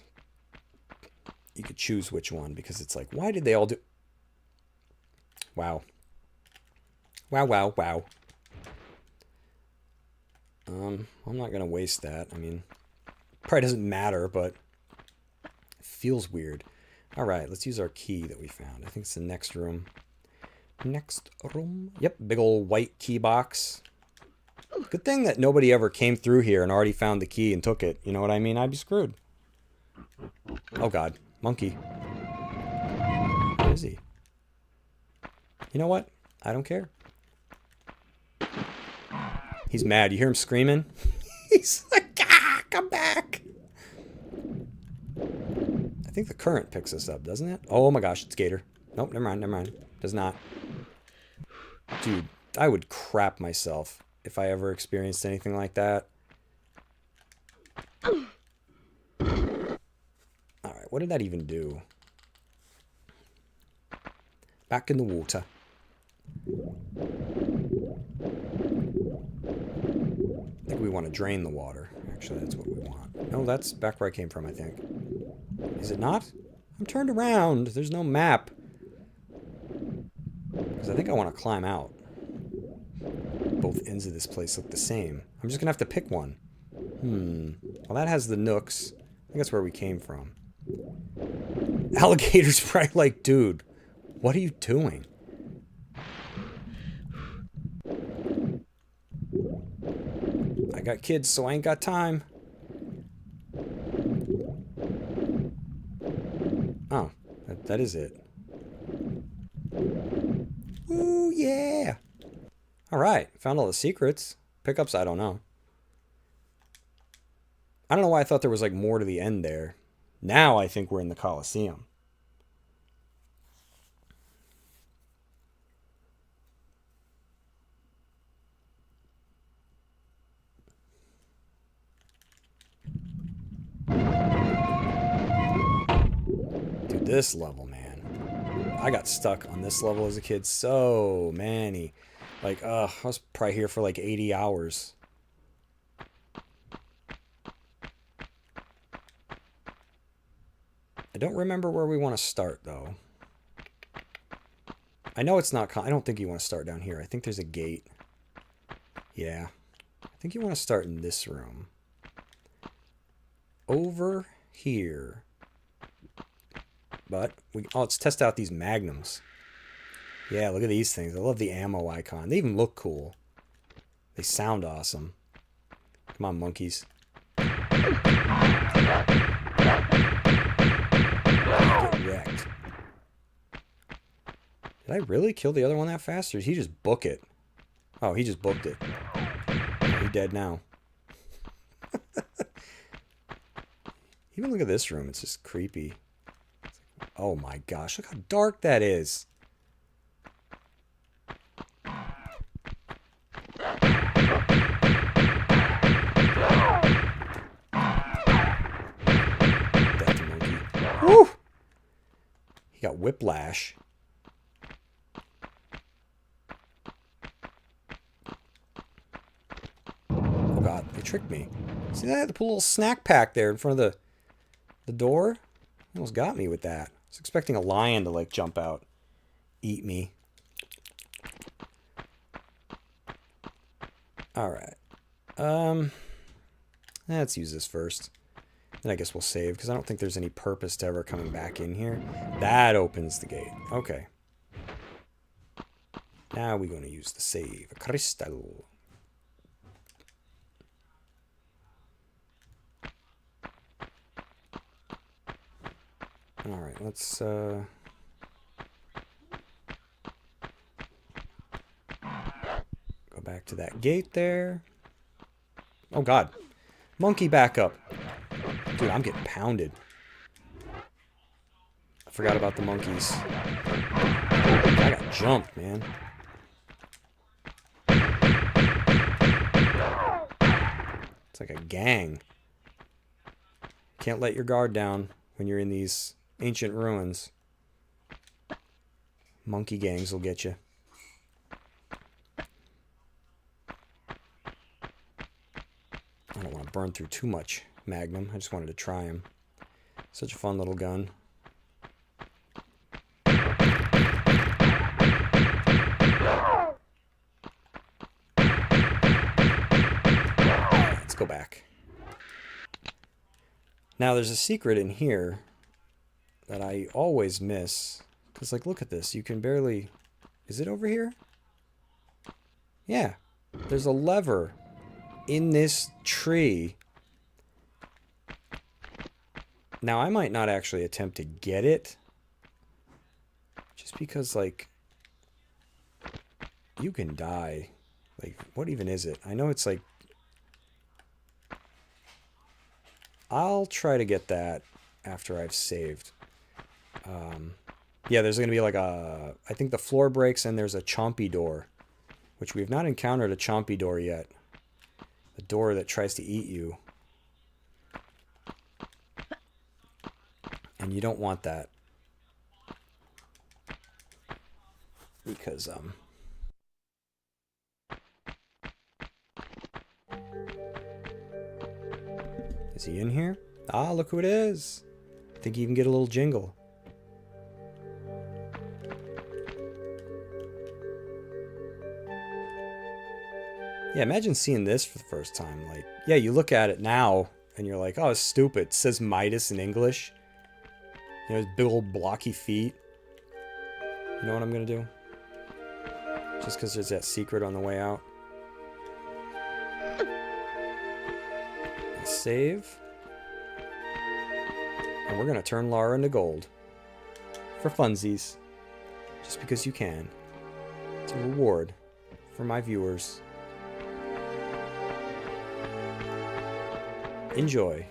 You could choose which one, because it's like, why did they all do... Wow. Wow, wow, wow. I'm not going to waste that. I mean, probably doesn't matter, but it feels weird. Alright, let's use our key that we found. I think it's the next room. Next room. Yep, big old white key box. Good thing that nobody ever came through here and already found the key and took it. You know what I mean? I'd be screwed. Oh god. Monkey. Where is he? You know what? I don't care. He's mad. You hear him screaming? He's like, ah, come back. I think the current picks us up, doesn't it? Oh my gosh, it's Gator. Nope, never mind, never mind. Does not. Dude, I would crap myself if I ever experienced anything like that. Alright, what did that even do? Back in the water. I think we want to drain the water. Actually, that's what we want. No, that's back where I came from, I think. Is it not? I'm turned around. There's no map. Because I think I want to climb out. Both ends of this place look the same. I'm just going to have to pick one. Well, that has the nooks. I think that's where we came from. Alligator's probably like, dude, what are you doing? I got kids, so I ain't got time. Oh, that is it. Ooh, yeah. Alright, found all the secrets. Pickups, I don't know. I don't know why I thought there was like more to the end there. Now I think we're in the Colosseum. Dude, this level, man. I got stuck on this level as a kid so many. Like, I was probably here for like 80 hours. I don't remember where we want to start, though. I know it's not... I don't think you want to start down here. I think there's a gate. Yeah. I think you want to start in this room. Over here. But, let's test out these magnums. Yeah, look at these things. I love the ammo icon. They even look cool. They sound awesome. Come on, monkeys. Get wrecked. Did I really kill the other one that fast, or did he just book it? Oh, he just booked it. He's dead now. Even look at this room. It's just creepy. Oh my gosh, look how dark that is. Death monkey. Woo! He got whiplash. Oh god, they tricked me. See that? They put a little snack pack there in front of the door. Almost got me with that. I was expecting a lion to like jump out, eat me. Alright. Let's use this first. Then I guess we'll save, because I don't think there's any purpose to ever coming back in here. That opens the gate. Okay. Now we're going to use the save. A crystal. Alright, let's go back to that gate there. Oh god. Monkey back up. Dude, I'm getting pounded. I forgot about the monkeys. I got jumped, man. It's like a gang. Can't let your guard down when you're in these ancient ruins. Monkey gangs will get you. I don't want to burn through too much Magnum. I just wanted to try him. Such a fun little gun. Let's go back. Now there's a secret in here that I always miss. Because, like, look at this. You can barely... Is it over here? Yeah. There's a lever in this tree. Now, I might not actually attempt to get it. Just because, like, you can die. Like, what even is it? I know it's like... I'll try to get that after I've saved. Yeah, there's going to be like a... I think the floor breaks and there's a chompy door. Which we've not encountered a chompy door yet. The door that tries to eat you. And you don't want that. Because, is he in here? Ah, look who it is. I think you can get a little jingle. Yeah, imagine seeing this for the first time. Like, yeah, you look at it now, and you're like, oh, it's stupid. It says Midas in English. You know, his big old blocky feet. You know what I'm going to do? Just because there's that secret on the way out. Save. And we're going to turn Lara into gold. For funsies. Just because you can. It's a reward for my viewers. Enjoy.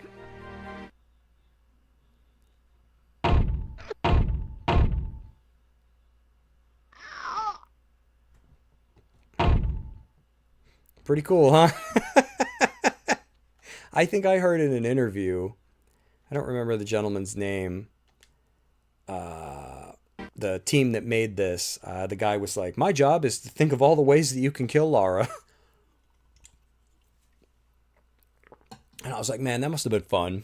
Pretty cool, huh? I think I heard in an interview, I don't remember the gentleman's name, the team that made this, the guy was like, my job is to think of all the ways that you can kill Lara. And I was like, man, that must have been fun.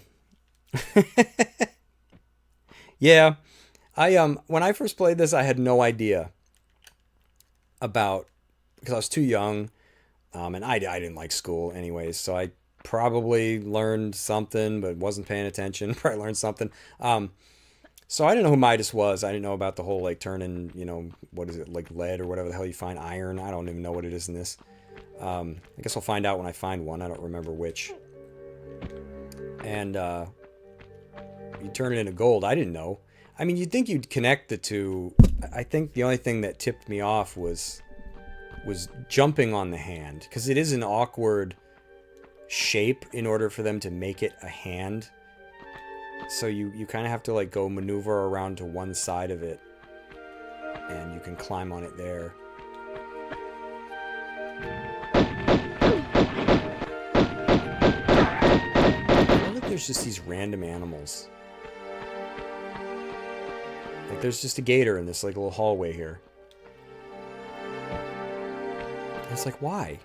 Yeah, when I first played this, I had no idea about, because I was too young, and I didn't like school anyways, so I probably learned something, but wasn't paying attention. Probably learned something. So I didn't know who Midas was. I didn't know about the whole, like, turning, you know, what is it, like lead or whatever the hell you find, iron. I don't even know what it is in this. I guess I'll find out when I find one. I don't remember which. And you turn it into gold. I didn't know. I mean, you'd think you'd connect the two. I think the only thing that tipped me off was jumping on the hand, because it is an awkward shape in order for them to make it a hand. So you kind of have to like go maneuver around to one side of it, and you can climb on it there. I feel like there's just these random animals. Like there's just a gator in this like little hallway here. And it's like, why?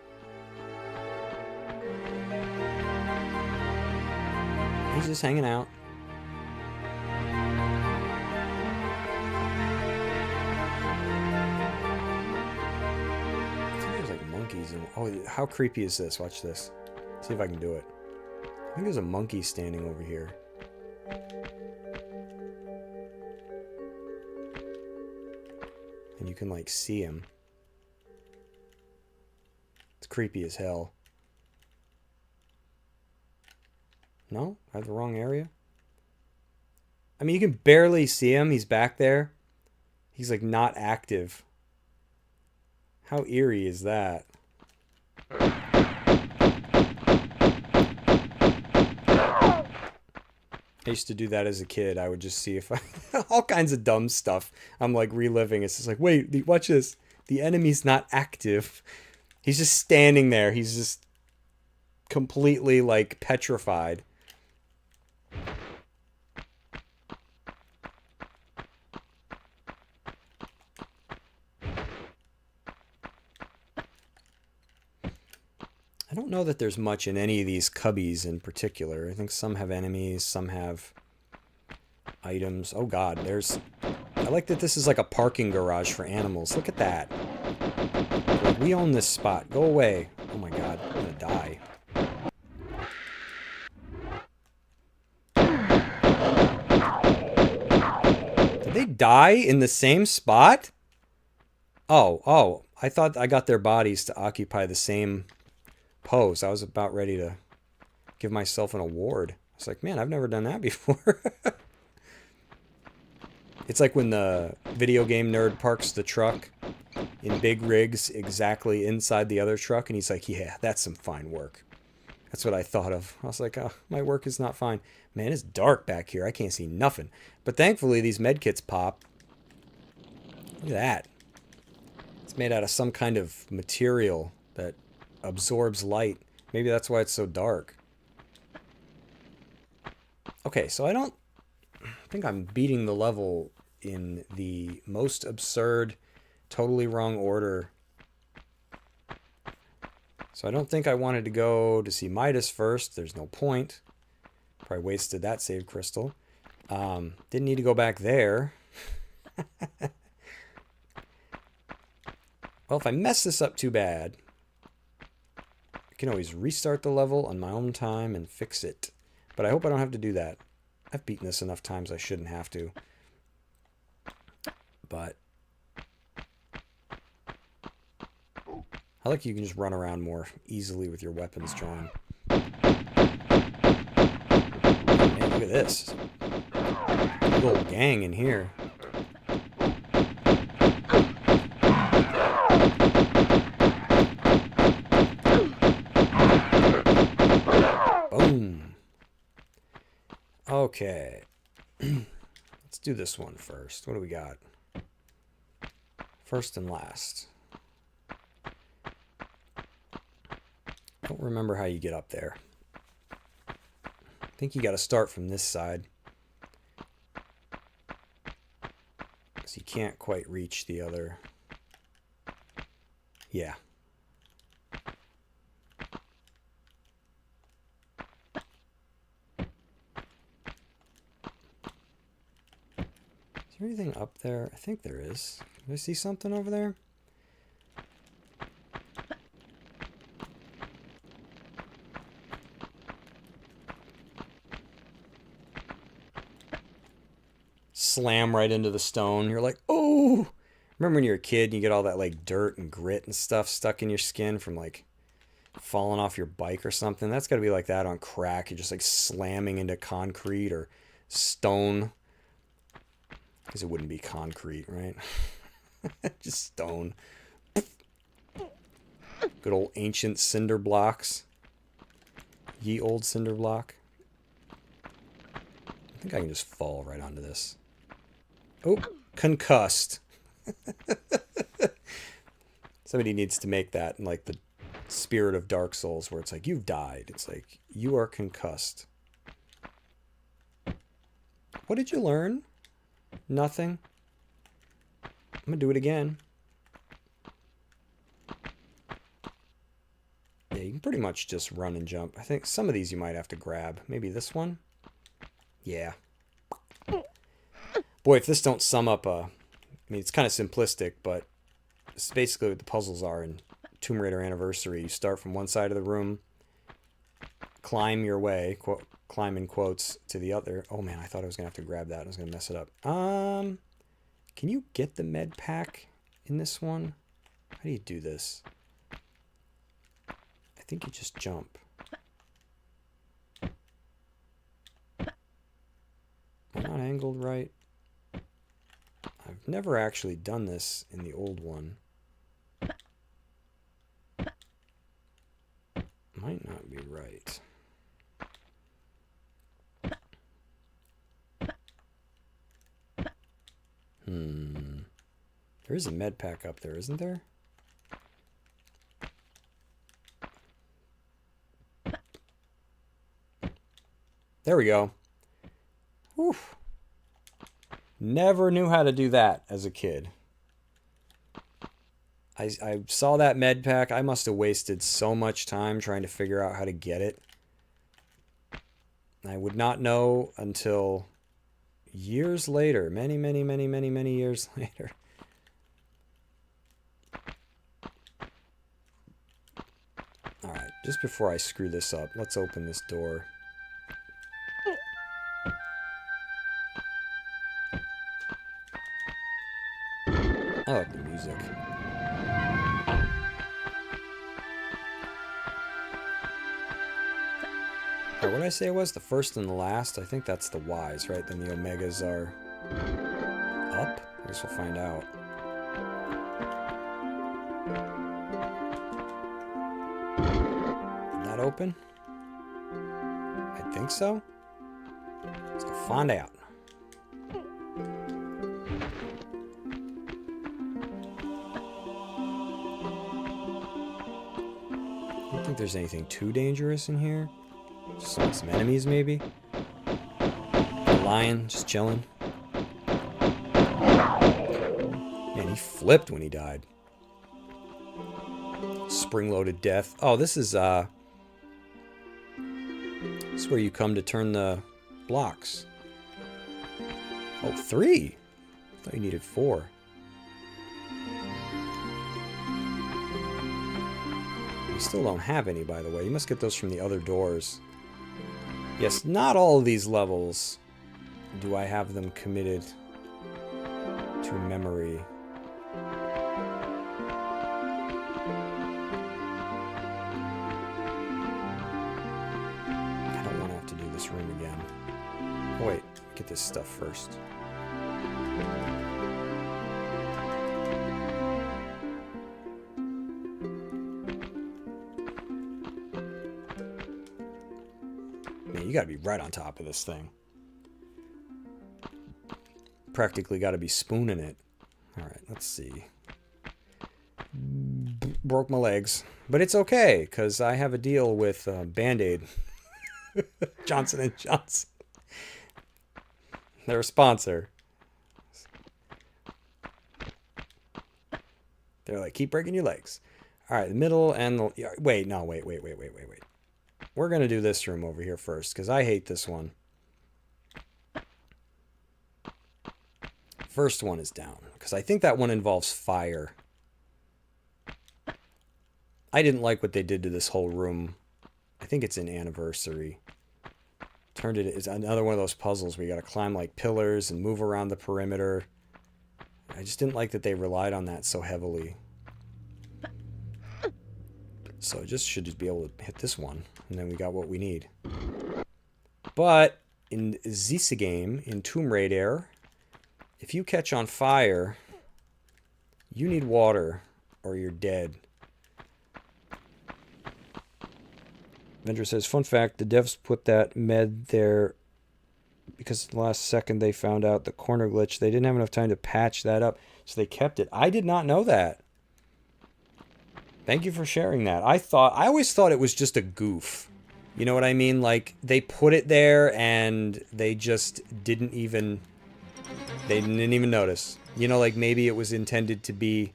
He's just hanging out. I think there's like monkeys in. Oh, how creepy is this? Watch this. See if I can do it. I think there's a monkey standing over here. And you can like see him. It's creepy as hell. No? I have the wrong area? I mean, you can barely see him. He's back there. He's like not active. How eerie is that? I used to do that as a kid. I would just see if I... all kinds of dumb stuff. I'm like reliving. It's just like, wait, watch this. The enemy's not active. He's just standing there. He's just completely like petrified. I don't know that there's much in any of these cubbies in particular. I think some have enemies, some have items. Oh god, there's... I like that this is like a parking garage for animals. Look at that. Like, we own this spot. Go away. Oh my god, I'm gonna die. Did they die in the same spot? Oh, I thought I got their bodies to occupy the same pose. I was about ready to give myself an award. I was like, man, I've never done that before. It's like when the video game nerd parks the truck in big rigs exactly inside the other truck, and he's like, yeah, that's some fine work. That's what I thought of. I was like, oh, my work is not fine. Man, it's dark back here. I can't see nothing. But thankfully, these medkits pop. Look at that. It's made out of some kind of material that absorbs light. Maybe that's why it's so dark. Okay, so I don't think I'm beating the level in the most absurd, totally wrong order. So I don't think I wanted to go to see Midas first. There's no point. Probably wasted that save crystal. Didn't need to go back there. Well, if I mess this up too bad, I can always restart the level on my own time and fix it. But I hope I don't have to do that. I've beaten this enough times I shouldn't have to. But I like you can just run around more easily with your weapons drawn. Man, look at this. Big old gang in here. Boom. Okay. Let's do this one first. What do we got? First and last. Don't remember how you get up there. I think you got to start from this side, because you can't quite reach the other. Yeah. Is there anything up there? I think there is. Do I see something over there? Slam right into the stone. You're like, oh! Remember when you were a kid and you get all that like dirt and grit and stuff stuck in your skin from like falling off your bike or something? That's got to be like that on crack. You're just like slamming into concrete or stone. Because it wouldn't be concrete, right? Just stone. Good old ancient cinder blocks. Ye old cinder block. think I can just fall right onto this. Oh, concussed. Somebody needs to make that in like the spirit of Dark Souls, where it's like, you've died. It's like, you are concussed. What did you learn? Nothing. I'm gonna do it again. Yeah, you can pretty much just run and jump. I think some of these you might have to grab. Maybe this one? Yeah. Boy, if this don't sum up I mean, it's kind of simplistic, but it's basically what the puzzles are in Tomb Raider Anniversary. You start from one side of the room, climb your way, climb in quotes, to the other. Oh man, I thought I was going to have to grab that. I was going to mess it up. Can you get the med pack in this one? How do you do this? I think you just jump. Am I not angled right? I've never actually done this in the old one. Might not be right. There is a med pack up there, isn't there? There we go. Whew. Never knew how to do that as a kid. I saw that med pack. I must have wasted so much time trying to figure out how to get it. I would not know until years later. Many years later. Alright, just before I screw this up, let's open this door. I like the music. Alright, what did I say it was? The first and the last? I think that's the Ys, right? Then the Omegas are up? I guess we'll find out. Did that open? I think so. Let's go find out. I don't think there's anything too dangerous in here. Just some enemies, maybe. A lion just chilling. Man, he flipped when he died. Spring-loaded death. Oh, this is where you come to turn the blocks. Oh, 3. I thought you needed 4. We still don't have any, by the way. You must get those from the other doors. Yes, not all of these levels do I have them committed to memory. I don't want to have to do this room again. Oh, wait, get this stuff first. You gotta be right on top of this thing. Practically gotta be spooning it. Alright, let's see. Broke my legs. But it's okay, because I have a deal with Band-Aid. Johnson & Johnson. They're a sponsor. They're like, keep breaking your legs. Alright, the middle and the... Wait. We're going to do this room over here first, because I hate this one. First one is down, because I think that one involves fire. I didn't like what they did to this whole room. I think it's in Anniversary. Turned it, it's another one of those puzzles where you got to climb like pillars and move around the perimeter. I just didn't like that they relied on that so heavily. So I just should be able to hit this one, and then we got what we need. But in this game, in Tomb Raider, if you catch on fire, you need water or you're dead. Vendor says, fun fact, the devs put that med there because the last second they found out the corner glitch. They didn't have enough time to patch that up, so they kept it. I did not know that. Thank you for sharing that. I always thought it was just a goof. You know what I mean? Like, they put it there and they just didn't even notice. You know, like maybe it was intended to be...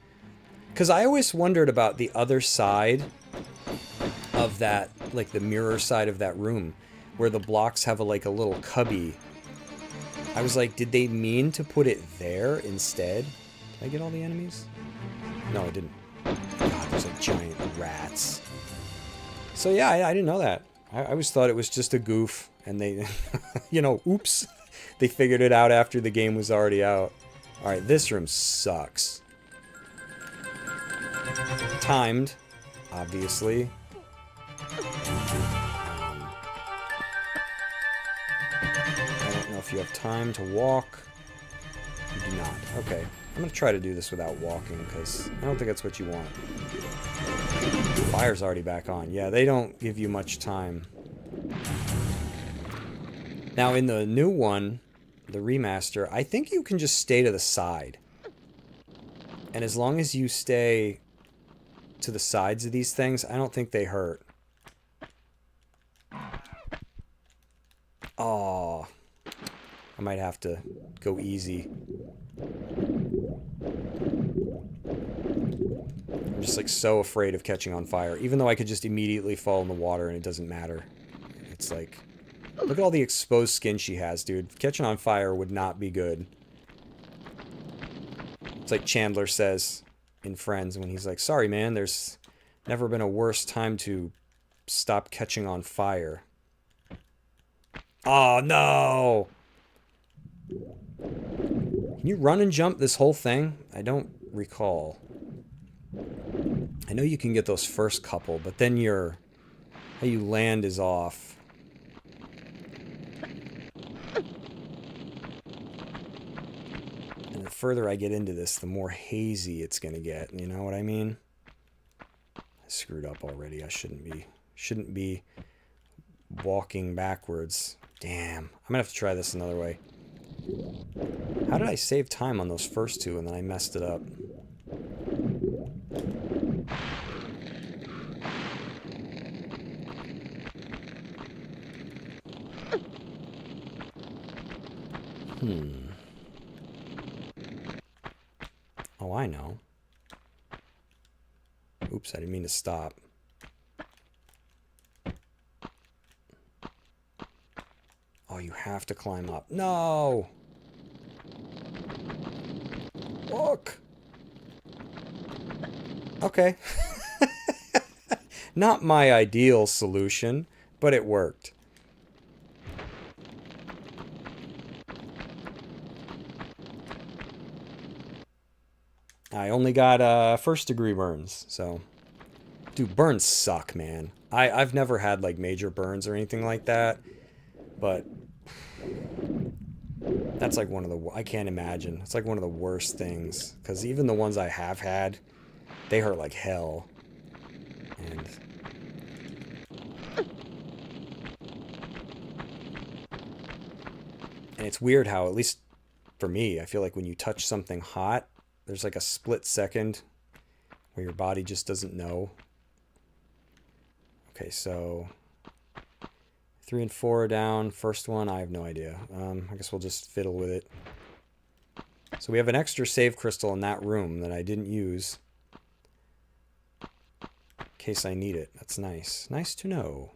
Because I always wondered about the other side of that, like the mirror side of that room, where the blocks have a little cubby. I was like, did they mean to put it there instead? Did I get all the enemies? No, I didn't. God, there's like giant rats. So yeah, I didn't know that. I always thought it was just a goof, and they, you know, oops. They figured it out after the game was already out. Alright, this room sucks. Timed, obviously. I don't know if you have time to walk. You do not. Okay. I'm going to try to do this without walking, because I don't think that's what you want. Fire's already back on. Yeah, they don't give you much time. Now, in the new one, the remaster, I think you can just stay to the side. And as long as you stay to the sides of these things, I don't think they hurt. Oh, I might have to go easy. I'm just like so afraid of catching on fire, even though I could just immediately fall in the water and it doesn't matter. It's like, look at all the exposed skin she has, dude. Catching on fire would not be good. It's like Chandler says in Friends when he's like, sorry man, there's never been a worse time to stop catching on fire. Oh no! Can you run and jump this whole thing? I don't recall. I know you can get those first couple, but then how you land is off. And the further I get into this, the more hazy it's gonna get. You know what I mean? I screwed up already. I shouldn't be walking backwards. Damn. I'm gonna have to try this another way. How did I save time on those first two and then I messed it up? Oh, I know. Oops, I didn't mean to stop. Oh, you have to climb up. No! Look! Okay. Not my ideal solution, but it worked. I only got first degree burns, so... Dude, burns suck, man. I've never had, like, major burns or anything like that, but... That's like one of the... I can't imagine. It's like one of the worst things, because even the ones I have had, they hurt like hell. And... it's weird how, at least for me, I feel like when you touch something hot, there's like a split second where your body just doesn't know. Okay, so 3 and 4 are down. First one, I have no idea. I guess we'll just fiddle with it. So we have an extra save crystal in that room that I didn't use. In case I need it. That's nice. Nice to know.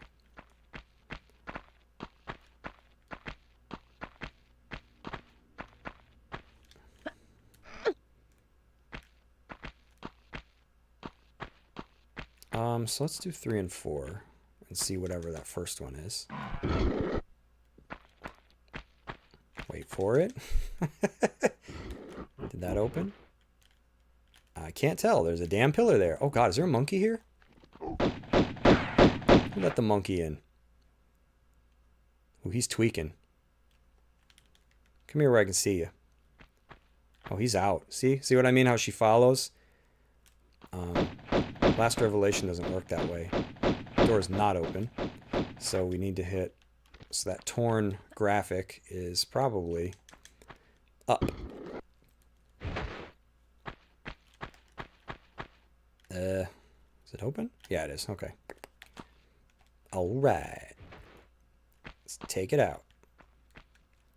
So let's do 3 and 4 and see whatever that first one is. Wait for it. Did that open? I can't tell. There's a damn pillar there. Oh god, is there a monkey here? Who let the monkey in? Oh, he's tweaking. Come here where I can see you. Oh, he's out. See what I mean? How she follows? Last Revelation doesn't work that way. The door is not open. So we need to hit So that torn graphic is probably up. Is it open? Yeah, it is. Okay. All right. Let's take it out.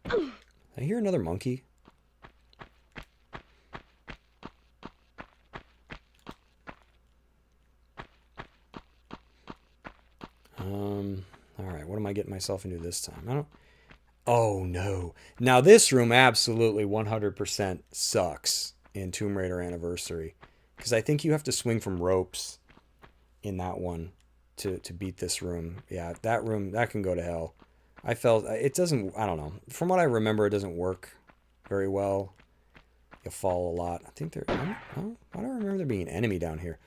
I hear another monkey. All right. What am I getting myself into this time? I don't. Oh no! Now this room absolutely 100% sucks in Tomb Raider Anniversary, because I think you have to swing from ropes in that one to beat this room. Yeah, that room, that can go to hell. I felt it doesn't. I don't know. From what I remember, it doesn't work very well. You fall a lot. I think there. Oh, I don't remember there being an enemy down here.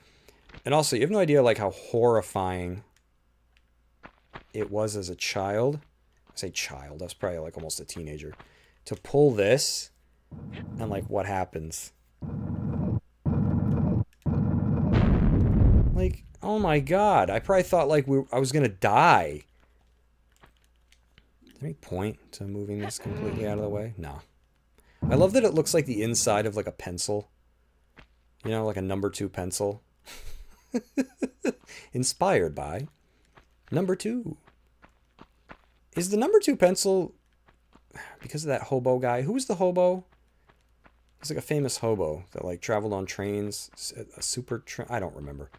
And also, you have no idea like how horrifying it was as a child. I say child. I was probably like almost a teenager. To pull this, and like what happens? Like, oh my god! I probably thought like I was gonna die. Is there any point to moving this completely out of the way? No. I love that it looks like the inside of like a pencil. You know, like a number 2 pencil. Inspired by number 2. Is the number 2 pencil because of that hobo guy? Who was the hobo? He's like a famous hobo that like traveled on trains, a super train. I don't remember.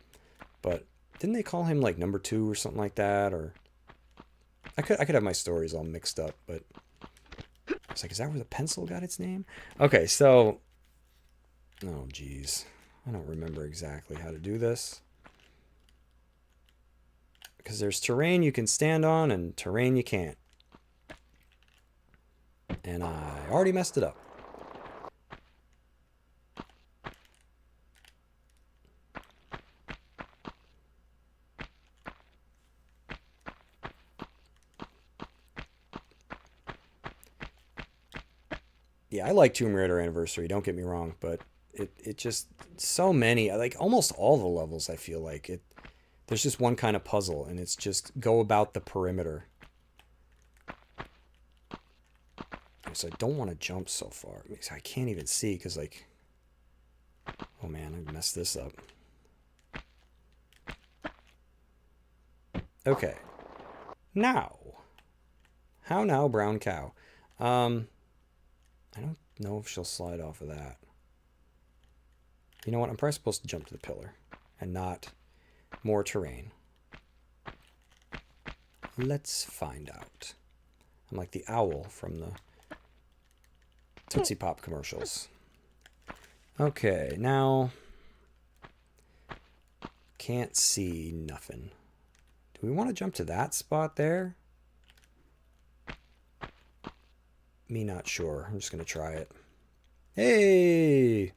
But didn't they call him like number 2 or something like that? Or I could have my stories all mixed up, but I was like, is that where the pencil got its name? Okay, so oh geez. I don't remember exactly how to do this. Because there's terrain you can stand on and terrain you can't. And I already messed it up. Yeah, I like Tomb Raider Anniversary, don't get me wrong, but it just, so many, like almost all the levels I feel like it. There's just one kind of puzzle, and it's just go about the perimeter. So I don't want to jump so far. I can't even see, because like, oh man, I messed this up. Okay. Now. How now, brown cow? I don't know if she'll slide off of that. You know what? I'm probably supposed to jump to the pillar and not more terrain. Let's find out. I'm like the owl from the Tootsie Pop commercials. Okay, now can't see nothing. Do we want to jump to that spot there? Me not sure. I'm just going to try it. Hey!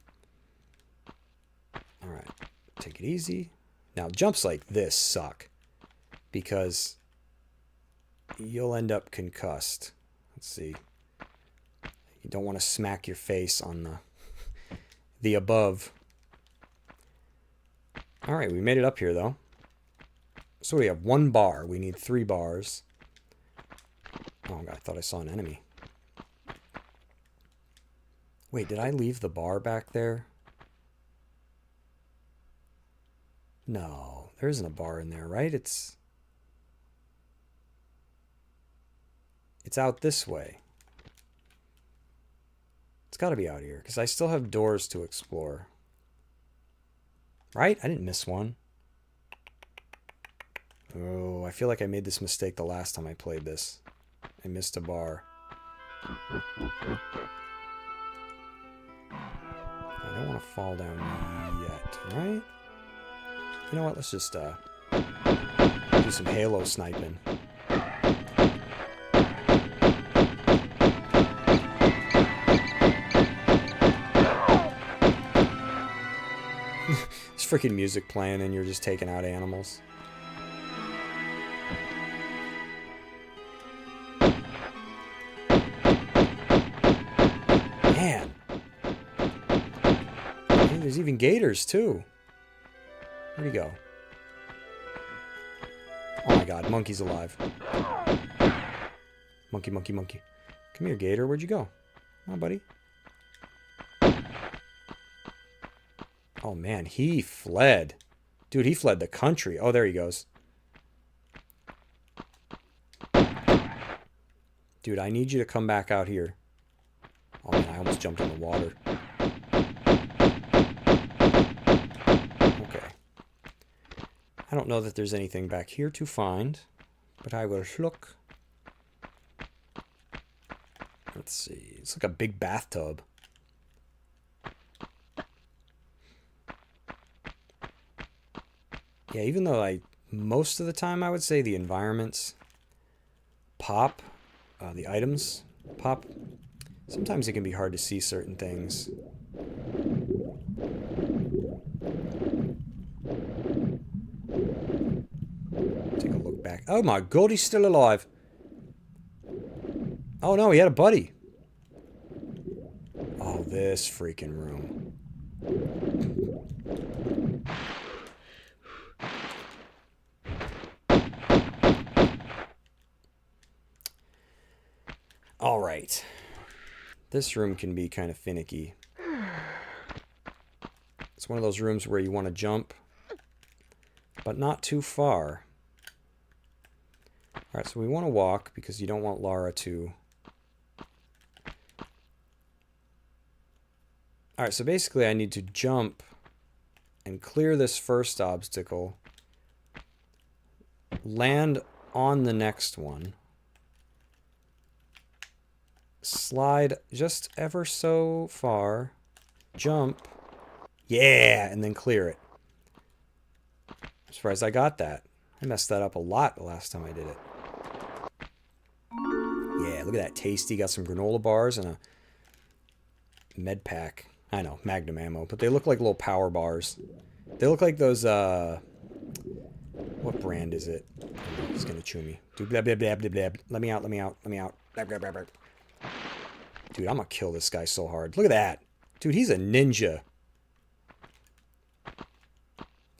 Alright. Take it easy. Now, jumps like this suck. Because you'll end up concussed. Let's see. You don't want to smack your face on the above. Alright, we made it up here, though. So we have 1 bar. We need 3 bars. Oh, God, I thought I saw an enemy. Wait, did I leave the bar back there? No, there isn't a bar in there, right? It's out this way. It's got to be out here, because I still have doors to explore. Right? I didn't miss one. Oh, I feel like I made this mistake the last time I played this. I missed a bar. I don't want to fall down yet, right? You know what? Let's just do some Halo sniping. There's freaking music playing and you're just taking out animals. Man. Hey, there's even gators too. Where'd he go? Oh my god, monkey's alive. Monkey, monkey, monkey. Come here, Gator. Where'd you go? Come on, buddy. Oh, man. He fled. Dude, he fled the country. Oh, there he goes. Dude, I need you to come back out here. Oh, man. I almost jumped in the water. Okay. I don't know that there's anything back here to find, but I will look. Let's see. It's like a big bathtub. Yeah, even though most of the time I would say the environments pop, the items pop, sometimes it can be hard to see certain things. Take a look back. Oh my god, he's still alive. Oh no, he had a buddy. Oh, this freaking room. All right. This room can be kind of finicky. It's one of those rooms where you want to jump, but not too far. All right, so we want to walk because you don't want Lara to... All right, so basically I need to jump and clear this first obstacle, land on the next one, slide just ever so far, jump, yeah, and then clear it. I'm surprised I got that. I messed that up a lot the last time I did it. Yeah, look at that. Tasty. Got some granola bars and a med pack. I know, Magnum ammo, but they look like little power bars. They look like those, what brand is it? He's gonna chew me. Dude, blah, blah, blah, blah, blah. Let me out, let me out, let me out. Blah, blah, blah, blah. Dude, I'm gonna kill this guy so hard. Look at that. Dude, he's a ninja.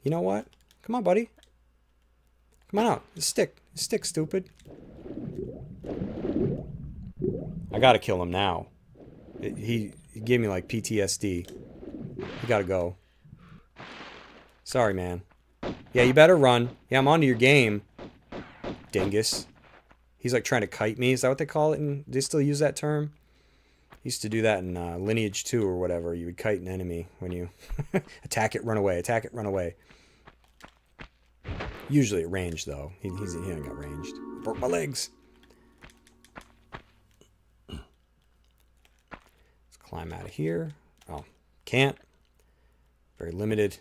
You know what? Come on, buddy. Come on out. Stick, stupid. I gotta kill him now. He gave me like PTSD. You gotta go. Sorry, man. Yeah, you better run. Yeah, I'm onto your game. Dingus. He's like trying to kite me. Is that what they call it? Do they still use that term? Used to do that in Lineage 2 or whatever. You would kite an enemy when you attack it, run away. Attack it, run away. Usually at range, though. He ain't got ranged. Broke my legs. Let's climb out of here. Oh, can't. Very limited.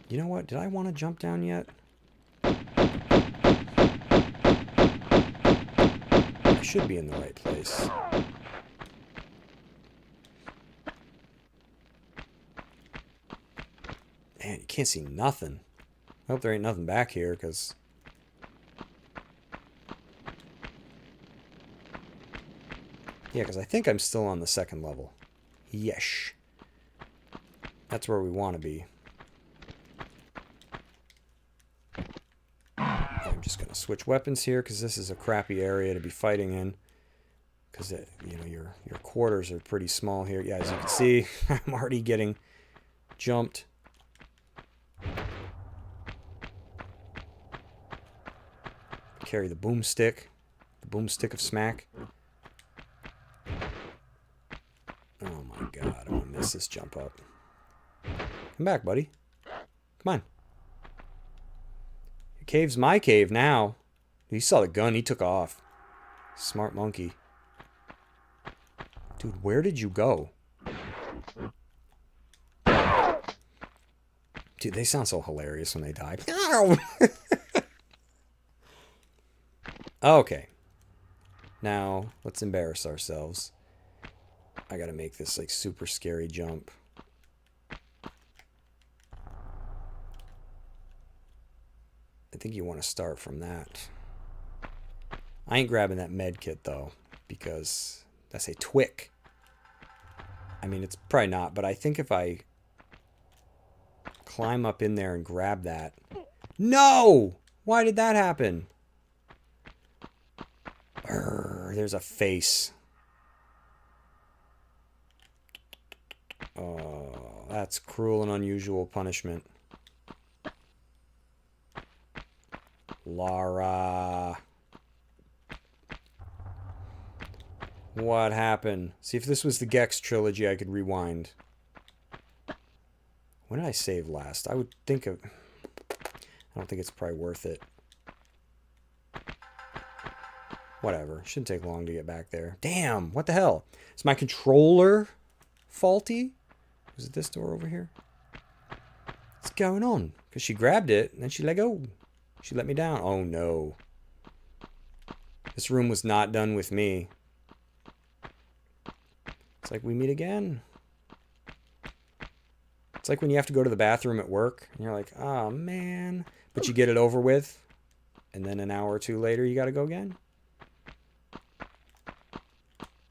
You know what? Did I want to jump down yet? I should be in the right place. Man, you can't see nothing. I hope there ain't nothing back here, because... Yeah, because I think I'm still on the second level. Yes. That's where we want to be. I'm just going to switch weapons here, because this is a crappy area to be fighting in. Because, you know, your quarters are pretty small here. Yeah, as you can see, I'm already getting jumped. Carry the boomstick of smack. Oh my god, I'm gonna miss this jump up. Come back, buddy. Come on. Your cave's my cave now. He saw the gun, he took off. Smart monkey. Dude, where did you go? Dude, they sound so hilarious when they die. Okay. Now, let's embarrass ourselves. I gotta make this, like, super scary jump. I think you want to start from that. I ain't grabbing that med kit, though, because that's a twick. I mean, it's probably not, but I think if I climb up in there and grab that, No! Why did that happen? There's a face. Oh, that's cruel and unusual punishment. Lara. What happened? See, if this was the Gex trilogy, I could rewind. When did I save last? I would think of... I don't think it's probably worth it. Whatever. Shouldn't take long to get back there. Damn, what the hell? Is my controller faulty? Was it this door over here? What's going on? Because she grabbed it, and then she let go. She let me down. Oh, no. This room was not done with me. It's like we meet again. It's like when you have to go to the bathroom at work, and you're like, oh, man. But you get it over with, and then an hour or two later, you got to go again.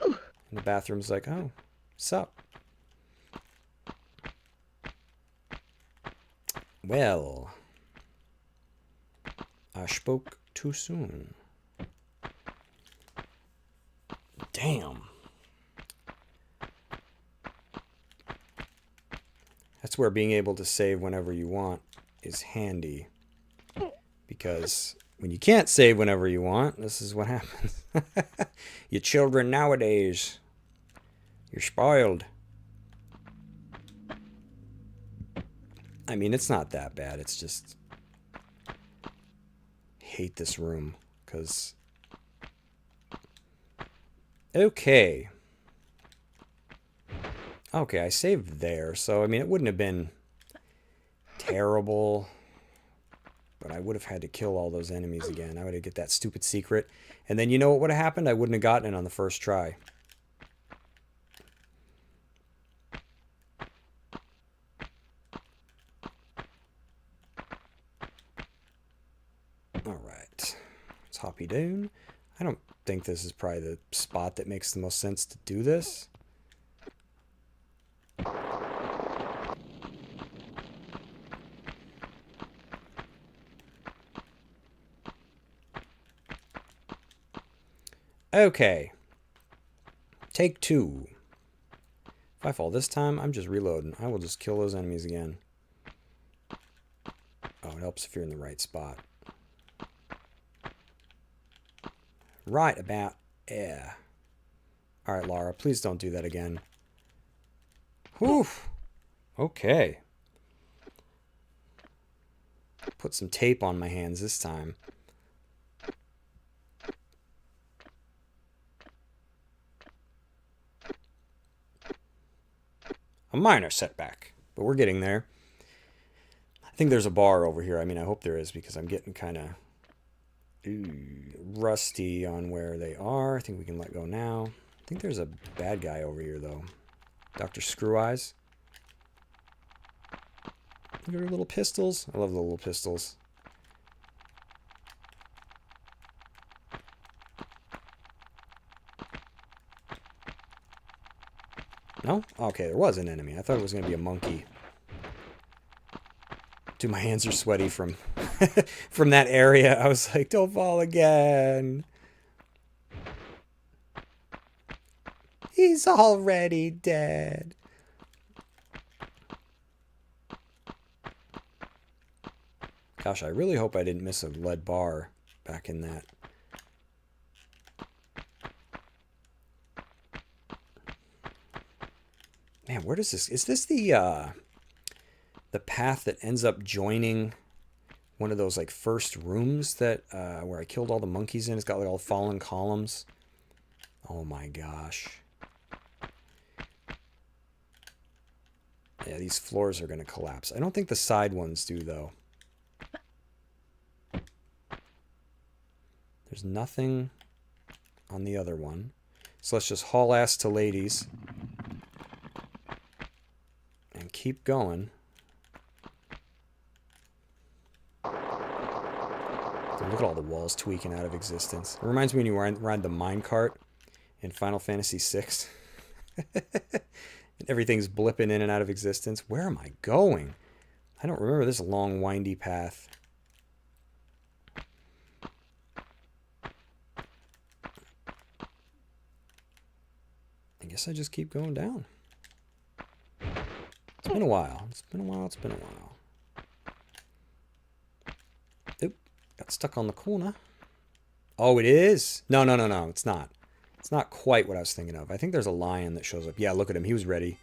And the bathroom's like, oh, sup? Well, I spoke too soon. Damn. That's where being able to save whenever you want is handy. Because when you can't save whenever you want, this is what happens. You children nowadays, you're spoiled. I mean, it's not that bad. It's just... I hate this room. Because... Okay. Okay, I saved there. So, I mean, it wouldn't have been terrible. But I would have had to kill all those enemies again. I would have get that stupid secret. And then you know what would have happened? I wouldn't have gotten it on the first try. Alright. Let's hoppy down. I don't think this is probably the spot that makes the most sense to do this. Okay. Take 2. If I fall this time, I'm just reloading. I will just kill those enemies again. Oh, it helps if you're in the right spot. Right about there. Alright, Lara, please don't do that again. Whew. Okay. Put some tape on my hands this time. A minor setback, but we're getting there. I think there's a bar over here. I mean, I hope there is because I'm getting kind of rusty on where they are. I think we can let go now. I think there's a bad guy over here, though. Dr. Screw Eyes. Look at her little pistols. I love the little pistols. No? Okay, there was an enemy. I thought it was going to be a monkey. Dude, my hands are sweaty from from that area. I was like, don't fall again. He's already dead. Gosh, I really hope I didn't miss a lead bar back in that. Man, where does this... Is this the path that ends up joining one of those, like, first rooms that... where I killed all the monkeys in? It's got, like, all fallen columns. Oh, my gosh. Yeah, these floors are going to collapse. I don't think the side ones do, though. There's nothing on the other one. So let's just haul ass to ladies. And keep going. Look at all the walls tweaking out of existence. It reminds me when you ride the minecart in Final Fantasy VI. And everything's blipping in and out of existence. Where am I going? I don't remember this long, windy path. I guess I just keep going down. It's been a while. It's been a while. It's been a while. Oop. Got stuck on the corner. Oh, it is? No, no, no, no. It's not. It's not quite what I was thinking of. I think there's a lion that shows up. Yeah, look at him. He was ready.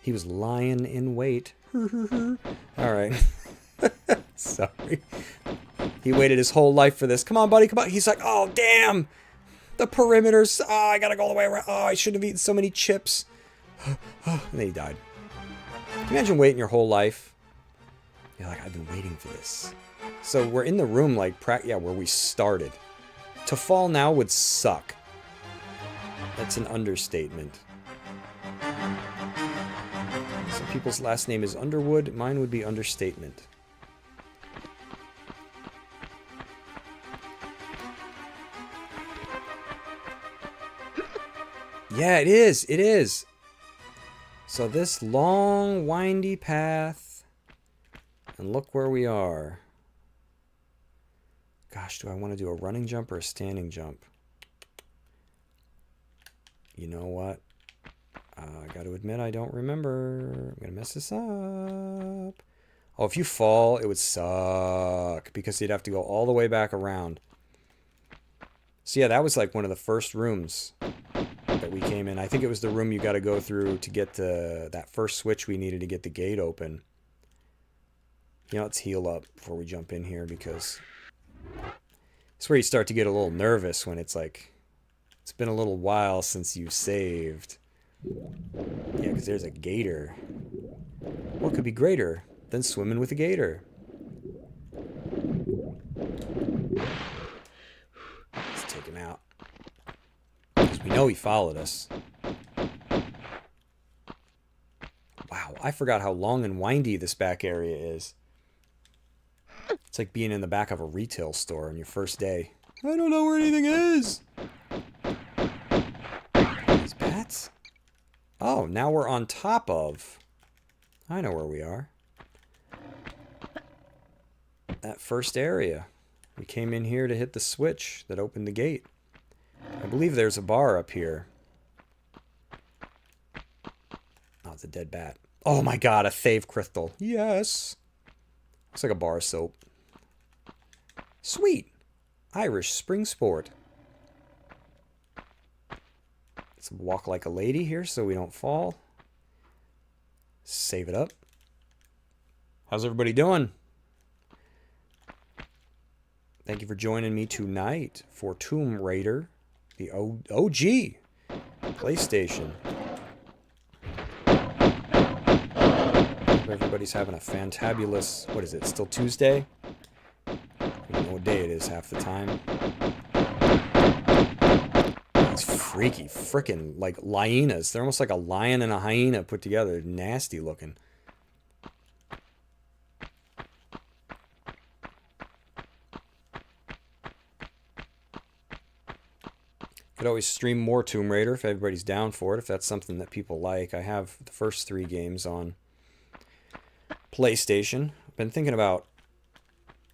He was lying in wait. All right. Sorry. He waited his whole life for this. Come on, buddy. Come on. He's like, oh, damn. The perimeters. Oh, I got to go all the way around. Oh, I shouldn't have eaten so many chips. And then he died. Can you imagine waiting your whole life? You're like, I've been waiting for this. So we're in the room like, yeah, where we started. To fall now would suck. That's an understatement. Some people's last name is Underwood. Mine would be Understatement. Yeah, it is. It is. So this long, windy path. And look where we are. Gosh, do I want to do a running jump or a standing jump? You know what? I got to admit, I don't remember. I'm going to mess this up. Oh, if you fall, it would suck. Because you'd have to go all the way back around. So yeah, that was like one of the first rooms that we came in. I think it was the room you got to go through to get that first switch we needed to get the gate open. You know, let's heal up before we jump in here, because it's where you start to get a little nervous when it's like, it's been a little while since you saved. Yeah, because there's a gator. What could be greater than swimming with a gator? Let's take him out. Because we know he followed us. Wow, I forgot how long and windy this back area is. It's like being in the back of a retail store on your first day. I don't know where anything is. These bats? Oh, now we're on top of... I know where we are. That first area. We came in here to hit the switch that opened the gate. I believe there's a bar up here. Oh, it's a dead bat. Oh my god, a fave crystal. Yes. Looks like a bar of soap. Sweet. Irish spring sport. Let's walk like a lady here so we don't fall. Save it up. How's everybody doing? Thank you for joining me tonight for Tomb Raider, the OG PlayStation. Hope everybody's having a fantabulous, what is it, still Tuesday? I don't know what day it is half the time. These freaky, frickin' like hyenas. They're almost like a lion and a hyena put together. Nasty looking. Could always stream more Tomb Raider if everybody's down for it, if that's something that people like. I have the first 3 games on PlayStation. I've been thinking about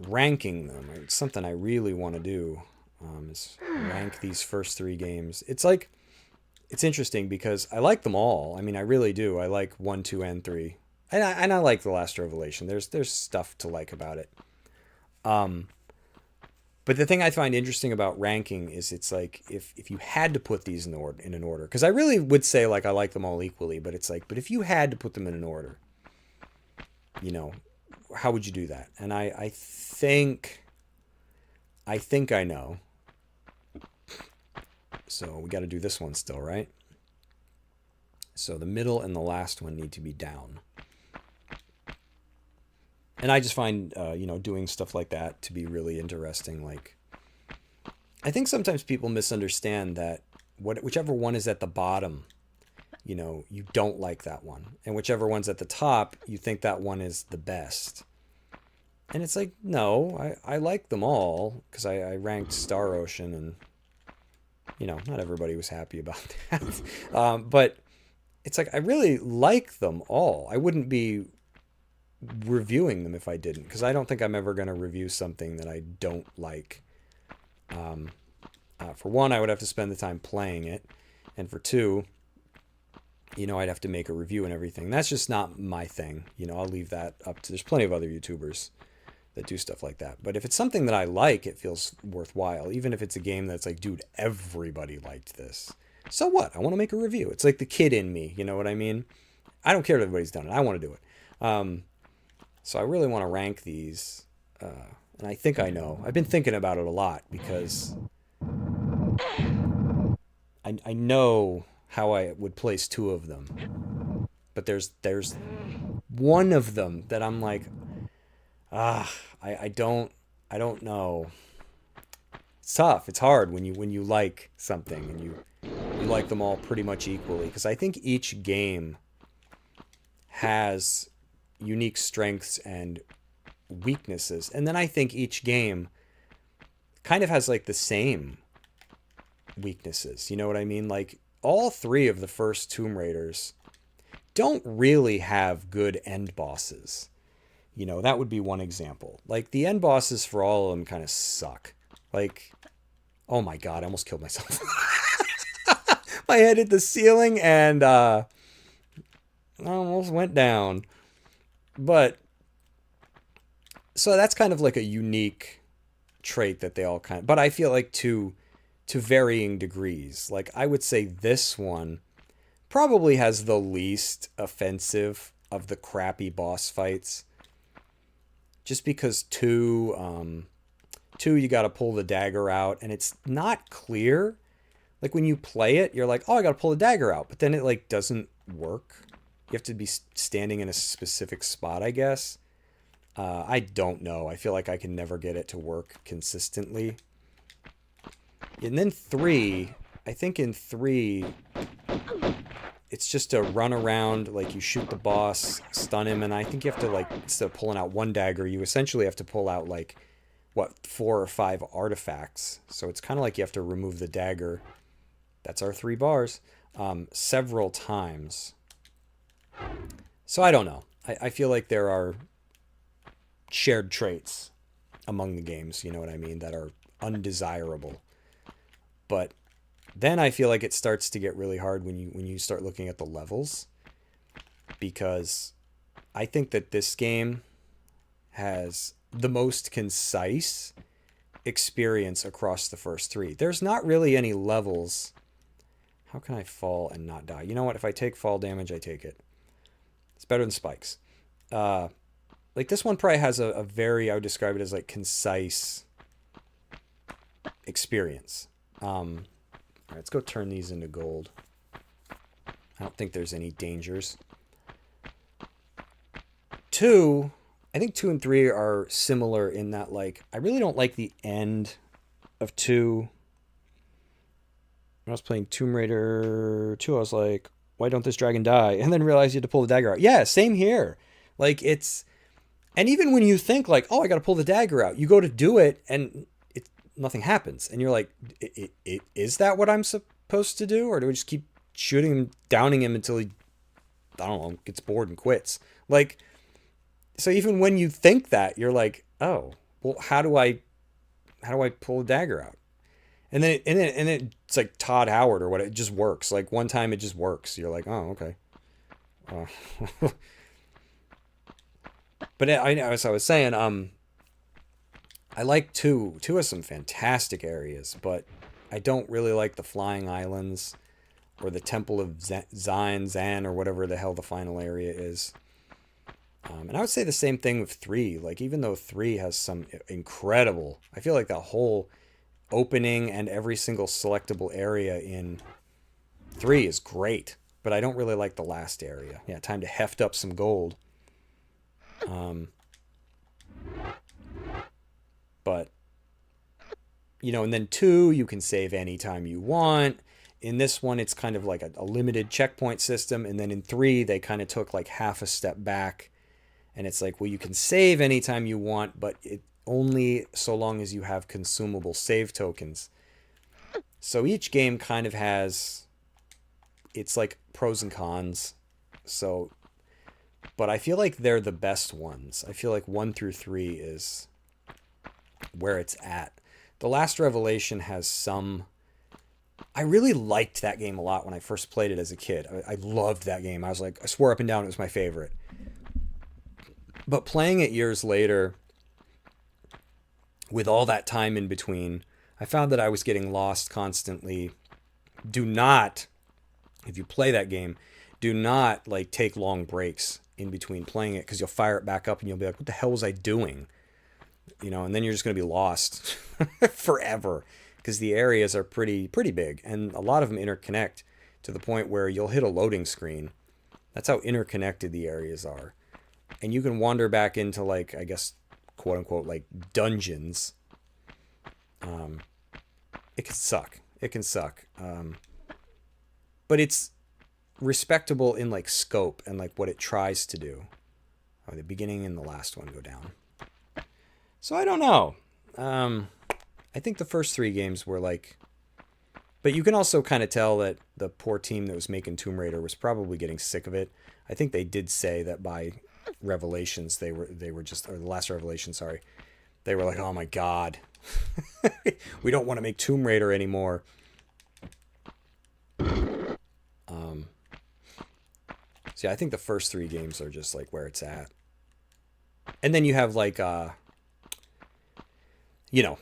ranking them. It's something I really want to do, is rank these first 3 games. It's like, it's interesting because I like them all. I mean, I really do. I like 1, 2, and 3. And I like The Last Revelation. There's stuff to like about it. But the thing I find interesting about ranking is it's like, if you had to put these in an order, because I really would say like I like them all equally, but it's like, but if you had to put them in an order, you know, how would you do that? And I think I know. So we got to do this one still, right? So the middle and the last one need to be down. And I just find, doing stuff like that to be really interesting. Like, I think sometimes people misunderstand that whichever one is at the bottom, you don't like that one. And whichever one's at the top, you think that one is the best. And it's like, no, I like them all because I ranked Star Ocean and, not everybody was happy about that. But it's like, I really like them all. I wouldn't be reviewing them if I didn't, because I don't think I'm ever going to review something that I don't like. For one, I would have to spend the time playing it, and for two, I'd have to make a review and everything. That's just not my thing. I'll leave that up to, there's plenty of other YouTubers that do stuff like that. But if it's something that I like, it feels worthwhile. Even if it's a game that's like, dude, everybody liked this. So what? I want to make a review. It's like the kid in me. You know what I mean? I don't care if everybody's done it. I want to do it. So I really want to rank these. And I think I know. I've been thinking about it a lot because I know how I would place two of them. But there's one of them that I'm like, I don't know. It's tough. It's hard when you like something and you like them all pretty much equally, because I think each game has unique strengths and weaknesses, and then I think each game kind of has like the same weaknesses. You know what I mean? Like all three of the first Tomb Raiders don't really have good end bosses. That would be one example. Like the end bosses for all of them kind of suck. Like, oh my God, I almost killed myself. My head hit the ceiling and I almost went down. But so that's kind of like a unique trait that they all kind of, but I feel like to varying degrees. Like I would say this one probably has the least offensive of the crappy boss fights. Just because two, you got to pull the dagger out, and it's not clear. Like when you play it, you're like, oh, I got to pull the dagger out, but then it like doesn't work. You have to be standing in a specific spot, I guess. I don't know. I feel like I can never get it to work consistently. And then 3, I think in 3, it's just a run around, like you shoot the boss, stun him, and I think you have to, like, instead of pulling out one dagger, you essentially have to pull out, like, 4 or 5 artifacts. So it's kind of like you have to remove the dagger. That's our 3 bars. Several times. So I don't know. I feel like there are shared traits among the games, you know what I mean, that are undesirable. But then I feel like it starts to get really hard when you start looking at the levels, because I think that this game has the most concise experience across the first 3. There's not really any levels. How can I fall and not die? You know what? If I take fall damage, I take it. It's better than spikes. Like this one probably has a very, I would describe it as like concise experience. All right, let's go turn these into gold. I don't think there's any dangers. 2, I think 2 and 3 are similar in that, like, I really don't like the end of 2. When I was playing Tomb Raider 2, I was like, why don't this dragon die? And then realized you had to pull the dagger out. Yeah, same here. Like, it's... And even when you think, like, oh, I got to pull the dagger out, you go to do it, and nothing happens. And you're like, is that what I'm supposed to do? Or do we just keep shooting him, downing him until he, I don't know, gets bored and quits? Like, so even when you think that, you're like, oh, well, how do I pull the dagger out? And then it's like Todd Howard or what, it just works. Like one time it just works. You're like, oh, okay. But as I was saying, I like 2. 2 has some fantastic areas, but I don't really like the flying islands or the Temple of Zan, or whatever the hell the final area is. And I would say the same thing with 3. Like, even though 3 has some incredible... I feel like the whole opening and every single selectable area in 3 is great. But I don't really like the last area. Yeah, time to heft up some gold. But, you know, and then 2, you can save anytime you want. In this one, it's kind of like a limited checkpoint system. And then in 3, they kind of took like half a step back. And it's like, well, you can save anytime you want, but it only so long as you have consumable save tokens. So each game kind of has, it's like pros and cons. So, but I feel like they're the best ones. I feel like 1 through 3 is where it's at. The Last Revelation has some I really liked that game a lot when I first played it as a kid. I loved that game. I was like, I swore up and down it was my favorite. But playing it years later, with all that time in between, I found that I was getting lost constantly. Do not, if you play that game, do not like take long breaks in between playing it, because you'll fire it back up and you'll be like, what the hell was I doing? You know, and then you're just going to be lost forever, because the areas are pretty big, and a lot of them interconnect to the point where you'll hit a loading screen. That's how interconnected the areas are. And you can wander back into, like, I guess, quote unquote, like dungeons. It can suck. It can suck. But it's respectable in like scope and like what it tries to do. Oh, the beginning and the last one go down. So I don't know. I think the first 3 games were like, but you can also kind of tell that the poor team that was making Tomb Raider was probably getting sick of it. I think they did say that by Revelations they were just, or the last Revelation, sorry, they were like, oh my god, we don't want to make Tomb Raider anymore. So yeah, I think the first 3 games are just like where it's at. And then you have like you know,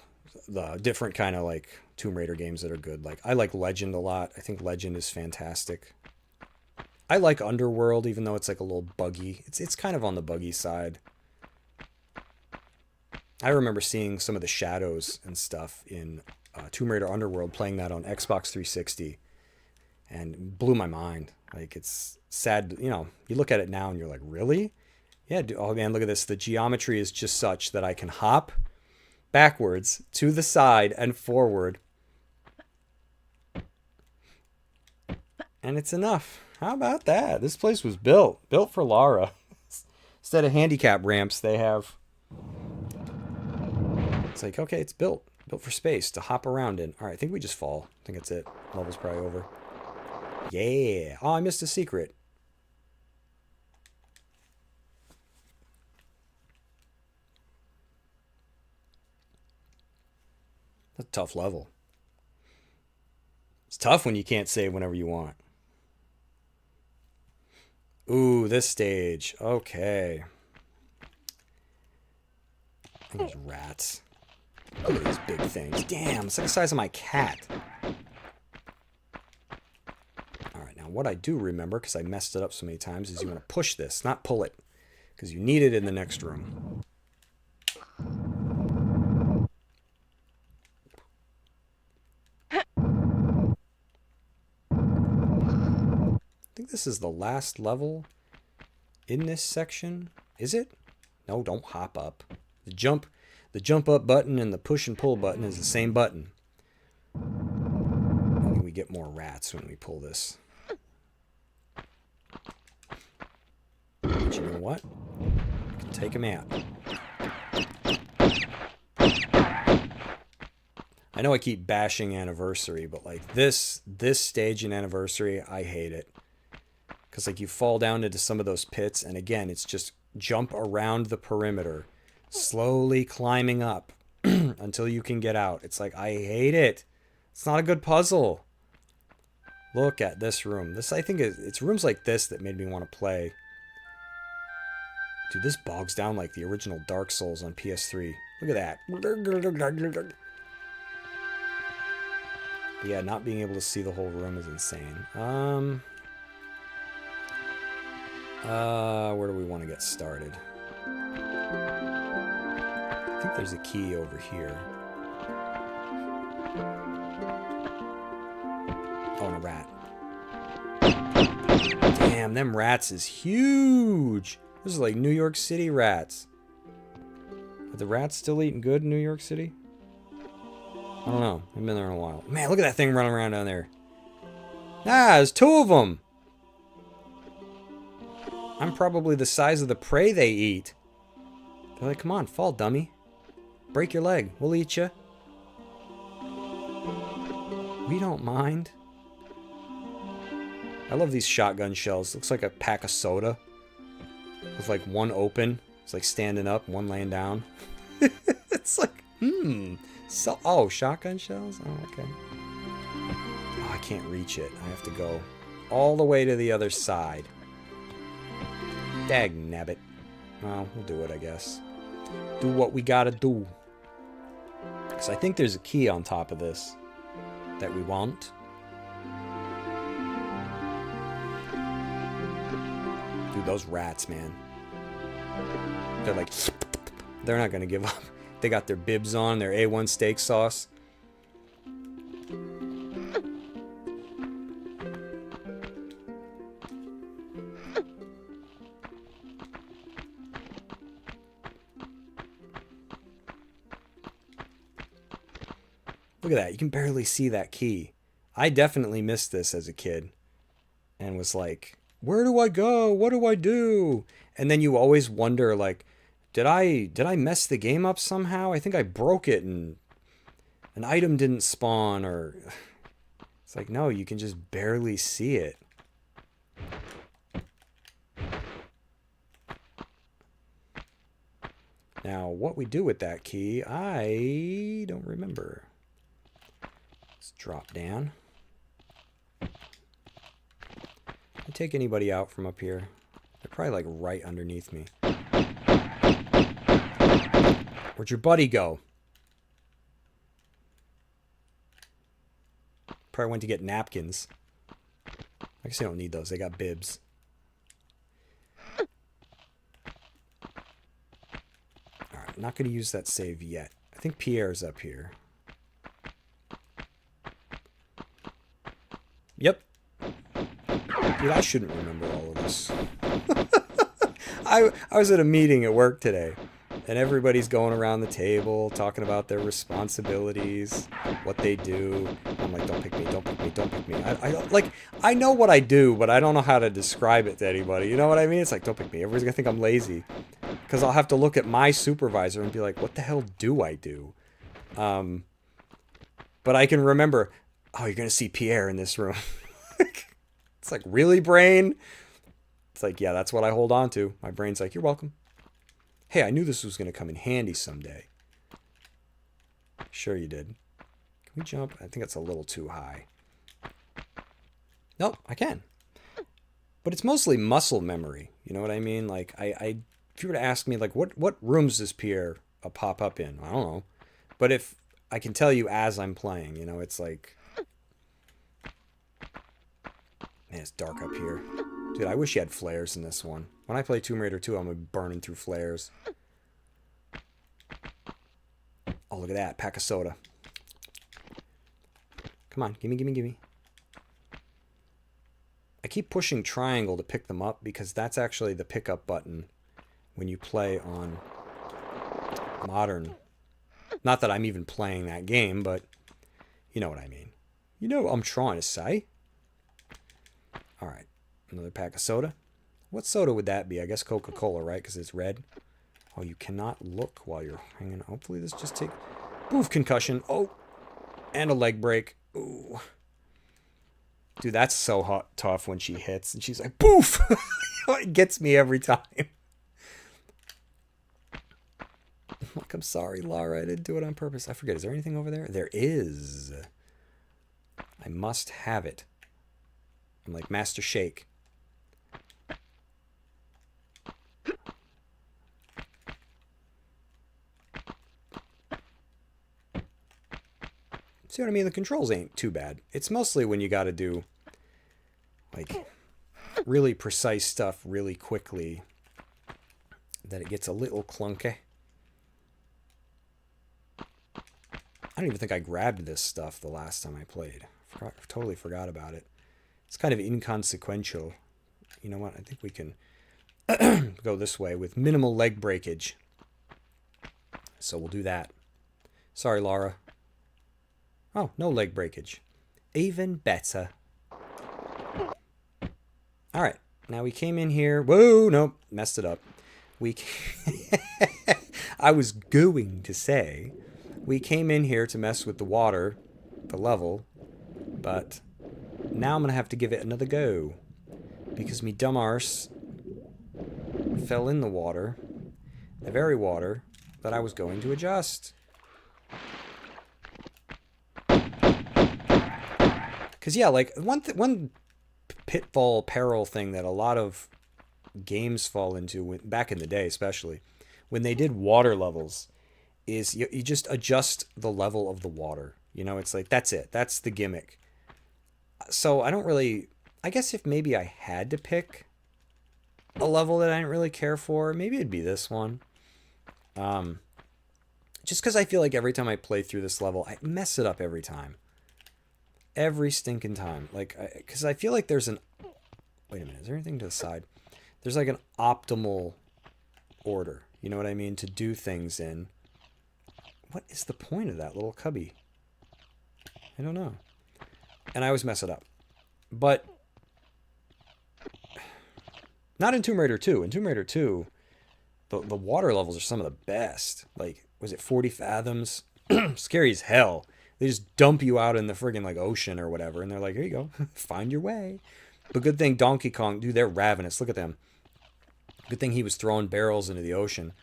the different kind of like Tomb Raider games that are good. Like I like Legend a lot. I think Legend is fantastic. I like Underworld, even though it's like a little buggy. It's kind of on the buggy side. I remember seeing some of the shadows and stuff in Tomb Raider Underworld, playing that on Xbox 360, and blew my mind. Like, it's sad, you know, you look at it now and you're like, really? Yeah, oh man, look at this. The geometry is just such that I can hop backwards, to the side, and forward. And it's enough. How about that? This place was built for Lara. Instead of handicap ramps, they have... It's like, okay, it's built for space to hop around in. All right, I think we just fall. I think that's it. Level's probably over. Yeah. Oh, I missed a secret. That's a tough level. It's tough when you can't save whenever you want. Ooh, this stage. Okay. I think there's rats. Look at these big things. Damn, it's like the size of my cat. Alright, now what I do remember, because I messed it up so many times, is you want to push this, not pull it. Because you need it in the next room. I think this is the last level in this section. Is it? No, don't hop up. The jump up button and the push and pull button is the same button. I think we get more rats when we pull this. But you know what? We can take them out. I know I keep bashing Anniversary, but like this stage in Anniversary, I hate it. Because like you fall down into some of those pits, and again, it's just jump around the perimeter, slowly climbing up until you can get out. It's like, I hate it. It's not a good puzzle. Look at this room. This, I think, it's rooms like this that made me want to play. Dude, this bogs down like the original Dark Souls on PS3. Look at that. But yeah, not being able to see the whole room is insane. Where do we want to get started? I think there's a key over here. Oh, and a rat. Damn, them rats is huge. This is like New York City rats. Are the rats still eating good in New York City? I don't know. I've been there in a while. Man, look at that thing running around down there. Ah, there's 2 of them. I'm probably the size of the prey they eat. They're like, come on, fall, dummy. Break your leg. We'll eat you. We don't mind. I love these shotgun shells. Looks like a pack of soda. With like one open. It's like standing up, one laying down. It's like, So, oh, shotgun shells? Oh, okay. can't reach it. I have to go all the way to the other side. Dag nabbit. Well, we'll do it, I guess. Do what we gotta do. Because I think there's a key on top of this that we want. Dude, those rats, man. They're like... They're not gonna give up. They got their bibs on, their A1 steak sauce. Look at that. You can barely see that key. I definitely missed this as a kid. And was like, where do I go? What do I do? And then you always wonder, like, did I mess the game up somehow? I think I broke it and an item didn't spawn, or... It's like, no, you can just barely see it. Now, what we do with that key, I don't remember. Let's drop down. Can I take anybody out from up here? They're probably like right underneath me. Where'd your buddy go? Probably went to get napkins. I guess they don't need those. They got bibs. Alright, I'm not going to use that save yet. I think Pierre's up here. Yep. Dude, I shouldn't remember all of this. I was at a meeting at work today, and everybody's going around the table talking about their responsibilities, what they do. I'm like, don't pick me, don't pick me, don't pick me. I know what I do, but I don't know how to describe it to anybody. You know what I mean? It's like, don't pick me. Everybody's gonna think I'm lazy, because I'll have to look at my supervisor and be like, what the hell do I do? But I can remember, oh, you're gonna see Pierre in this room. It's like, really, brain? It's like, yeah, that's what I hold on to. My brain's like, you're welcome. Hey, I knew this was going to come in handy someday. Sure you did. Can we jump? I think it's a little too high. Nope, I can. But it's mostly muscle memory. You know what I mean? Like, if you were to ask me, like, what rooms does Pierre pop up in? I don't know. But if I can tell you as I'm playing, you know, it's like... Man, it's dark up here. Dude, I wish you had flares in this one. When I play Tomb Raider 2, I'm gonna be burning through flares. Oh, look at that. Pack of soda. Come on. Gimme, gimme, gimme. I keep pushing triangle to pick them up because that's actually the pickup button when you play on modern. Not that I'm even playing that game, but you know what I mean. You know what I'm trying to say. Alright. Another pack of soda. What soda would that be? I guess Coca-Cola, right? Because it's red. Oh, you cannot look while you're hanging. Hopefully this just takes... Boof, concussion. Oh. And a leg break. Ooh. Dude, that's so tough when she hits. And she's like, boof! It gets me every time. I'm like, I'm sorry, Lara. I didn't do it on purpose. I forget. Is there anything over there? There is. I must have it. I'm like Master Shake. See what I mean? The controls ain't too bad. It's mostly when you got to do like really precise stuff really quickly that it gets a little clunky. I don't even think I grabbed this stuff the last time I played. Totally forgot about it. It's kind of inconsequential. You know what? I think we can go this way with minimal leg breakage. So we'll do that. Sorry, Lara. Oh, no leg breakage. Even better. Alright. Now we came in here. Whoa, nope. Messed it up. I was going to say we came in here to mess with the water, the level, but now I'm going to have to give it another go because me dumb arse fell in the water, the very water that I was going to adjust. Because, yeah, like, one pitfall, peril thing that a lot of games fall into, back in the day especially, when they did water levels, is you just adjust the level of the water. You know, it's like, that's it. That's the gimmick. So I don't really... I guess if maybe I had to pick a level that I didn't really care for, maybe it'd be this one. Just because I feel like every time I play through this level, I mess it up every time. Every stinking time. Like, because I feel like there's an... Wait a minute, is there anything to the side? There's like an optimal order, you know what I mean, to do things in. What is the point of that little cubby? I don't know. And I always mess it up. But not in Tomb Raider 2. In Tomb Raider 2, the water levels are some of the best. Like, was it 40 fathoms? Scary as hell. They just dump you out in the friggin' like ocean or whatever, and they're like, here you go, find your way. But good thing Donkey Kong, dude, they're ravenous. Look at them. Good thing he was throwing barrels into the ocean.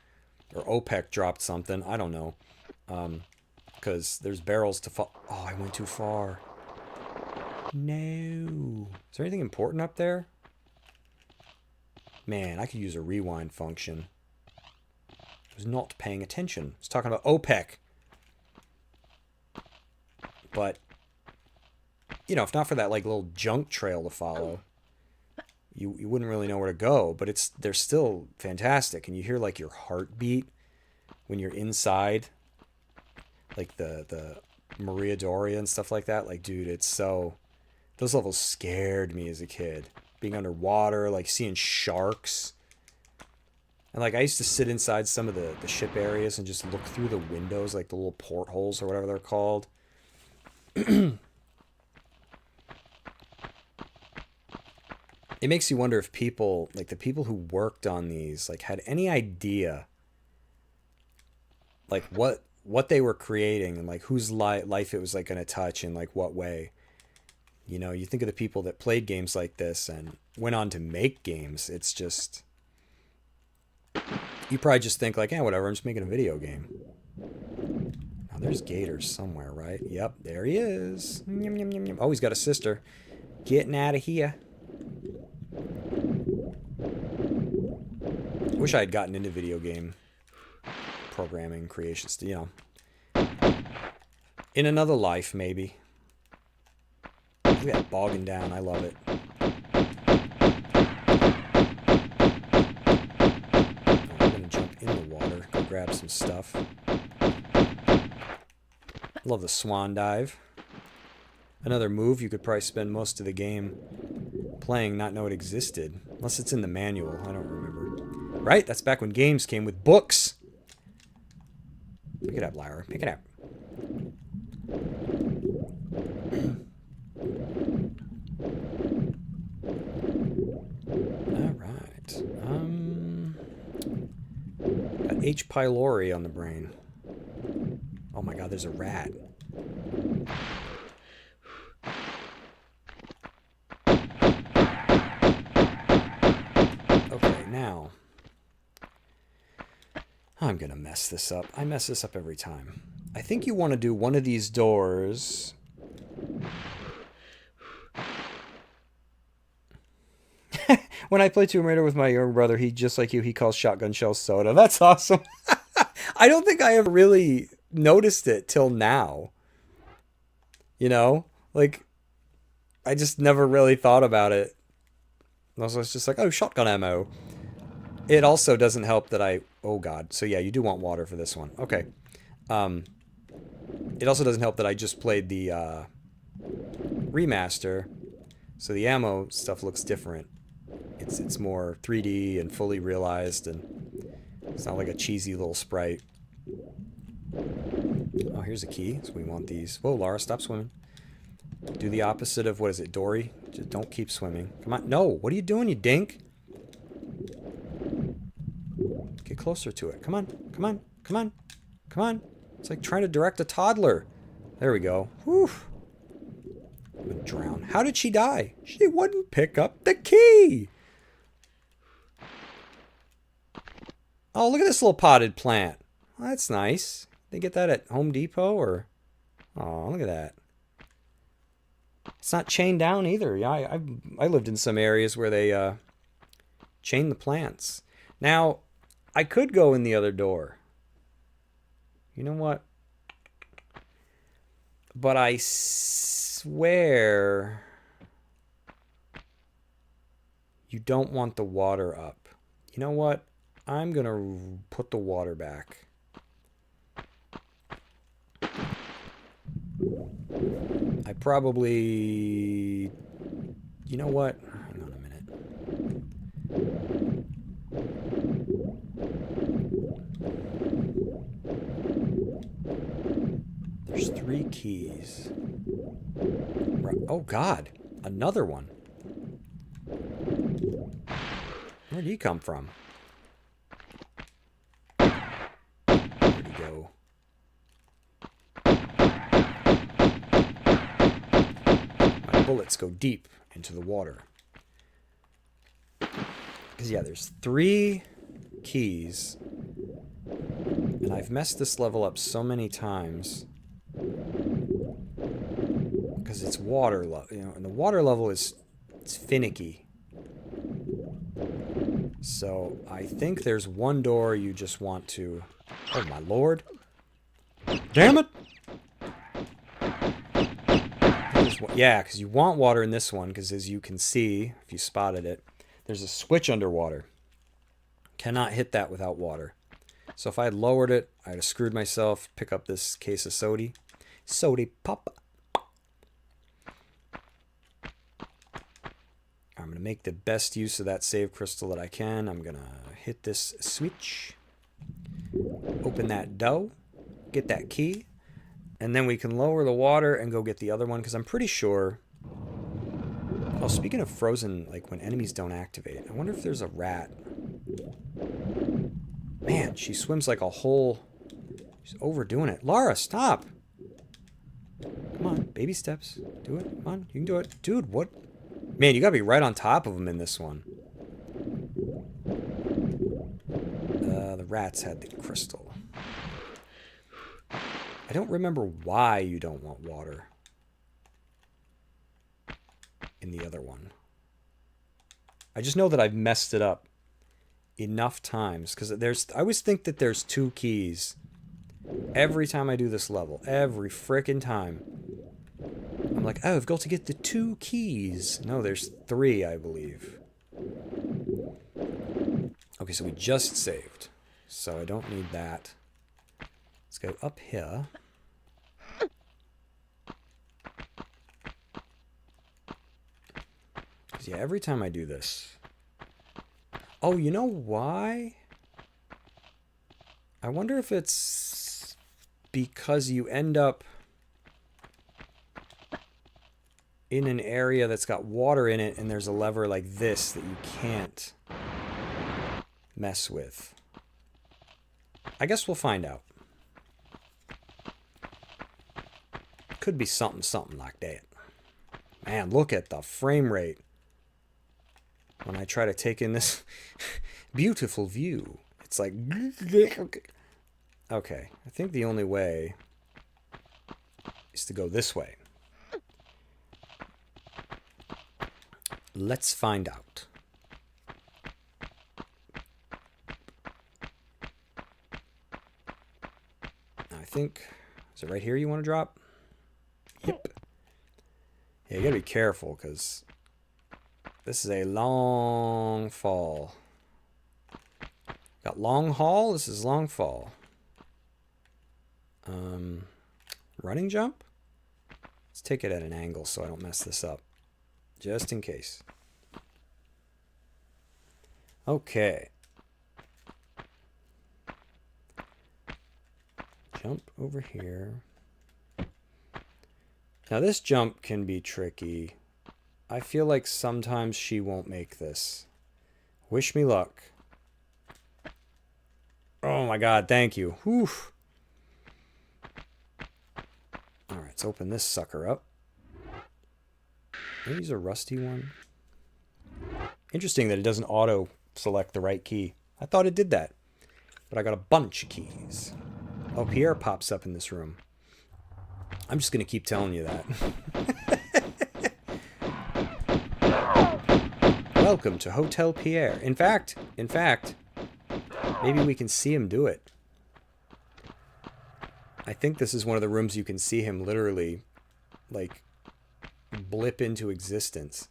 Or OPEC dropped something. I don't know. Because there's barrels to fall. Oh, I went too far. No. Is there anything important up there? Man, I could use a rewind function. I was not paying attention. I was talking about OPEC. But, you know, if not for that like little junk trail to follow, you wouldn't really know where to go. But they're still fantastic. And you hear like your heartbeat when you're inside. Like the Maria Doria and stuff like that. Like, dude, it's so... Those levels scared me as a kid. Being underwater, like seeing sharks. And like I used to sit inside some of the ship areas and just look through the windows, like the little portholes or whatever they're called. It makes you wonder if people, like the people who worked on these, like had any idea like what they were creating and like whose life it was like going to touch in like what way. You know, you think of the people that played games like this and went on to make games. It's just... You probably just think like, yeah, whatever, I'm just making a video game. Now, there's Gators somewhere, right? Yep, there he is. Yum, yum, yum, yum. Oh, he's got a sister. Getting out of here. Wish I had gotten into video game programming, creations, you know. In another life, maybe. Look at that bogging down. I love it. Oh, I'm going to jump in the water. Go grab some stuff. Love the swan dive. Another move you could probably spend most of the game playing, not know it existed. Unless it's in the manual. I don't remember. Right? That's back when games came with books. Pick it up, Lyra. Pick it up. Alright. Got H. pylori on the brain. Oh my god, there's a rat. Okay, now. I'm gonna mess this up. I mess this up every time. I think you want to do one of these doors... When I play Tomb Raider with my younger brother, he, just like you, he calls shotgun shells soda. That's awesome. I don't think I ever really noticed it till now. You know? Like, I just never really thought about it. I was just like, oh, shotgun ammo. It also doesn't help that I... Oh, God. So, yeah, you do want water for this one. Okay. It also doesn't help that I just played the remaster. So the ammo stuff looks different. It's more 3D and fully realized, and it's not like a cheesy little sprite. Oh, here's a key. So we want these. Whoa, Lara, stop swimming. Do the opposite of, what is it, Dory? Just don't keep swimming. Come on. No, what are you doing, you dink? Get closer to it. Come on, come on, come on, come on. It's like trying to direct a toddler. There we go. Whew. I'm gonna drown. How did she die? She wouldn't pick up the key. Oh, look at this little potted plant. Well, that's nice. They get that at Home Depot or... Oh, look at that. It's not chained down either. Yeah, I lived in some areas where they chain the plants. Now, I could go in the other door. You know what? But I swear you don't want the water up. You know what? I'm going to put the water back. I probably... You know what? Hang on a minute. There's 3 keys. Oh, God. Another one. Where'd he come from? Where'd he go? My bullets go deep into the water. Because, yeah, there's 3 keys. And I've messed this level up so many times. Because it's water level, you know, and the water level it's finicky. So I think there's one door you just want to... Oh my lord. Damn it! Yeah, because you want water in this one, because as you can see, if you spotted it, there's a switch underwater. Cannot hit that without water. So if I had lowered it, I'd have screwed myself. Pick up this case of sody. Sody pop. I'm going to make the best use of that save crystal that I can. I'm going to hit this switch. Open that door. Get that key. And then we can lower the water and go get the other one. Because I'm pretty sure... Oh, speaking of frozen, like when enemies don't activate. I wonder if there's a rat. Man, she swims like a whole... She's overdoing it. Lara, stop! Come on, baby steps. Do it. Come on, you can do it. Dude, what? Man, you gotta be right on top of them in this one. The rats had the crystal. I don't remember why you don't want water in the other one. I just know that I've messed it up enough times, because I always think that there's 2 keys every time I do this level. Every frickin' time. I'm like, oh, I've got to get the 2 keys. No, there's 3, I believe. Okay, so we just saved. So I don't need that. Let's go up here. Because, yeah, every time I do this... Oh, you know why? I wonder if it's because you end up in an area that's got water in it and there's a lever like this that you can't mess with. I guess we'll find out. Could be something like that. Man, look at the frame rate when I try to take in this beautiful view. It's like... Okay, I think the only way is to go this way. Let's find out. I think... Is it right here you want to drop? Yep. Yeah, you gotta be careful, because this is a long fall. Got long haul, this is long fall. Running jump? Let's take it at an angle so I don't mess this up. Just in case. Okay. Jump over here. Now this jump can be tricky. I feel like sometimes she won't make this. Wish me luck. Oh my god, thank you. Whew. Alright, let's open this sucker up. Maybe use a rusty one. Interesting that it doesn't auto-select the right key. I thought it did that. But I got a bunch of keys. Oh, Pierre pops up in this room. I'm just going to keep telling you that. Welcome to Hotel Pierre. In fact, maybe we can see him do it. I think this is one of the rooms you can see him literally, like, blip into existence.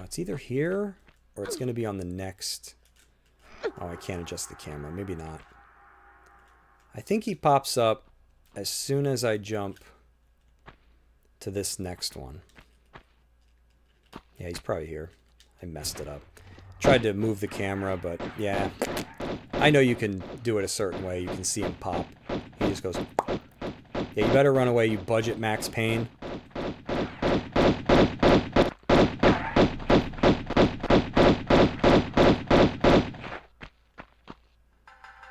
It's either here or it's going to be on the next. Oh, I can't adjust the camera. Maybe not. I think he pops up as soon as I jump to this next one. Yeah, he's probably here. I messed it up. Tried to move the camera, but yeah. I know you can do it a certain way. You can see him pop. He just goes... Yeah, you better run away, you budget Max Payne.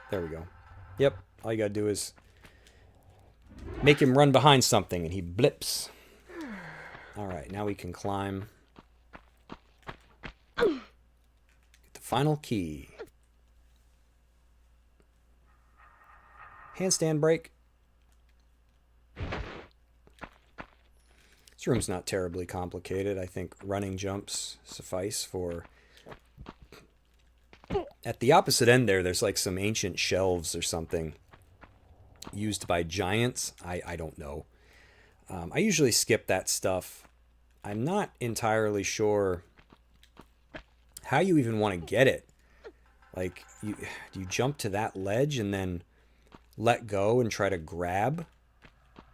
There we go. Yep, all you gotta do is make him run behind something and he blips. Alright, now we can climb. Get the final key. Handstand break. This room's not terribly complicated. I think running jumps suffice for... At the opposite end there's like some ancient shelves or something used by giants. I don't know. I usually skip that stuff. I'm not entirely sure how you even want to get it. Like, do you jump to that ledge and then let go and try to grab?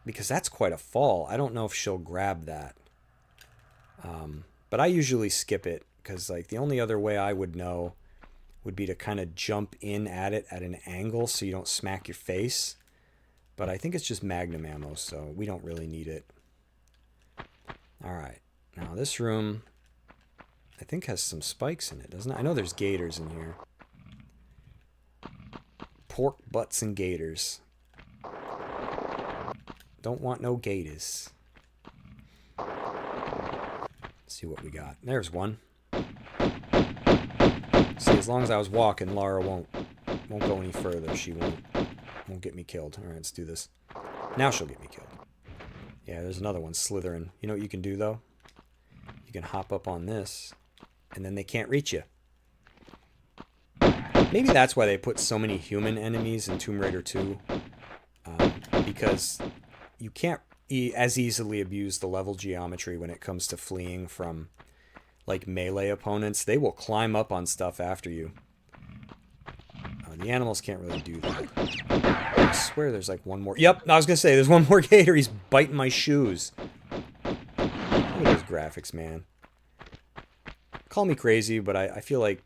Because that's quite a fall. I don't know if she'll grab that. But I usually skip it because, like, the only other way I would know would be to kind of jump in at it at an angle so you don't smack your face. But I think it's just magnum ammo, so we don't really need it. Alright, now this room, I think has some spikes in it, doesn't it? I know there's gators in here. Pork butts and gators. Don't want no gators. Let's see what we got. There's one. See, as long as I was walking, Lara won't go any further. She won't get me killed. All right, let's do this. Now she'll get me killed. Yeah, there's another one slithering. You know what you can do, though? You can hop up on this, and then they can't reach you. Maybe that's why they put so many human enemies in Tomb Raider 2. Because you can't as easily abuse the level geometry when it comes to fleeing from, like, melee opponents. They will climb up on stuff after you. The animals can't really do that. I swear there's like one more. Yep, I was going to say, there's one more gator. He's biting my shoes. Look at those graphics, man. Call me crazy, but I feel like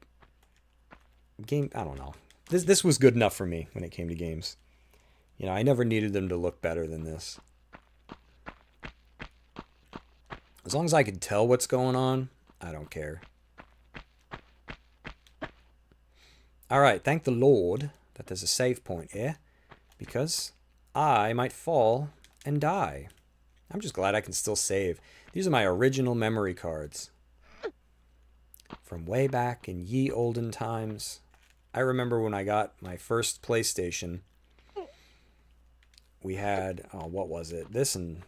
I don't know. This was good enough for me when it came to games. You know, I never needed them to look better than this. As long as I can tell what's going on, I don't care. Alright, thank the Lord that there's a save point here, because I might fall and die. I'm just glad I can still save. These are my original memory cards. From way back in ye olden times. I remember when I got my first PlayStation, we had, what was it? This and,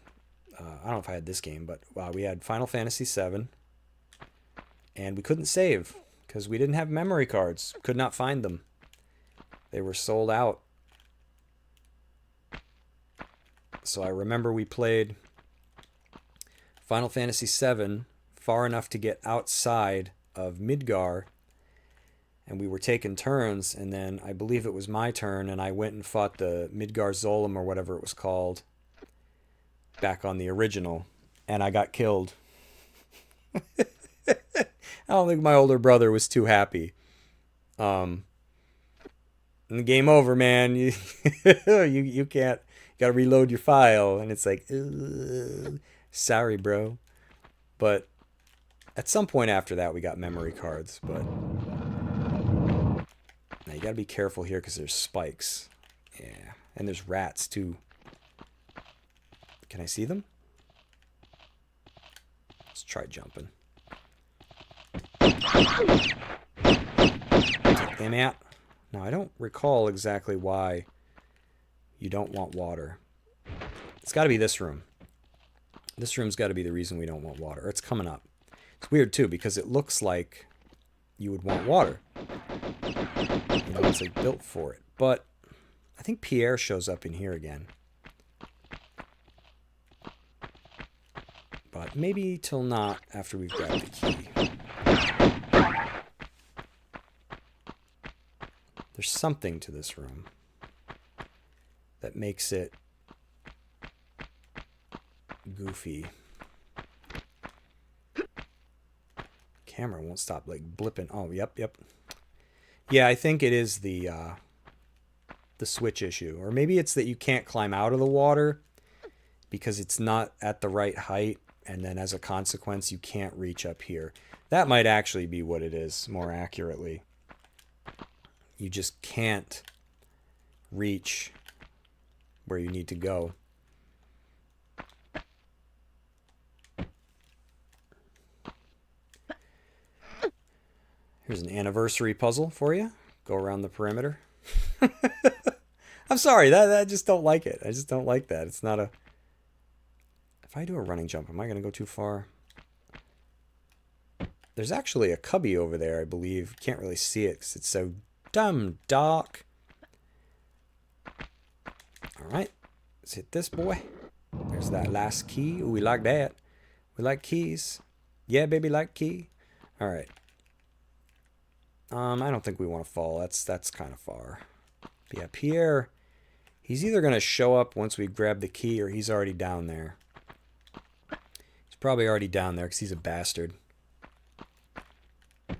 I don't know if I had this game, but we had Final Fantasy VII, and we couldn't save. Because we didn't have memory cards. Could not find them. They were sold out. So I remember we played Final Fantasy VII far enough to get outside of Midgar. And we were taking turns. And then I believe it was my turn. And I went and fought the Midgar Zolom or whatever it was called. Back on the original. And I got killed. I don't think my older brother was too happy. And game over, man. You you can't. You gotta reload your file, and it's like, sorry, bro. But at some point after that, we got memory cards. But now you gotta be careful here because there's spikes. Yeah, and there's rats too. Can I see them? Let's try jumping. Take them out. Now, I don't recall exactly why you don't want water. It's got to be this room. This room's got to be the reason we don't want water. It's coming up. It's weird, too, because it looks like you would want water. You know, it's like built for it. But I think Pierre shows up in here again. But maybe till not after we've grabbed the key. There's something to this room that makes it goofy. Camera won't stop like blipping. Oh, yep. Yeah, I think it is the switch issue. Or maybe it's that you can't climb out of the water because it's not at the right height, and then as a consequence you can't reach up here. That might actually be what it is, more accurately. You just can't reach where you need to go. Here's an anniversary puzzle for you. Go around the perimeter. I'm sorry, I just don't like it. I just don't like that. It's not a... If I do a running jump, am I going to go too far? There's actually a cubby over there, I believe. Can't really see it because it's so dumb dark. Alright, let's hit this boy. There's that last key. Ooh, we like that. We like keys. Yeah, baby, like key. Alright. I don't think we want to fall. That's kind of far. But yeah, Pierre, he's either going to show up once we grab the key or he's already down there. He's probably already down there because he's a bastard. I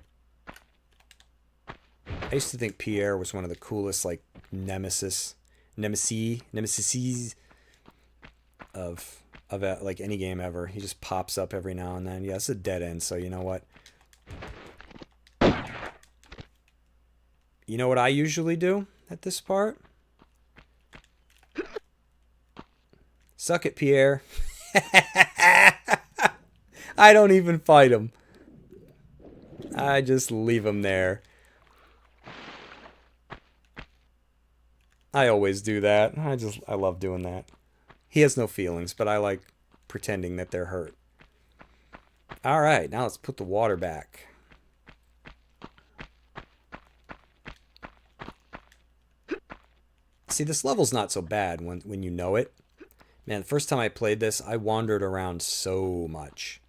used to think Pierre was one of the coolest, like, nemesis of like any game ever. He just pops up every now and then. Yeah, it's a dead end, so you know what? You know what I usually do at this part? Suck it, Pierre. I don't even fight him. I just leave him there. I always do that. I love doing that. He has no feelings, but I like pretending that they're hurt. All right, now let's put the water back. See, this level's not so bad when you know it. Man, the first time I played this, I wandered around so much.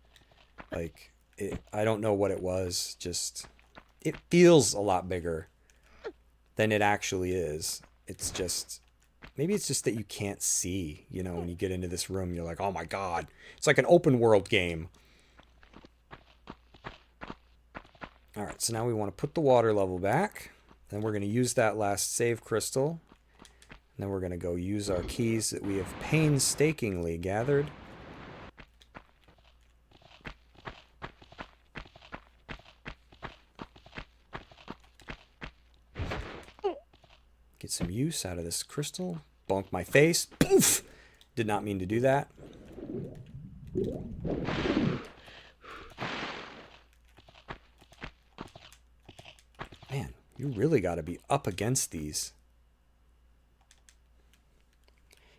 Like, I don't know what it was. Just, it feels a lot bigger than it actually is. It's just, maybe it's just that you can't see, you know, when you get into this room, you're like, oh my god. It's like an open world game. Alright, so now we want to put the water level back. Then we're going to use that last save crystal. And then we're going to go use our keys that we have painstakingly gathered. Get some use out of this crystal. Bonk my face. Poof! Did not mean to do that. Man, you really got to be up against these.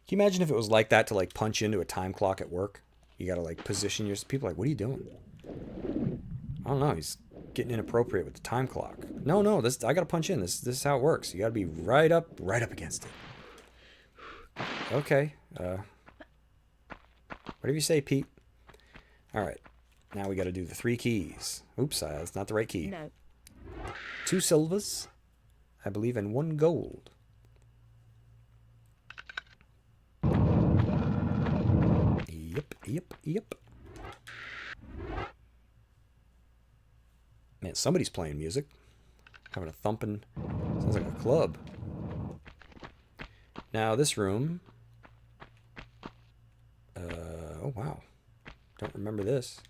Can you imagine if it was like that to like punch into a time clock at work? You got to like position your... People are like, what are you doing? I don't know. He's getting inappropriate with the time clock. No, this I got to punch in. This is how it works. You got to be right up against it. Okay. Whatever you say, Pete. All right. Now we got to do the 3 keys. Oops, that's not the right key. No. 2 silvers, I believe, and 1 gold. Yep. Man, somebody's playing music. Having a thumping. Sounds like a club. Now, this room. Oh, wow. Don't remember this.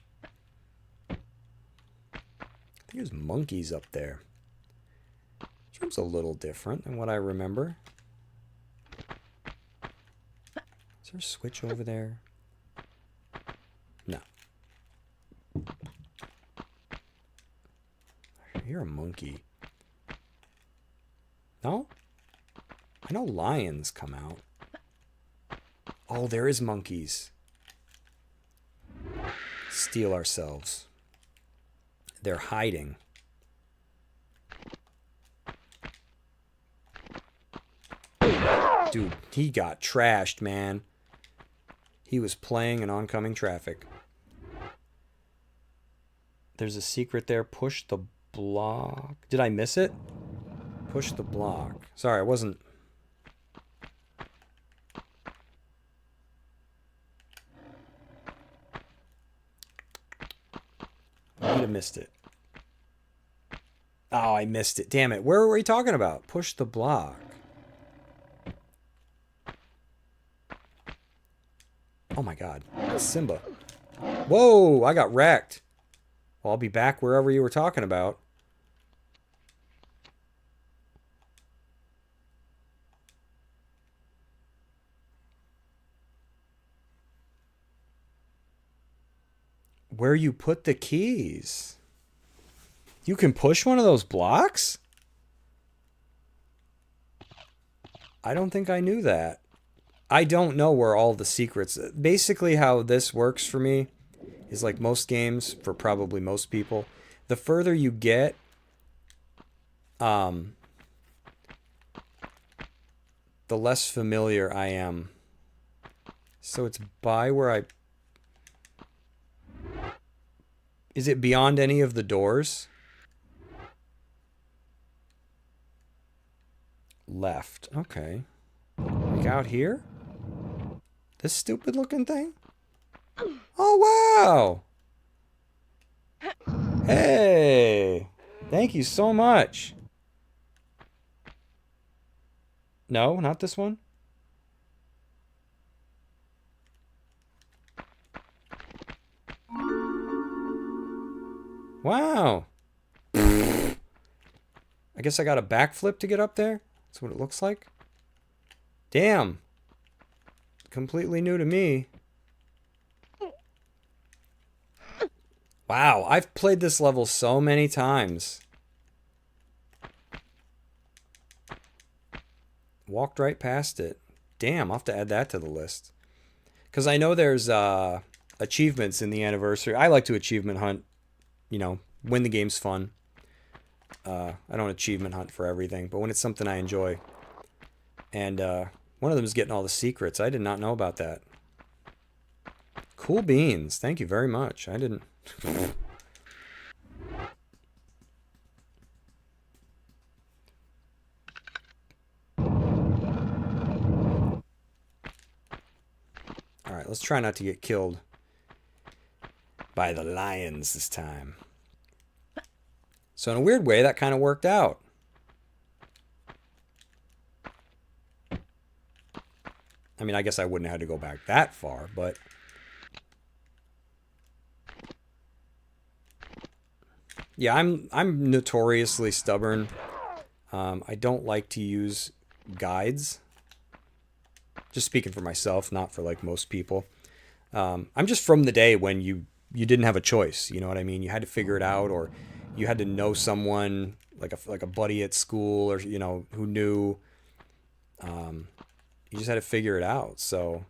I think there's monkeys up there. This room's a little different than what I remember. Is there a switch over there? No. I hear a monkey. No? I know lions come out. Oh, there is monkeys. steel ourselves. They're hiding. Dude, he got trashed, man. He was playing in oncoming traffic. There's a secret there. Push the block. Did I miss it? Push the block. Sorry, I wasn't... I might have missed it. Oh, I missed it. Damn it. Where were we talking about? Push the block. Oh my god. That's Simba. Whoa, I got wrecked. Well, I'll be back wherever you were talking about. Where you put the keys. You can push one of those blocks? I don't think I knew that. I don't know where all the secrets... Basically how this works for me is like most games, for probably most people. The further you get, the less familiar I am. So it's by where I... Is it beyond any of the doors? Left. Okay. Like out here? This stupid looking thing? Oh, wow! Hey! Thank you so much. No, not this one? Wow! I guess I got a backflip to get up there? That's what it looks like. Damn. Completely new to me. Wow, I've played this level so many times. Walked right past it. Damn, I'll have to add that to the list. Because I know there's achievements in the anniversary. I like to achievement hunt, you know, when the game's fun. I don't achievement hunt for everything, but when it's something I enjoy. And one of them is getting all the secrets. I did not know about that. Cool beans. Thank you very much. I didn't... Alright, let's try not to get killed by the lions this time. So in a weird way, that kind of worked out. I mean, I guess I wouldn't have had to go back that far, but... Yeah, I'm notoriously stubborn. I don't like to use guides. Just speaking for myself, not for like most people. I'm just from the day when you didn't have a choice. You know what I mean? You had to figure it out, or you had to know someone like a buddy at school, or you know who knew. You just had to figure it out. So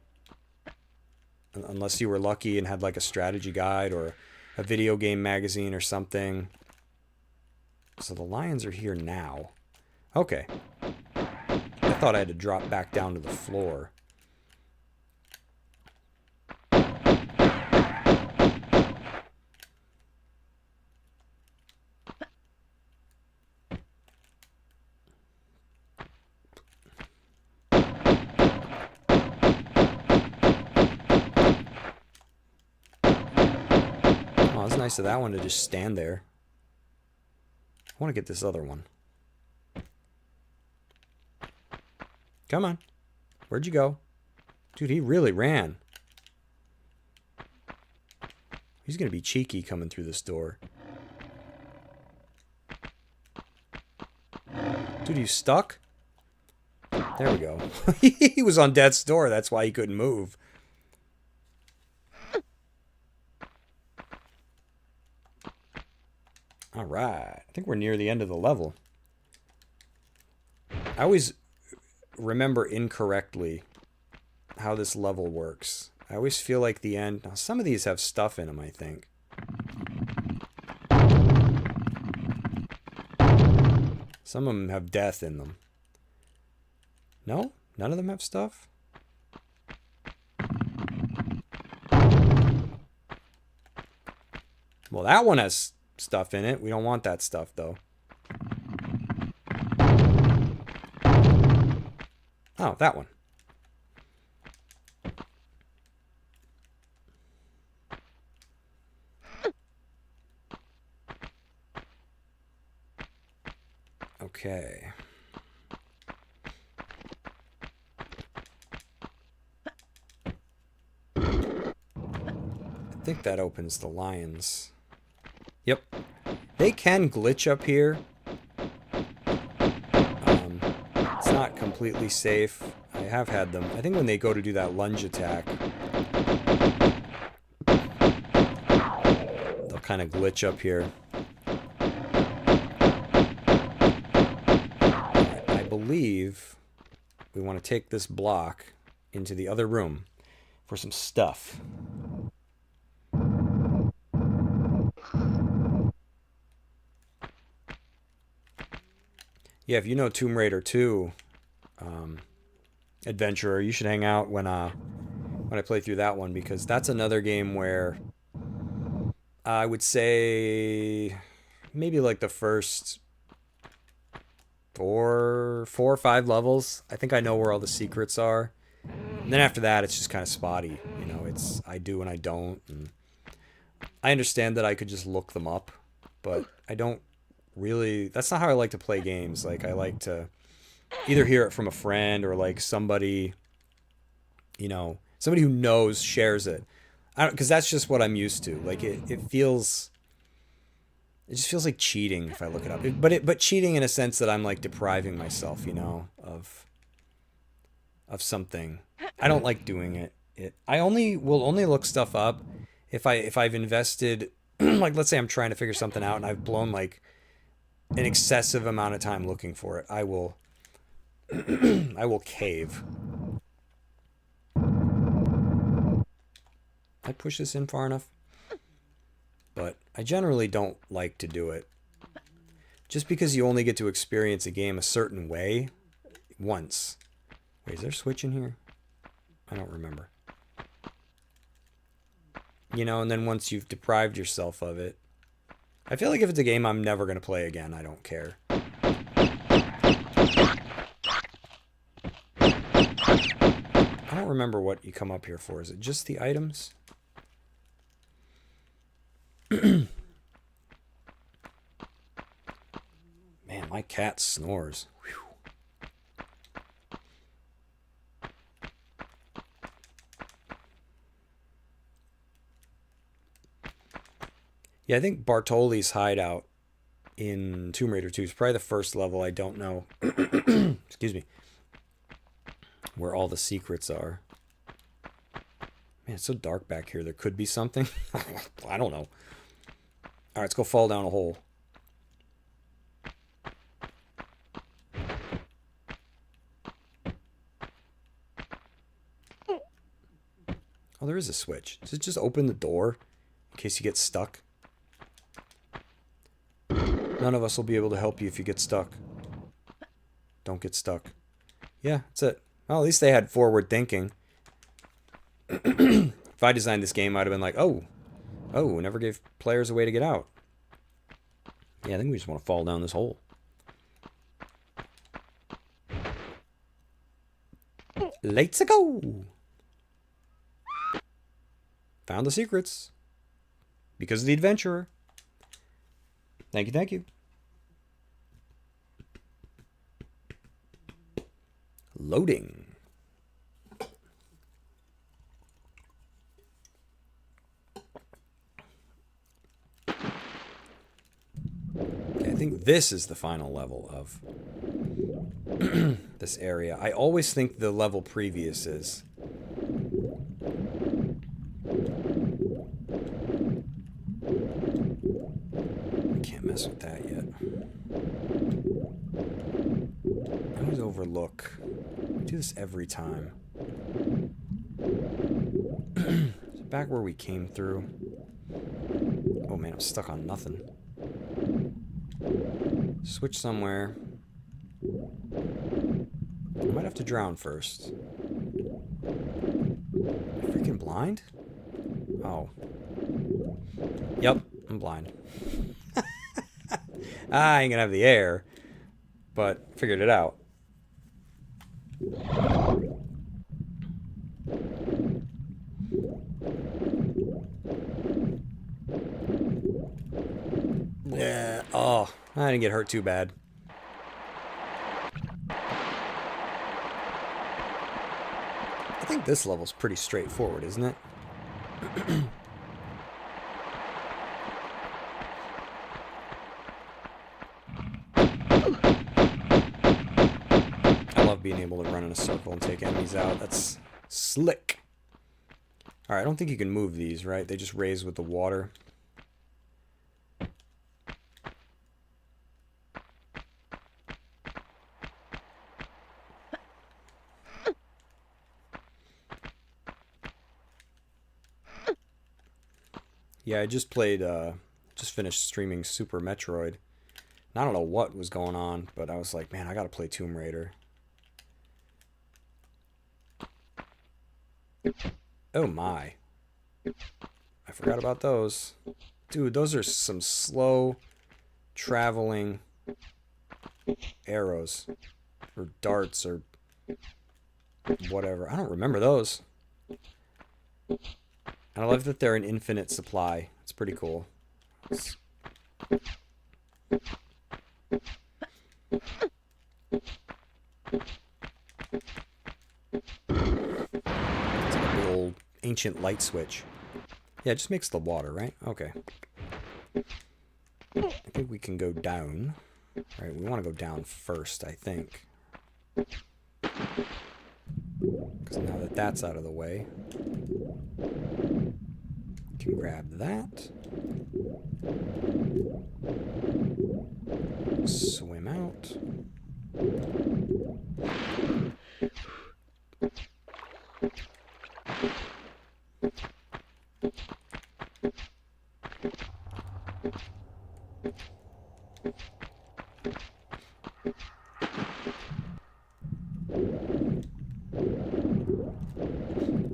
unless you were lucky and had like a strategy guide or a video game magazine or something. So the lions are here now. Okay. I thought I had to drop back down to the floor. Oh, it's nice of that one to just stand there. I want to get this other one. Come on. Where'd you go? Dude, he really ran. He's going to be cheeky coming through this door. Dude, you stuck? There we go. He was on death's door. That's why he couldn't move. Alright. I think we're near the end of the level. I always remember incorrectly how this level works. I always feel like the end... Now, some of these have stuff in them, I think. Some of them have death in them. No? None of them have stuff? Well, that one has stuff in it. We don't want that stuff, though. Oh, that one. Okay. I think that opens the lions. Yep. They can glitch up here. It's not completely safe. I have had them. I think when they go to do that lunge attack, they'll kind of glitch up here. I believe we want to take this block into the other room for some stuff. Yeah, if you know Tomb Raider 2, Adventurer, you should hang out when I play through that one, because that's another game where I would say maybe like the first four or five levels, I think I know where all the secrets are. And then after that, it's just kind of spotty. You know, it's I do and I don't. And I understand that I could just look them up, but I don't really... That's not how I like to play games. Like, I like to either hear it from a friend or like somebody, you know, somebody who knows shares it. Because that's just what I'm used to. Like, it just feels like cheating if I look it up. But cheating in a sense that I'm like depriving myself, you know, of something. I don't like doing it. I will only look stuff up if I've invested like, let's say I'm trying to figure something out and I've blown like an excessive amount of time looking for it. I will I will cave. I push this in far enough? But I generally don't like to do it. Just because you only get to experience a game a certain way once. Wait, is there a switch in here? I don't remember. You know, and then once you've deprived yourself of it, I feel like if it's a game I'm never going to play again, I don't care. I don't remember what you come up here for. Is it just the items? Man, my cat snores. Whew. Yeah, I think Bartoli's hideout in Tomb Raider 2 is probably the first level. I don't know. Excuse me. Where all the secrets are. Man, it's so dark back here. There could be something. I don't know. Alright, let's go fall down a hole. Oh, there is a switch. Does it just open the door in case you get stuck? None of us will be able to help you if you get stuck. Don't get stuck. Yeah, that's it. Well, at least they had forward thinking. If I designed this game, I'd have been like, oh, never gave players a way to get out. Yeah, I think we just want to fall down this hole. Let's go! Found the secrets. Because of the adventurer. Thank you, thank you. Loading. Okay, I think this is the final level of this area. I always think the level previous is. Can't mess with that yet. I always overlook. I do this every time. back where we came through? Oh man, I'm stuck on nothing. Switch somewhere. I might have to drown first. Freaking blind? Oh. Yep, I'm blind. I ain't gonna have the air, but figured it out. Yeah. Oh, I didn't get hurt too bad. I think this level's pretty straightforward, isn't it? I love being able to run in a circle and take enemies out. That's slick. Alright, I don't think you can move these, right? They just raise with the water. Yeah, I just finished streaming Super Metroid. And I don't know what was going on, but I was like, man, I gotta play Tomb Raider. Oh my. I forgot about those. Dude, those are some slow traveling arrows. Or darts or whatever. I don't remember those. And I love that they're an infinite supply. It's pretty cool. It's like a big old ancient light switch. Yeah, it just makes the water, right? Okay. I think we can go down. Right, we want to go down first, I think. Because now that that's out of the way, can grab that. Swim out.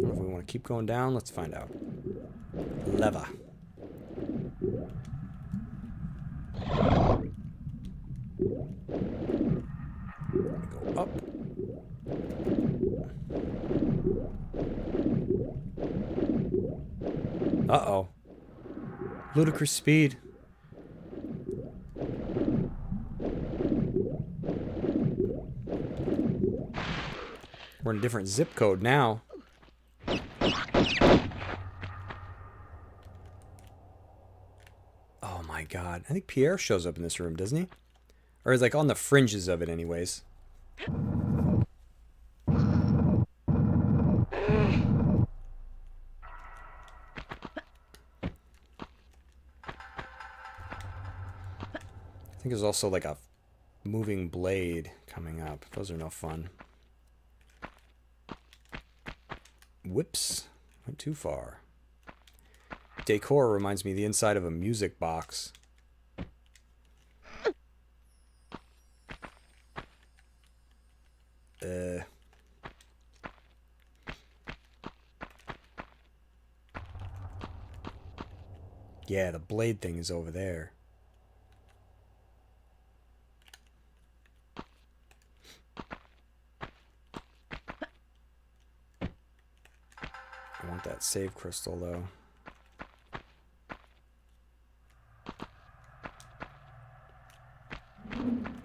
If we want to keep going down, let's find out. Lever. Go up. Uh-oh. Ludicrous speed. We're in a different zip code now. Oh my god. I think Pierre shows up in this room, doesn't he? Or is like on the fringes of it anyways. I think there's also like a moving blade coming up. Those are no fun. Whoops. Went too far. Decor reminds me of the inside of a music box. Yeah, the blade thing is over there. I want that save crystal, though.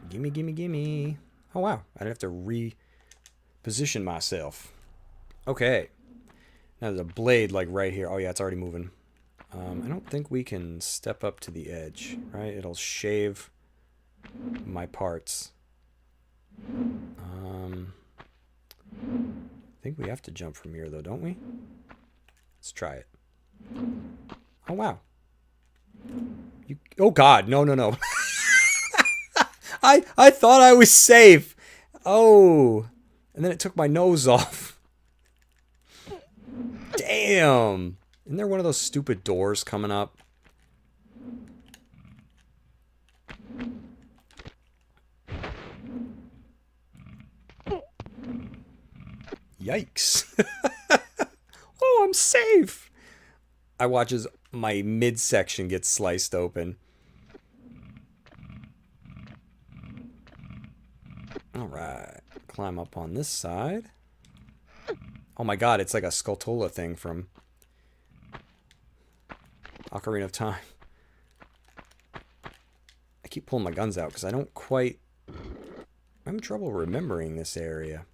Gimme, gimme, gimme. Oh, wow. I didn't have to reposition myself. Okay. Now there's a blade, like, right here. Oh, yeah, it's already moving. I don't think we can step up to the edge, right? It'll shave my parts. I think we have to jump from here, though, don't we? Let's try it. Oh, wow. Oh, God. No, no, no. I thought I was safe. Oh. And then it took my nose off. Damn. Isn't there one of those stupid doors coming up? Yikes. Oh, I'm safe. I watch as my midsection gets sliced open. Alright. Climb up on this side. Oh my god, it's like a Skulltula thing from Ocarina of Time. I keep pulling my guns out because I don't quite... I'm having trouble remembering this area.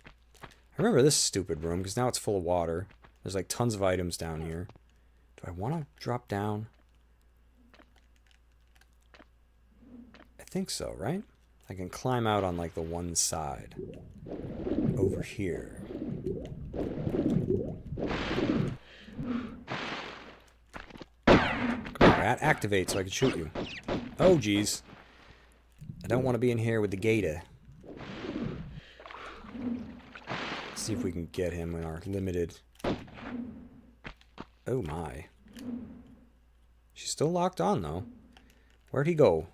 I remember this stupid room because now it's full of water. There's like tons of items down here. Do I want to drop down? I think so, right? I can climb out on like the one side. Over here. Come on, rat. Activate so I can shoot you. Oh, geez. I don't want to be in here with the gator. Let's see if we can get him in our limited... Oh, my. She's still locked on, though. Where'd he go?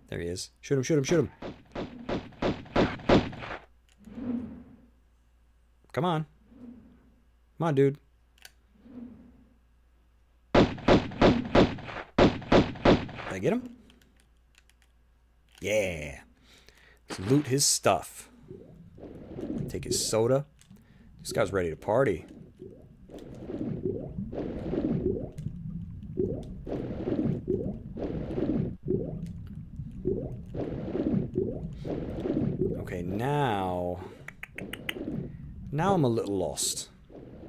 There he is. Shoot him, shoot him, shoot him. Come on. Come on, dude. Did I get him? Yeah. Let's loot his stuff. Take his soda. This guy's ready to party. Okay, now I'm a little lost.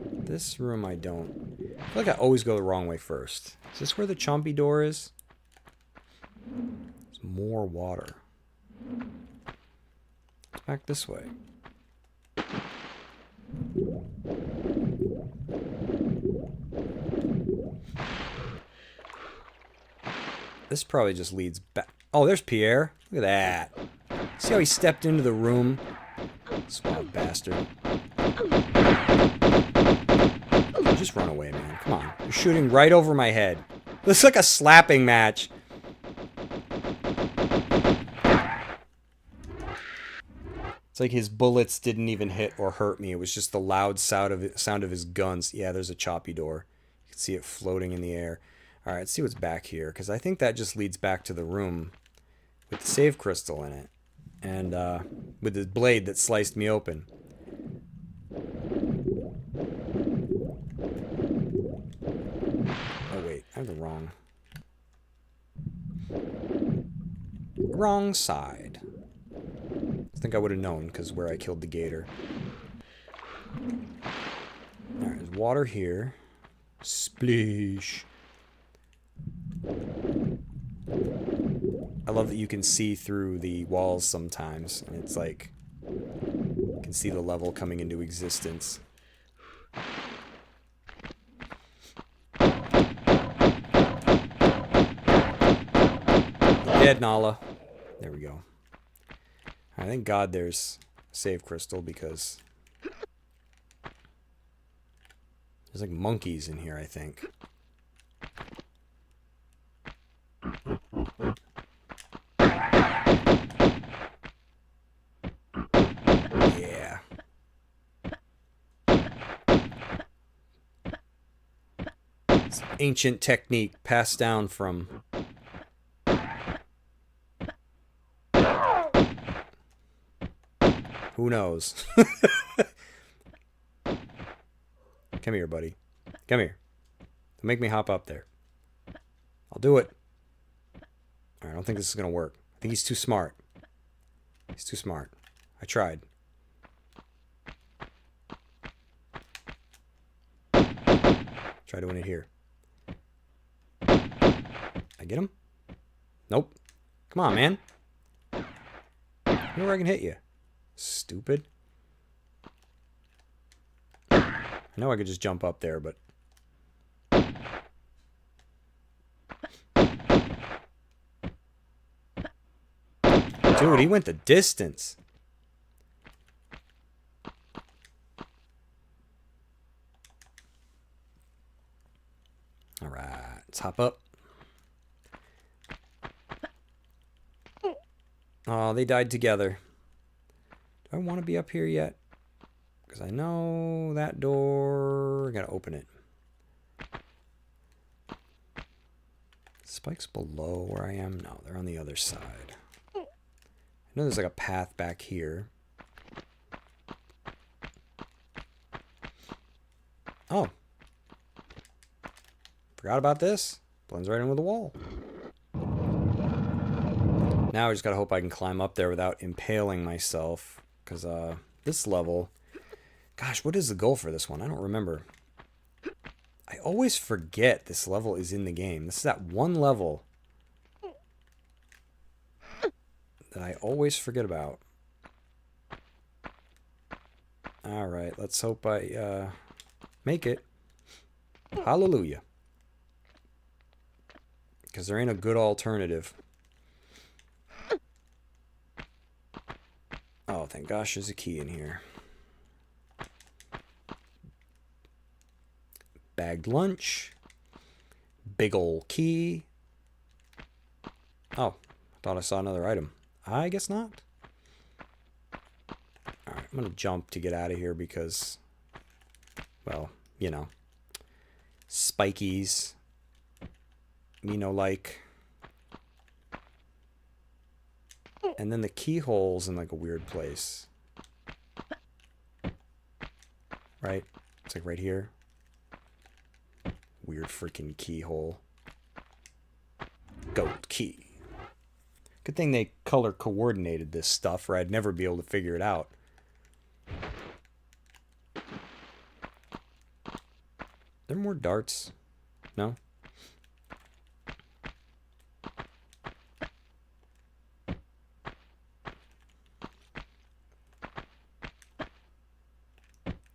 This room I don't... I feel like I always go the wrong way first. Is this where the chompy door is? There's more water. It's back this way. This probably just leads back. Oh, there's Pierre. Look at that. See how he stepped into the room? Swab bastard. Just run away, man. Come on. You're shooting right over my head. Looks like a slapping match. It's like his bullets didn't even hit or hurt me. It was just the loud sound of his guns. Yeah, there's a choppy door. You can see it floating in the air. Alright, let's see what's back here. Because I think that just leads back to the room with the save crystal in it. And with the blade that sliced me open. Oh wait, I have the wrong side. I think I would have known because where I killed the gator. Alright, there's water here. Splish. I love that you can see through the walls sometimes, and it's like you can see the level coming into existence. You're dead, Nala. There we go. I thank God there's a save crystal because there's like monkeys in here, I think. Yeah. It's an ancient technique passed down from... Who knows? Come here, buddy. Come here. Don't make me hop up there. I'll do it. I don't think this is going to work. I think he's too smart. He's too smart. I tried. Try doing it here. I get him? Nope. Come on, man. I know where I can hit you. Stupid. I know I could just jump up there, but... Dude, he went the distance. Alright, let's hop up. Oh, they died together. Do I want to be up here yet? Because I know that door... I gotta open it. Spikes below where I am? No, they're on the other side. I know there's like a path back here. Oh. Forgot about this. Blends right in with the wall. Now I just gotta hope I can climb up there without impaling myself. Because this level... Gosh, what is the goal for this one? I don't remember. I always forget this level is in the game. This is that one level that I always forget about. Alright, let's hope I make it. Hallelujah. Because there ain't a good alternative. Oh, thank gosh there's a key in here. Bagged lunch. Big ol' key. Oh, I thought I saw another item. I guess not. Alright, I'm going to jump to get out of here because, well, you know, spikies. Me no like. And then the keyhole's in like a weird place. Right? It's like right here. Weird freaking keyhole. Gold key. Good thing they color coordinated this stuff, or I'd never be able to figure it out. There more darts? No?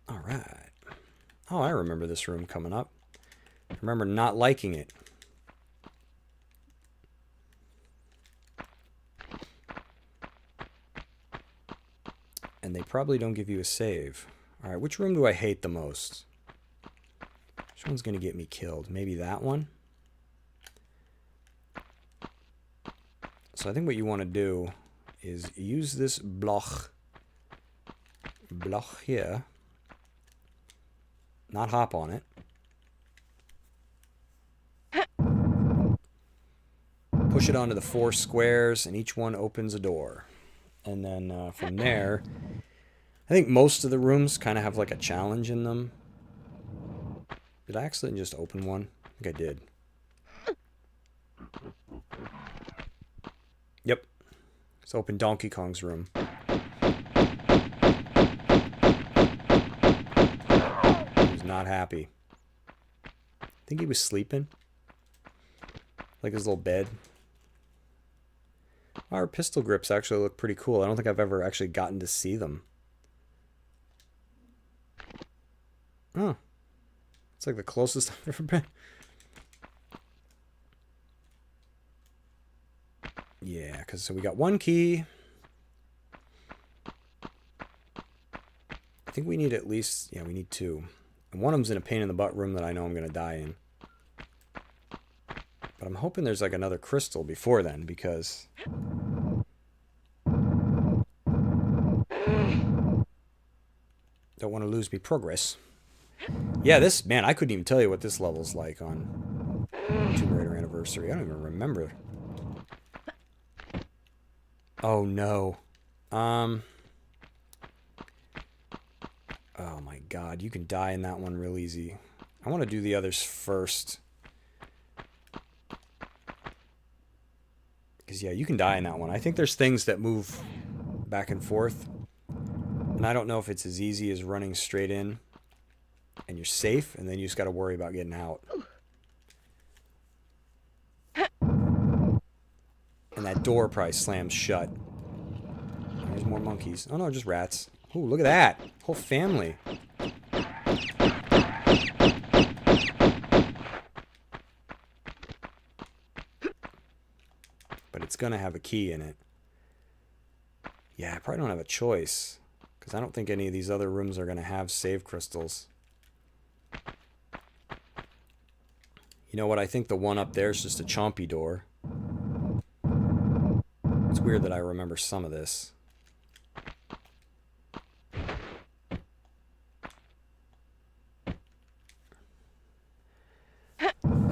Alright. Oh, I remember this room coming up. I remember not liking it. And they probably don't give you a save. Alright, which room do I hate the most? Which one's going to get me killed? Maybe that one? So I think what you want to do is use this block here. Not hop on it. Push it onto the 4 squares, and each one opens a door. And then from there, I think most of the rooms kind of have like a challenge in them. Did I accidentally just open one? I think I did. Yep. Let's open Donkey Kong's room. He was not happy. I think he was sleeping. Like his little bed. Our pistol grips actually look pretty cool. I don't think I've ever actually gotten to see them. Oh. It's like the closest I've ever been. Yeah, because so we got 1 key. I think we need at least... Yeah, we need 2. And one of them's in a pain in the butt room that I know I'm going to die in. But I'm hoping there's like another crystal before then, because... Don't want to lose me progress. Yeah, this... Man, I couldn't even tell you what this level's like on Tomb Raider Anniversary. I don't even remember. Oh, no. Oh, my God. You can die in that one real easy. I want to do the others first. Because, yeah, you can die in that one. I think there's things that move back and forth. And I don't know if it's as easy as running straight in. And you're safe, and then you just got to worry about getting out. And that door probably slams shut. There's more monkeys. Oh no, just rats. Oh, look at that. Whole family. But it's going to have a key in it. Yeah, I probably don't have a choice. Because I don't think any of these other rooms are going to have save crystals. You know what? I think the one up there is just a chompy door. It's weird that I remember some of this.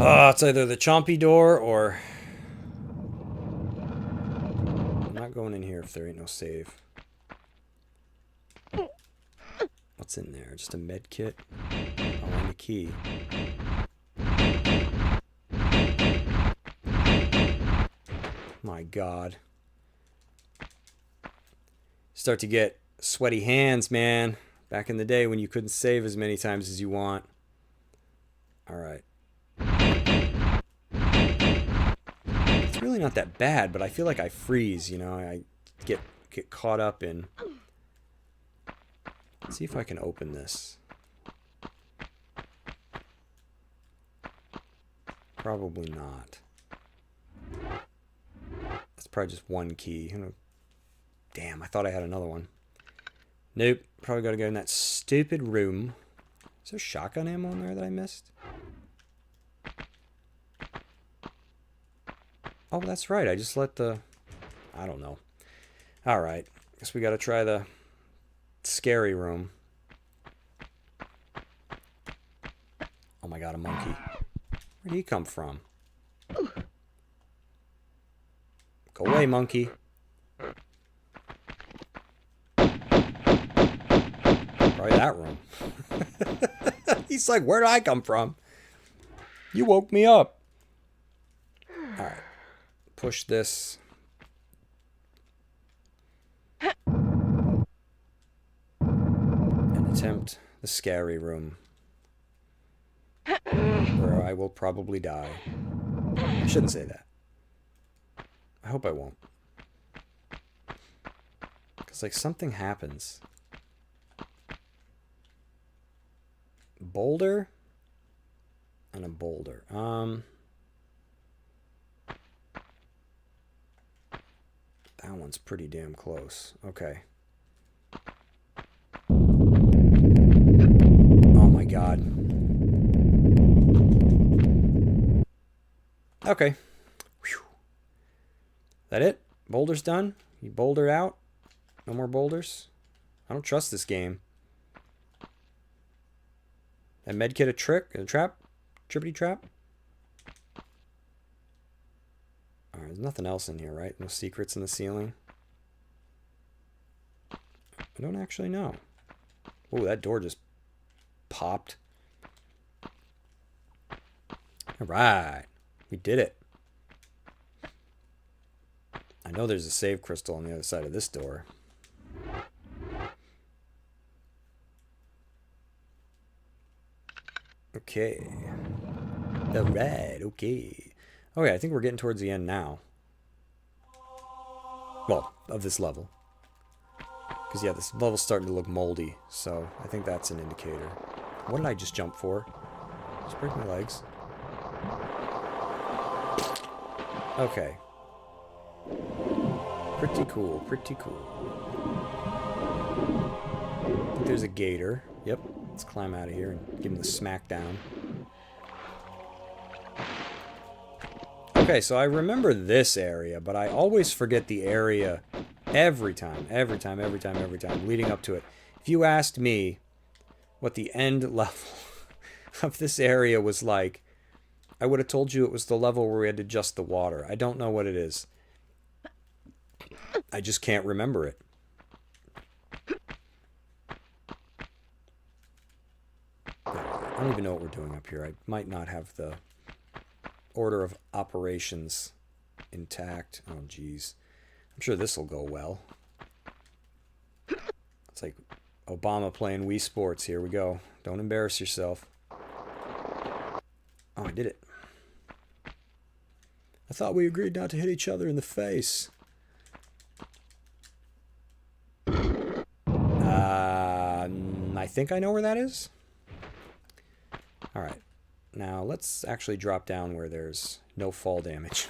It's either the chompy door or... I'm not going in here if there ain't no save. What's in there? Just a med kit? Oh, and a key. My God. Start to get sweaty hands, man. Back in the day when you couldn't save as many times as you want. Alright. It's really not that bad, but I feel like I freeze, you know? I get caught up in... Let's see if I can open this. Probably not. That's probably just one key. Damn, I thought I had another one. Nope. Probably got to go in that stupid room. Is there shotgun ammo in there that I missed? Oh, that's right. I just let the... I don't know. Alright. Guess we got to try the scary room. Oh my God, a monkey. Where'd he come from? Go away, monkey. Probably that room. He's like, where'd I come from? You woke me up. Alright. Push this. And attempt the scary room. Where I will probably die. I shouldn't say that. I hope I won't. Because, like, something happens. Boulder? And a boulder. That one's pretty damn close. Okay. Oh my God. Okay. Whew. That it? Boulder's done? You bouldered out? No more boulders? I don't trust this game. That medkit a trick? A trap? Trippity trap? Alright, there's nothing else in here, right? No secrets in the ceiling? I don't actually know. Oh, that door just popped. Alright. We did it. I know there's a save crystal on the other side of this door. Okay. Alright, okay. Okay, I think we're getting towards the end now. Well, of this level. Because, yeah, this level's starting to look moldy, so I think that's an indicator. What did I just jump for? Just break my legs. Okay. Pretty cool, pretty cool. I think there's a gator. Yep, let's climb out of here and give him the smackdown. Okay, so I remember this area, but I always forget the area every time leading up to it. If you asked me what the end level of this area was like, I would have told you it was the level where we had to adjust the water. I don't know what it is. I just can't remember it. I don't even know what we're doing up here. I might not have the order of operations intact. Oh, geez. I'm sure this will go well. It's like Obama playing Wii Sports. Here we go. Don't embarrass yourself. Oh, I did it. I thought we agreed not to hit each other in the face. I think I know where that is. Alright. Now, let's actually drop down where there's no fall damage.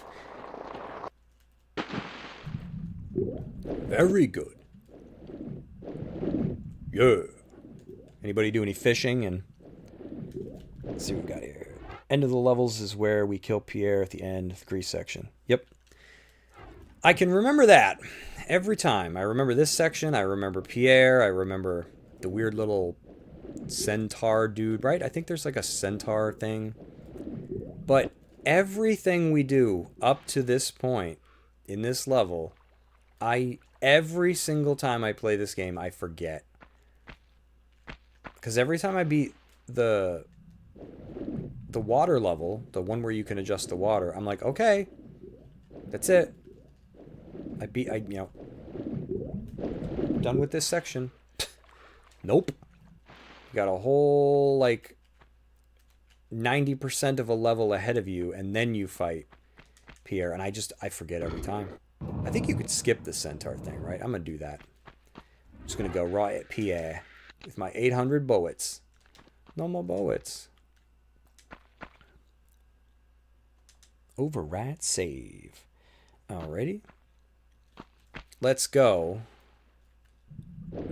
Very good. Yeah. Anybody do any fishing? And let's see what we got here. End of the levels is where we kill Pierre at the end of the Greece section. Yep. I can remember that every time. I remember this section. I remember Pierre. I remember the weird little centaur dude, right? I think there's like a centaur thing. But everything we do up to this point in this level, every single time I play this game, I forget. Because every time I beat the water level, the one where you can adjust the water, I'm like, okay, that's it. Done with this section. Nope. You got a whole, like, 90% of a level ahead of you, and then you fight Pierre, and I forget every time. I think you could skip the centaur thing, right? I'm gonna do that. I'm just gonna go right at Pierre with my 800 bullets. No more bullets. Override save. Alrighty. Let's go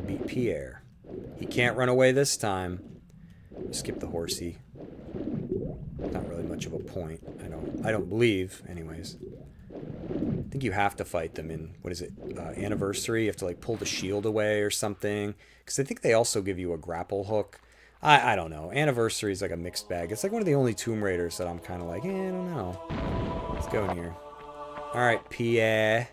beat Pierre. He can't run away this time. Skip the horsey. Not really much of a point. I don't believe, anyways. I think you have to fight them in, what is it, Anniversary? You have to, like, pull the shield away or something. Because I think they also give you a grapple hook. I don't know. Anniversary is like a mixed bag. It's like one of the only Tomb Raiders that I'm kind of like, I don't know. Let's go in here. Alright, Pierre.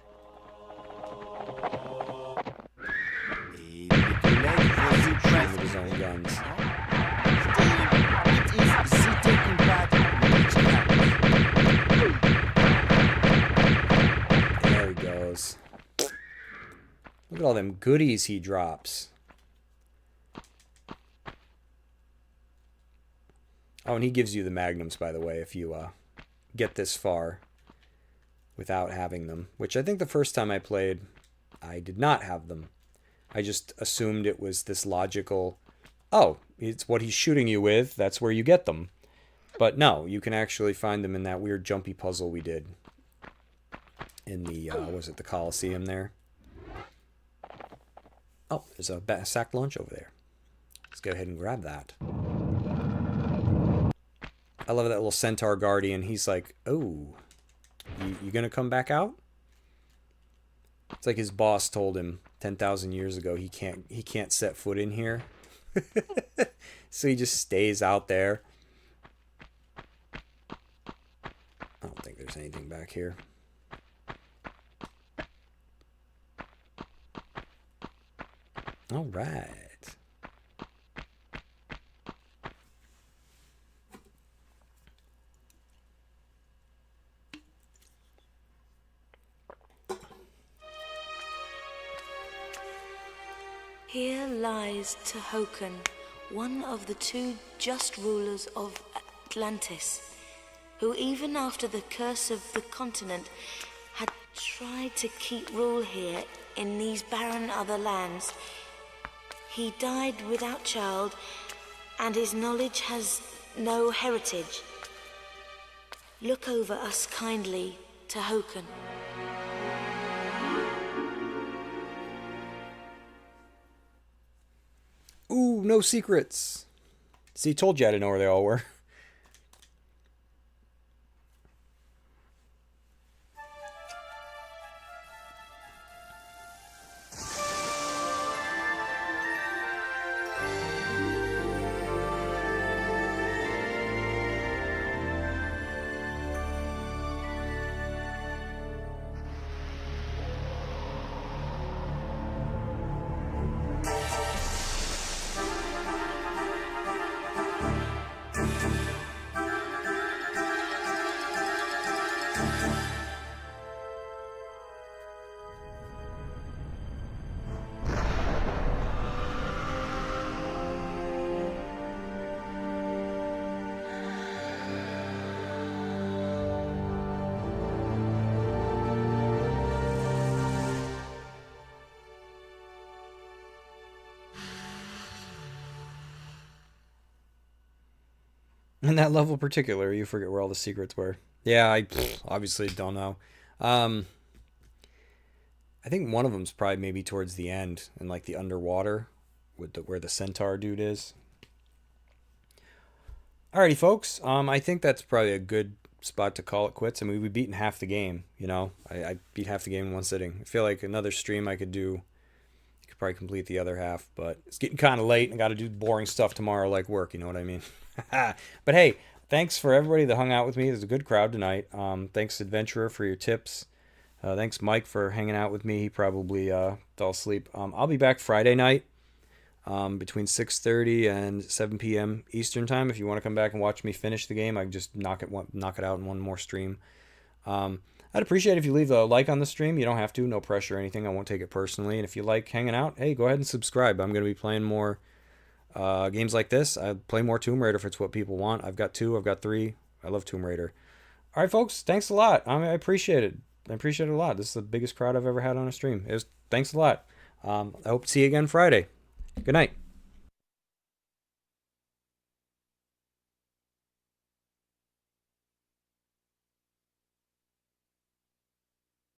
With his own guns. There he goes. Look at all them goodies he drops. Oh, and he gives you the magnums, by the way, if you get this far without having them. Which I think the first time I played, I did not have them. I just assumed it was this logical, oh, it's what he's shooting you with, that's where you get them. But no, you can actually find them in that weird jumpy puzzle we did in the, was it the Colosseum there? Oh, there's a sacked lunch over there. Let's go ahead and grab that. I love that little centaur guardian. He's like, oh, you gonna come back out? It's like his boss told him 10,000 years ago he can't set foot in here. So he just stays out there. I don't think there's anything back here. All right. Here lies Tehokan, one of the two just rulers of Atlantis, who even after the curse of the continent had tried to keep rule here in these barren other lands. He died without child, and his knowledge has no heritage. Look over us kindly, Tehokan. Ooh, no secrets. See, told you I didn't know where they all were. In that level particular, you forget where all the secrets were. Yeah, I obviously don't know. I think one of them's probably maybe towards the end, in like the underwater, with where the centaur dude is. Alrighty, folks. I think that's probably a good spot to call it quits. I mean, we've beaten half the game. You know, I beat half the game in one sitting. I feel like another stream I could do. Could probably complete the other half, but it's getting kind of late and I got to do boring stuff tomorrow, like work. You know what I mean? But hey, thanks for everybody that hung out with me. There's a good crowd tonight. Thanks, Adventurer, for your tips. Thanks, Mike, for hanging out with me. He probably fell asleep. I'll be back Friday night between 6:30 and 7 p.m. Eastern time. If you want to come back and watch me finish the game, I can just knock it out in one more stream. I'd appreciate it if you leave a like on the stream. You don't have to, no pressure or anything. I won't take it personally. And if you like hanging out, hey, go ahead and subscribe. I'm going to be playing more games like this. I play more Tomb Raider if it's what people want. I've got 2, I've got 3. I love Tomb Raider. All right, folks, thanks a lot. I appreciate it. I appreciate it a lot. This is the biggest crowd I've ever had on a stream. Thanks a lot. I hope to see you again Friday. Good night.